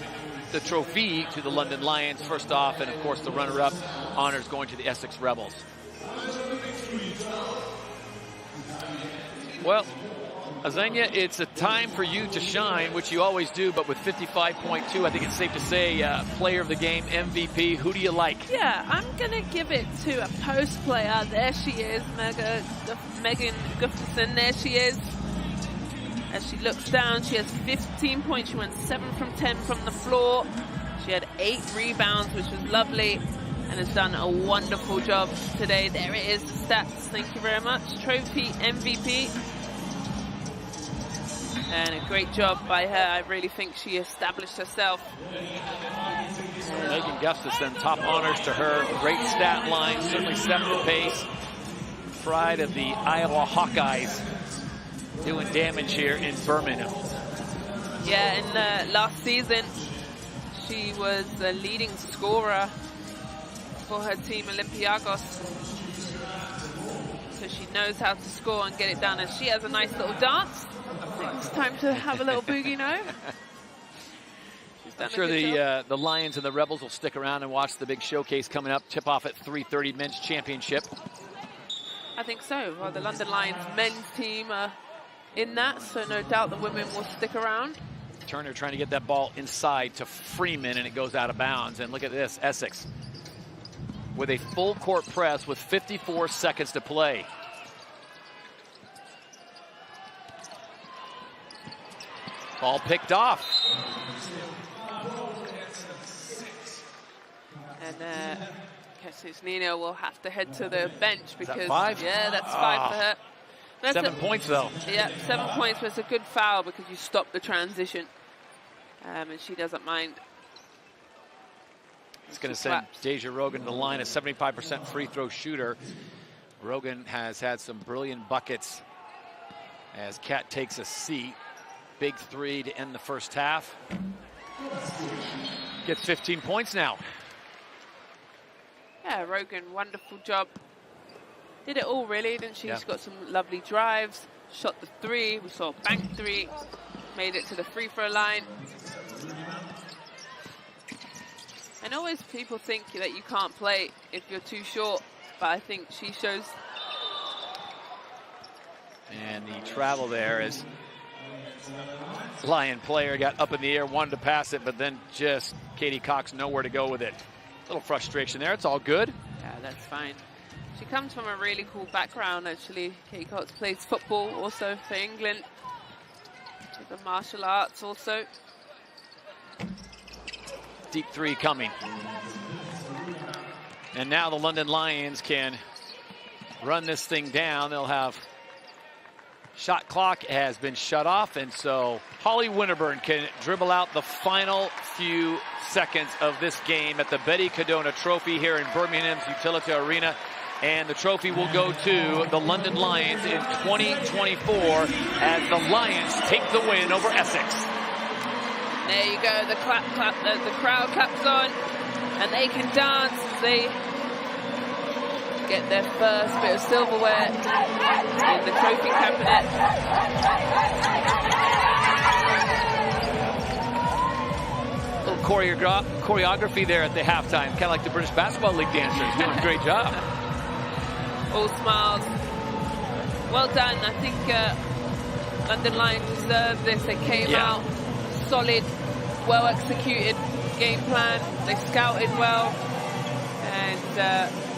to the London Lions first off, and of course the runner-up honors going to the Essex Rebels. Well, Azania, it's a time for you to shine, which you always do, but with 55.2, I think it's safe to say player of the game, MVP. Who do you like? Yeah, I'm going to give it to a post player. There she is, Megan Gustafson. There she is. As she looks down, she has 15 points. She went 7 from 10 from the floor. She had 8 rebounds, which was lovely, and has done a wonderful job today. There it is, the stats. Thank you very much. Trophy MVP. And a great job by her. I really think she established herself. Megan Gustafson, top honors to her. Great stat line, certainly set the pace. Pride of the Iowa Hawkeyes doing damage here in Birmingham. Yeah, in last season, she was the leading scorer for her team, Olympiacos. So she knows how to score and get it done. And she has a nice little dance. I think it's time to have a little boogie now. I'm sure the Lions and the Rebels will stick around and watch the big showcase coming up. Tip off at 3:30, men's championship. I think so. Well, the London Lions men's team are in that, so no doubt the women will stick around. Turner trying to get that ball inside to Freeman, and it goes out of bounds. And look at this, Essex with a full court press with 54 seconds to play. Ball picked off. And Jesus Nino will have to head to the bench because, that 5? Yeah, that's 5 for her. That's 7 points though. Yeah, 7 points, but it's a good foul because you stop the transition. And she doesn't mind. It's going to send Deja Rogan to the line, a 75% free throw shooter. Rogan has had some brilliant buckets as Kat takes a seat. Big 3 to end the first half. Gets 15 points now. Yeah, Rogan, wonderful job. Did it all really, didn't she? Yeah. She's got some lovely drives, shot the 3, we saw bank 3, made it to the free throw line. And always people think that you can't play if you're too short, but I think she shows. And the travel there is Lion player got up in the air, wanted to pass it, but then just Katie Cox nowhere to go with it. A little frustration there. It's all good. Yeah, that's fine. She comes from a really cool background, actually. Katie Cox plays football also for England. The martial arts also. Deep three coming. And now the London Lions can run this thing down. They'll have shot clock has been shut off, and so Holly Winterburn can dribble out the final few seconds of this game at the Betty Cadona Trophy here in Birmingham's Utility Arena. And the trophy will go to the London Lions in 2024 as the Lions take the win over Essex. There you go, the clap, the crowd claps on, and they can dance. They get their first bit of silverware in the trophy cabinet. Little choreography there at the halftime, kind of like the British Basketball League dancers. Doing a great job. All smiles. Well done. I think London Lions deserved this. They came out solid, well executed game plan. They scouted well and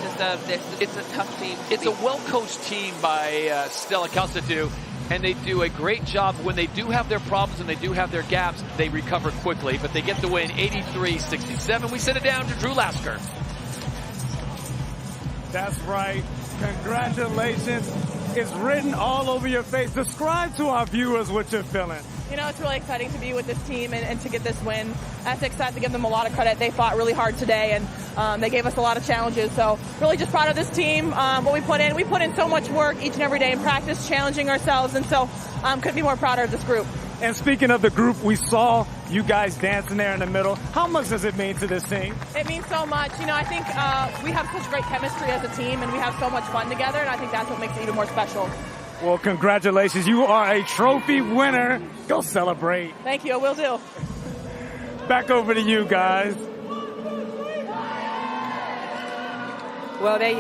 deserved this. It's a tough team. It's a well-coached team by Stella Calcetu, and they do a great job. When they do have their problems and they do have their gaps, they recover quickly, but they get the win 83-67. We send it down to Drew Lasker. That's right. Congratulations. It's written all over your face. Describe to our viewers what you're feeling. You know, it's really exciting to be with this team and to get this win. Essex had to give them a lot of credit. They fought really hard today, and they gave us a lot of challenges. So really just proud of this team, what we put in. We put in so much work each and every day in practice, challenging ourselves, and so couldn't be more proud of this group. And speaking of the group, we saw you guys dancing there in the middle. How much does it mean to this team? It means so much. You know, I think we have such great chemistry as a team, and we have so much fun together, and I think that's what makes it even more special. Well, congratulations. You are a trophy winner. Go celebrate. Thank you. I will do. Back over to you guys. Well, there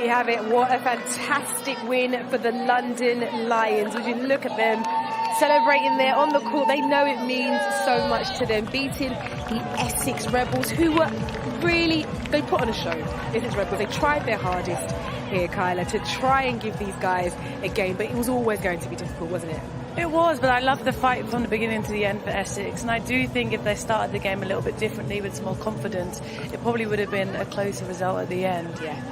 you have it. What a fantastic win for the London Lions. Would you look at them celebrating there on the court? They know it means so much to them. Beating the Essex Rebels, who were really, they put on a show. Essex Rebels, they tried their hardest here, Kyla, to try and give these guys a game, but it was always going to be difficult, wasn't it? It was, but I love the fight from the beginning to the end for Essex, and I do think if they started the game a little bit differently with some more confidence, it probably would have been a closer result at the end. Yeah.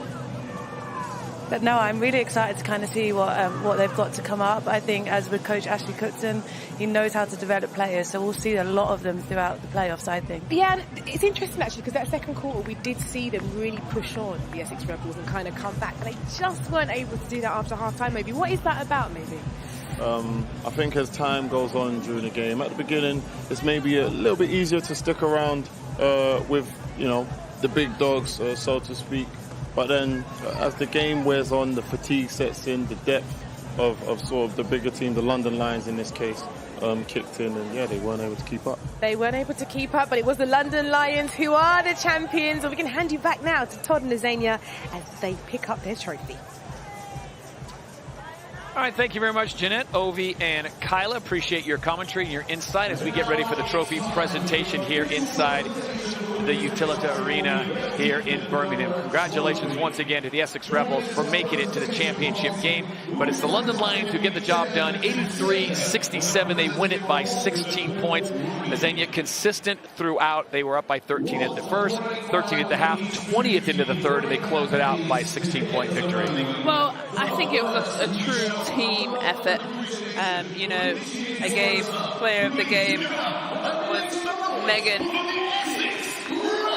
But no, I'm really excited to kind of see what they've got to come up. I think as with Coach Ashley Cookson, he knows how to develop players, so we'll see a lot of them throughout the playoffs, I think. Yeah, and it's interesting actually, because that second quarter we did see them really push on the Essex Rebels and kind of come back, but they just weren't able to do that after half-time maybe. What is that about maybe? I think as time goes on during the game, at the beginning it's maybe a little bit easier to stick around with, you know, the big dogs, so to speak. But then as the game wears on, the fatigue sets in, the depth of sort of the bigger team, the London Lions in this case, kicked in, and yeah, they weren't able to keep up. They weren't able to keep up, but it was the London Lions who are the champions. And we can hand you back now to Todd and Azania as they pick up their trophy. All right, thank you very much, Jeanette, Ovi, and Kyla. Appreciate your commentary and your insight as we get ready for the trophy presentation here inside the Utilita Arena here in Birmingham. Congratulations once again to the Essex Rebels for making it to the championship game. But it's the London Lions who get the job done. 83-67, they win it by 16 points. Azania consistent throughout. They were up by 13 at the first, 13 at the half, 20th into the third, and they close it out by 16-point victory. Well, I think it was a true team effort. You know, a game player of the game was Megan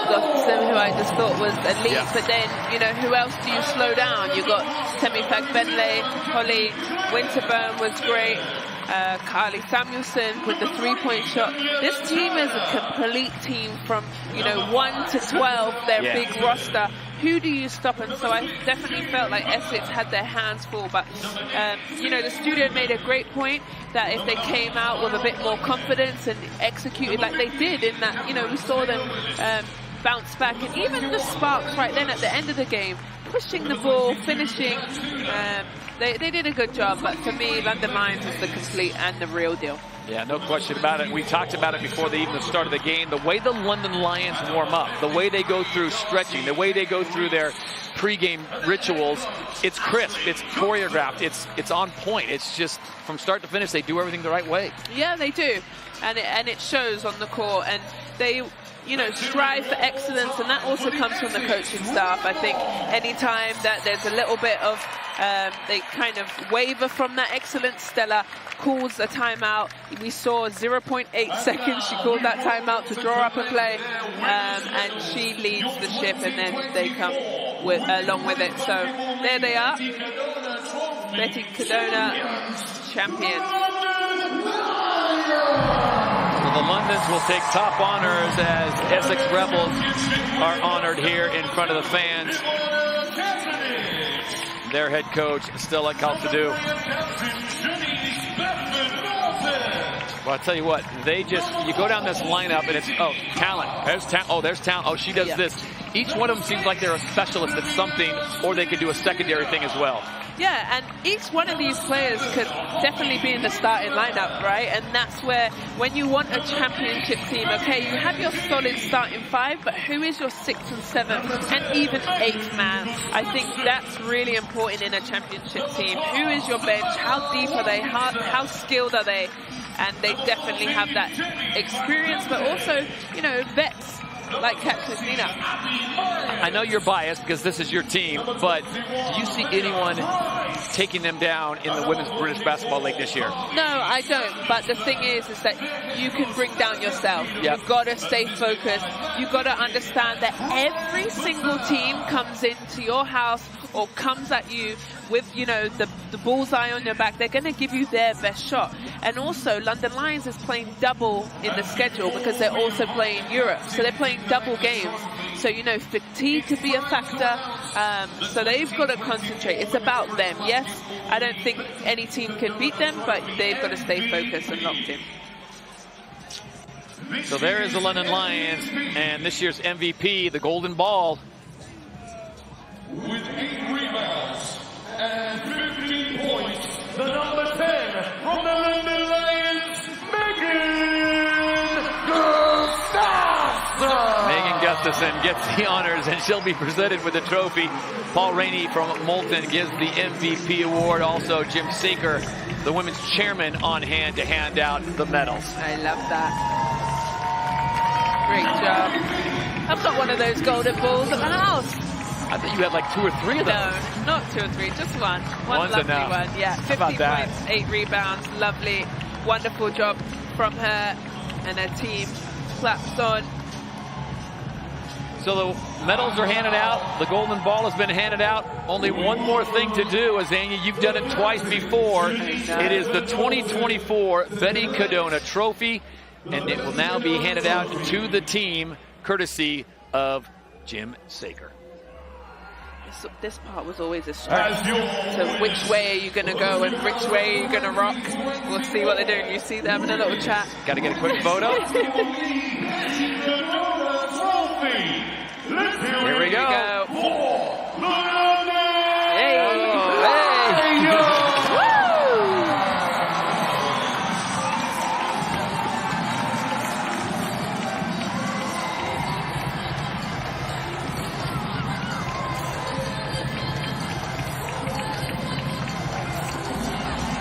Gustafson, who I just thought was elite. Yeah. But then, you know, who else do you slow down? You got Temifag Bentley, Holly Winterburn was great. Carly Samuelson with the three-point shot. This team is a complete team from, you know, 1 to 12, their big roster. Who do you stop? And so I definitely felt like Essex had their hands full. But, you know, the studio made a great point that if they came out with a bit more confidence and executed like they did in that, you know, we saw them bounce back, and even the sparks right then at the end of the game, pushing the ball, finishing. They did a good job, but for me, London Lions is the complete and the real deal. Yeah, no question about it. We talked about it before they even started the game. The way the London Lions warm up, the way they go through stretching, the way they go through their pregame rituals, it's crisp, it's choreographed, it's on point. It's just from start to finish, they do everything the right way. Yeah, they do, and it shows on the court, and they, you know, strive for excellence, and that also comes from the coaching staff. I think anytime that there's a little bit of they kind of waver from that excellence, Stella calls a timeout. We saw 0.8 seconds. She called that timeout to draw up a play, and she leads the ship, and then they come along with it. So there they are, Betty Cadona, champions. So the Londons will take top honors as Essex Rebels are honored here in front of the fans. Their head coach, Stella Calçadou. Well, I'll tell you what, you go down this lineup and it's, talent. There's talent. There's talent. Oh, she does this. Each one of them seems like they're a specialist at something, or they could do a secondary thing as well. Yeah, and each one of these players could definitely be in the starting lineup, right? And that's where, when you want a championship team, okay, you have your solid starting five, but who is your 6th and 7th and even 8th man? I think that's really important in a championship team. Who is your bench? How deep are they? How skilled are they? And they definitely have that experience, but also, you know, vets like Captain Nina. I know you're biased because this is your team, but do you see anyone taking them down in the Women's British Basketball League this year? No, I don't. But the thing is that you can bring down yourself. Yep. You've got to stay focused. You've got to understand that every single team comes into your house or comes at you with, you know, the bullseye on your back. They're going to give you their best shot. And also, London Lions is playing double in the schedule because they're also playing Europe. So they're playing double games. So, you know, fatigue could be a factor. So they've got to concentrate. It's about them. Yes, I don't think any team can beat them, but they've got to stay focused and locked in. So there is the London Lions and this year's MVP, the Golden Ball. With 8 rebounds and 15 points, the number 10 from the London Lions, Megan Gustafson. Megan Gustafson gets the honors, and she'll be presented with the trophy. Paul Rainey from Moulton gives the MVP award. Also, Jim Saker, the women's chairman, on hand to hand out the medals. I love that. Great job. I've got one of those golden balls at the house. I thought you had like 2 or 3 of them. No, not 2 or 3, just one. One's lovely enough. one. Yeah, 50 points, 8 rebounds, lovely, wonderful job from her and her team. Claps on. So the medals are handed out. The golden ball has been handed out. Only one more thing to do, Azania. You've done it twice before. It is the 2024 Betty Cadona Trophy, and it will now be handed out to the team, courtesy of Jim Saker. This part was always a stress. So which way are you going to go and which way are you going to rock? We'll see what they're doing. You see them having a little chat. Got to get a quick photo. Here we go. Hey.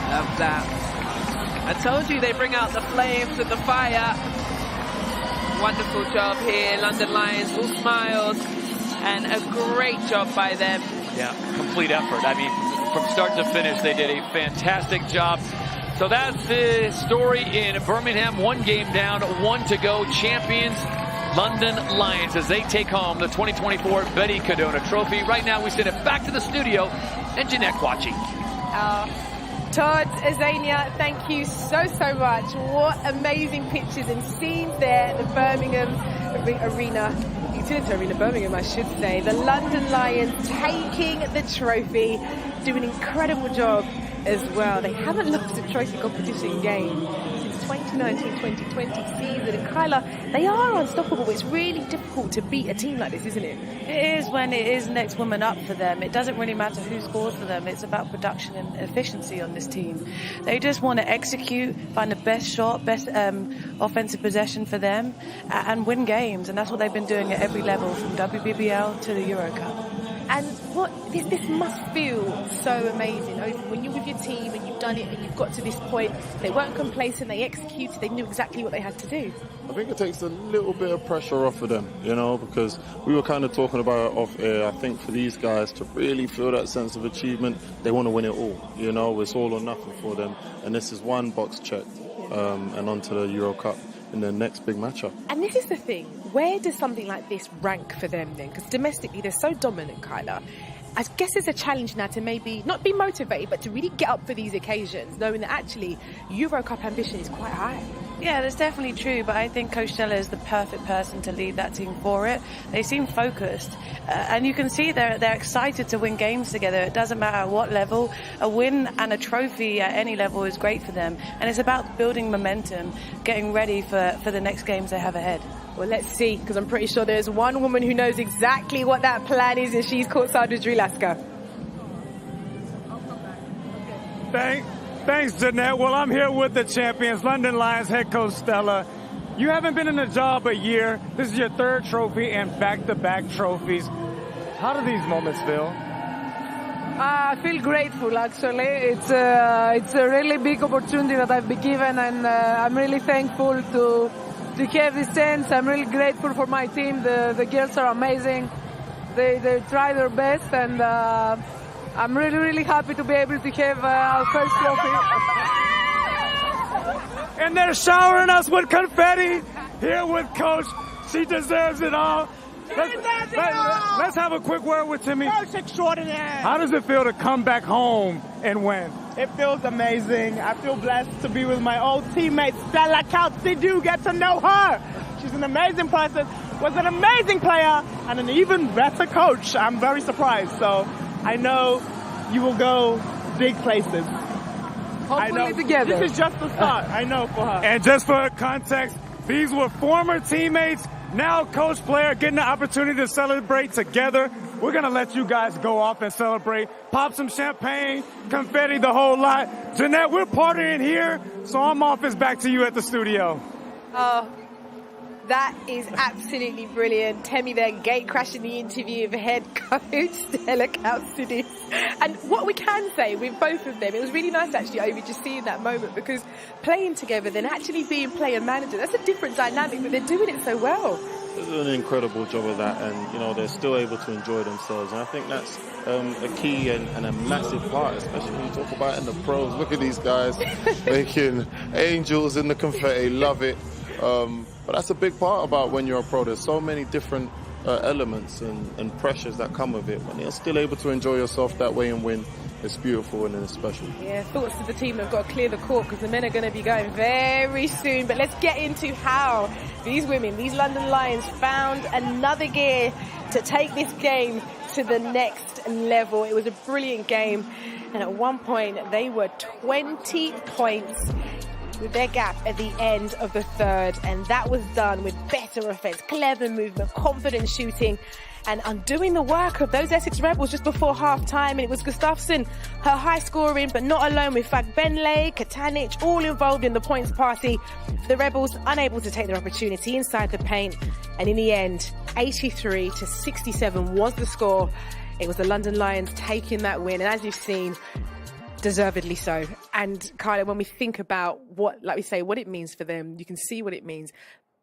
Love that. I told you they bring out the flames and the fire. Wonderful job here. London Lions, all smiles, and a great job by them. Yeah, complete effort. I mean, from start to finish, they did a fantastic job. So that's the story in Birmingham. 1 game down, 1 to go. Champions, London Lions, as they take home the 2024 Betty Cadona Trophy. Right now, we send it back to the studio, and Jeanette Quachi. Todd, Azania, thank you so much. What amazing pictures and scenes there at the Birmingham Arena. Utility Arena, Birmingham, I should say. The London Lions taking the trophy, do an incredible job as well. They haven't lost a trophy competition game since 2019-2020 season. And Kyla, they are unstoppable. It's really difficult to beat a team like this, isn't it? It is when it is next woman up for them. It doesn't really matter who scores for them. It's about production and efficiency on this team. They just want to execute, find the best shot, best offensive possession for them, and win games. And that's what they've been doing at every level, from WBBL to the Euro Cup. And what this must feel so amazing when you're with your team and you've done it and you've got to this point. They weren't complacent, they executed, they knew exactly what they had to do. I think it takes a little bit of pressure off of them, because we were kind of talking about it off air. I think for these guys to really feel that sense of achievement, they want to win it all. It's all or nothing for them. And this is one box checked and on to the Euro Cup in the next big matchup. And this is the thing, where does something like this rank for them then? Because domestically they're so dominant, Kyla. I guess there's a challenge now to maybe not be motivated, but to really get up for these occasions, knowing that actually Euro Cup ambition is quite high. Yeah, that's definitely true, but I think Coach Stella is the perfect person to lead that team for it. They seem focused, and you can see they're excited to win games together. It doesn't matter at what level. A win and a trophy at any level is great for them, and it's about building momentum, getting ready for the next games they have ahead. Well, let's see, because I'm pretty sure there's one woman who knows exactly what that plan is, and she's courtside with Drew. Let's go. Thanks, Jeanette. Well, I'm here with the champions, London Lions head coach Stella. You haven't been in the job a year. This is your third trophy and back-to-back trophies. How do these moments feel? I feel grateful, actually. It's a really big opportunity that I've been given, and I'm really thankful to have this chance. I'm really grateful for my team. The girls are amazing. They try their best, and I'm really, really happy to be able to have our first trophy. And they're showering us with confetti here with Coach. She deserves it all. Let's have a quick word with Timmy. Coach extraordinaire. How does it feel to come back home and win? It feels amazing. I feel blessed to be with my old teammate, Stella Couch. Did you get to know her? She's an amazing person, was an amazing player, and an even better coach. I'm very surprised. So I know you will go big places. Hopefully together. This is just the start, I know, for her. And just for context, these were former teammates, now coach player, getting the opportunity to celebrate together. We're going to let you guys go off and celebrate. Pop some champagne, confetti, the whole lot. Jeanette, we're partying here, so I'm off. It's back to you at the studio. Oh, that is absolutely brilliant. Temi then gate crashing the interview of head coach Stella Couch. And what we can say with both of them, it was really nice actually, Ovi, just seeing that moment, because playing together, then actually being player manager, that's a different dynamic, but they're doing it so well. They're doing an incredible job of that, and they're still able to enjoy themselves, and I think that's a key and a massive part, especially when you talk about in the pros. Look at these guys making angels in the confetti, love it. But that's a big part about when you're a pro. There's so many different elements and pressures that come with it. When you're still able to enjoy yourself that way and win, it's beautiful and it's special. Yeah, thoughts to the team have got to clear the court, because the men are going to be going very soon. But let's get into how these women, these London Lions, found another gear to take this game to the next level. It was a brilliant game, and at one point they were 20 points with their gap at the end of the third, and that was done with better offense, clever movement, confident shooting, and undoing the work of those Essex Rebels just before half-time. And it was Gustafsson, her high scoring, but not alone, with Fagbenle, Katanic, all involved in the points party. The Rebels unable to take their opportunity inside the paint, and in the end, 83-67 was the score. It was the London Lions taking that win, and as you've seen, deservedly so. And Kyla, when we think about what, like we say, what it means for them, you can see what it means.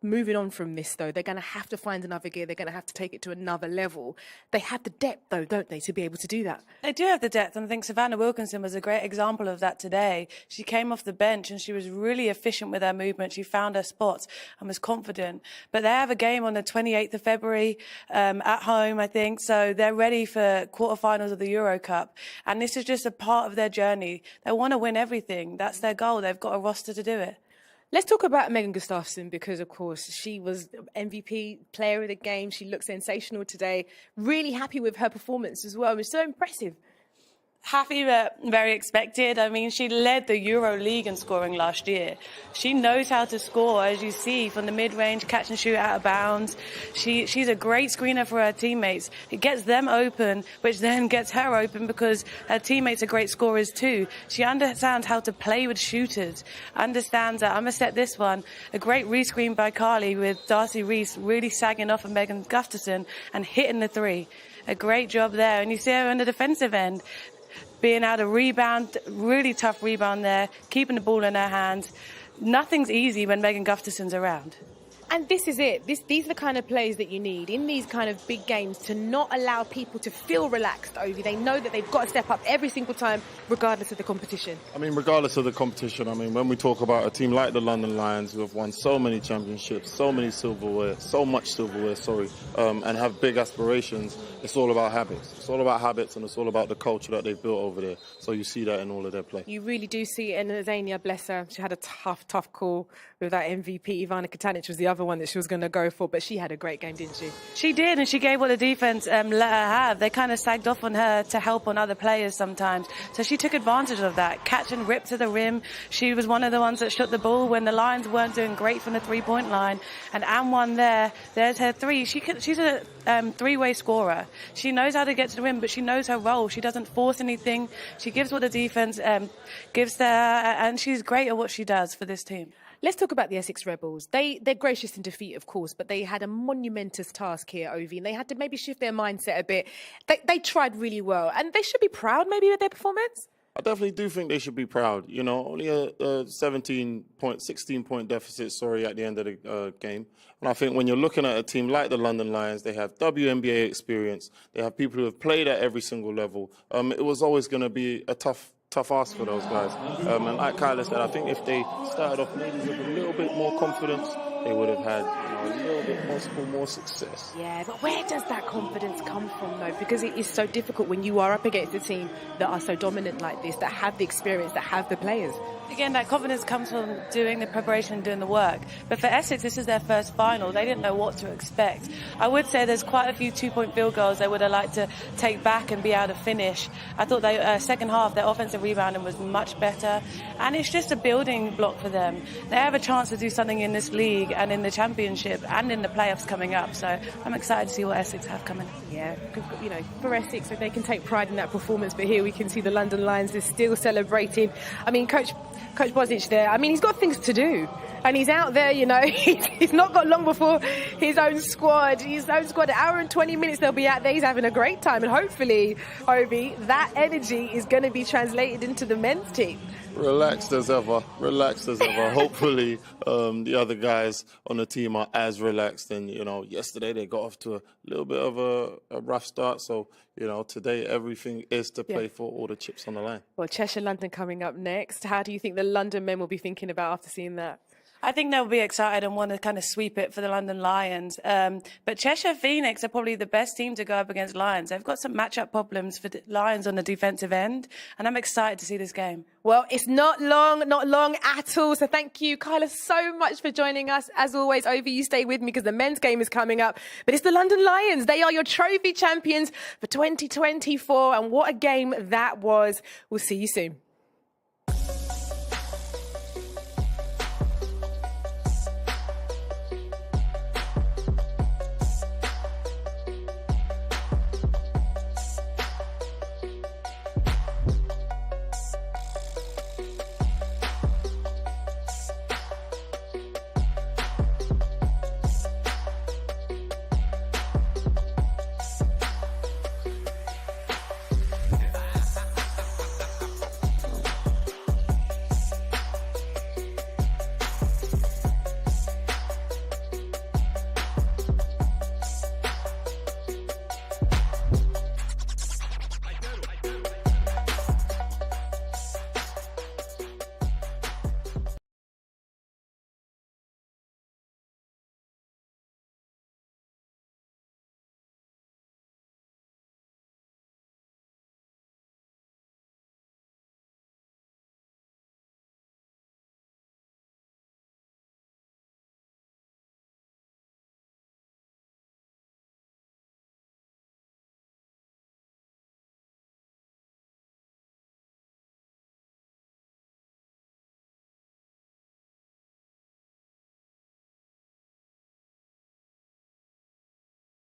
Moving on from this, though, they're going to have to find another gear. They're going to have to take it to another level. They have the depth, though, don't they, to be able to do that? They do have the depth, and I think Savannah Wilkinson was a great example of that today. She came off the bench and she was really efficient with her movement. She found her spots and was confident. But they have a game on the 28th of February at home, I think, so they're ready for quarterfinals of the Euro Cup. And this is just a part of their journey. They want to win everything. That's their goal. They've got a roster to do it. Let's talk about Megan Gustafsson, because, of course, she was MVP player of the game. She looked sensational today. Really happy with her performance as well. It was so impressive. Happy but very expected. I mean, she led the Euro League in scoring last year. She knows how to score, as you see, from the mid-range, catch and shoot out of bounds. She's a great screener for her teammates. It gets them open, which then gets her open because her teammates are great scorers too. She understands how to play with shooters, understands that I'm going to set this one. A great rescreen by Carly with Darcy Reese really sagging off of Megan Gustafson and hitting the three. A great job there. And you see her on the defensive end, being able to rebound, really tough rebound there, keeping the ball in her hands. Nothing's easy when Megan Gustafson's around. And this is it. These are the kind of plays that you need in these kind of big games to not allow people to feel relaxed, Ovi. They know that they've got to step up every single time, regardless of the competition. I mean, regardless of the competition, I mean, when we talk about a team like the London Lions, who have won so many championships, so much silverware, and have big aspirations, it's all about habits. It's all about habits, and it's all about the culture that they've built over there. So you see that in all of their play. You really do see it. And Zania, bless her, she had a tough call with that MVP. Ivana Katanic was the other one that she was going to go for, but she had a great game, didn't she? She did, and she gave what the defense let her have. They kind of sagged off on her to help on other players sometimes. So she took advantage of that. Catch and rip to the rim. She was one of the ones that shot the ball when the Lions weren't doing great from the three-point line. And Ann there's her three. She's a three-way scorer. She knows how to get to the rim, but she knows her role. She doesn't force anything. She gives what the defense gives to her, and she's great at what she does for this team. Let's talk about the Essex Rebels. They're gracious in defeat, of course, but they had a monumentous task here, Ovi, and they had to maybe shift their mindset a bit. They tried really well, and they should be proud maybe with their performance. I definitely do think they should be proud. You know, only a 16-point deficit, at the end of the game. And I think when you're looking at a team like the London Lions, they have WNBA experience. They have people who have played at every single level. It was always going to be a tough ask for those guys. And like Kyla said, I think if they started off maybe with a little bit more confidence, they would have had a little bit more success. Yeah, but where does that confidence come from, though? Because it is so difficult when you are up against a team that are so dominant like this, that have the experience, that have the players. Again, that confidence comes from doing the preparation, doing the work. But for Essex, this is their first final. They didn't know what to expect. I would say there's quite a few two-point field goals they would have liked to take back and be able to finish. I thought they second half, their offensive rebounding was much better. And it's just a building block for them. They have a chance to do something in this league and in the championship and in the playoffs coming up. So I'm excited to see what Essex have coming. Yeah, you know, for Essex, so they can take pride in that performance. But here we can see the London Lions is still celebrating. I mean, Coach Bosic there, I mean, he's got things to do. And he's out there, you know, he's not got long before his own squad, an hour and 20 minutes they'll be out there. He's having a great time. And hopefully, Obi, that energy is going to be translated into the men's team. Relaxed as ever. Hopefully, the other guys on the team are as relaxed. And, you know, yesterday they got off to a little bit of a rough start. So, you know, today everything is to play for, all the chips on the line. Well, Cheshire London coming up next. How do you think the London men will be thinking about after seeing that? I think they'll be excited and want to kind of sweep it for the London Lions. But Cheshire Phoenix are probably the best team to go up against Lions. They've got some matchup problems for the Lions on the defensive end, and I'm excited to see this game. Well, it's not long at all. So thank you, Kyla, so much for joining us. As always, Ovi, you stay with me because the men's game is coming up. But it's the London Lions. They are your trophy champions for 2024. And what a game that was. We'll see you soon.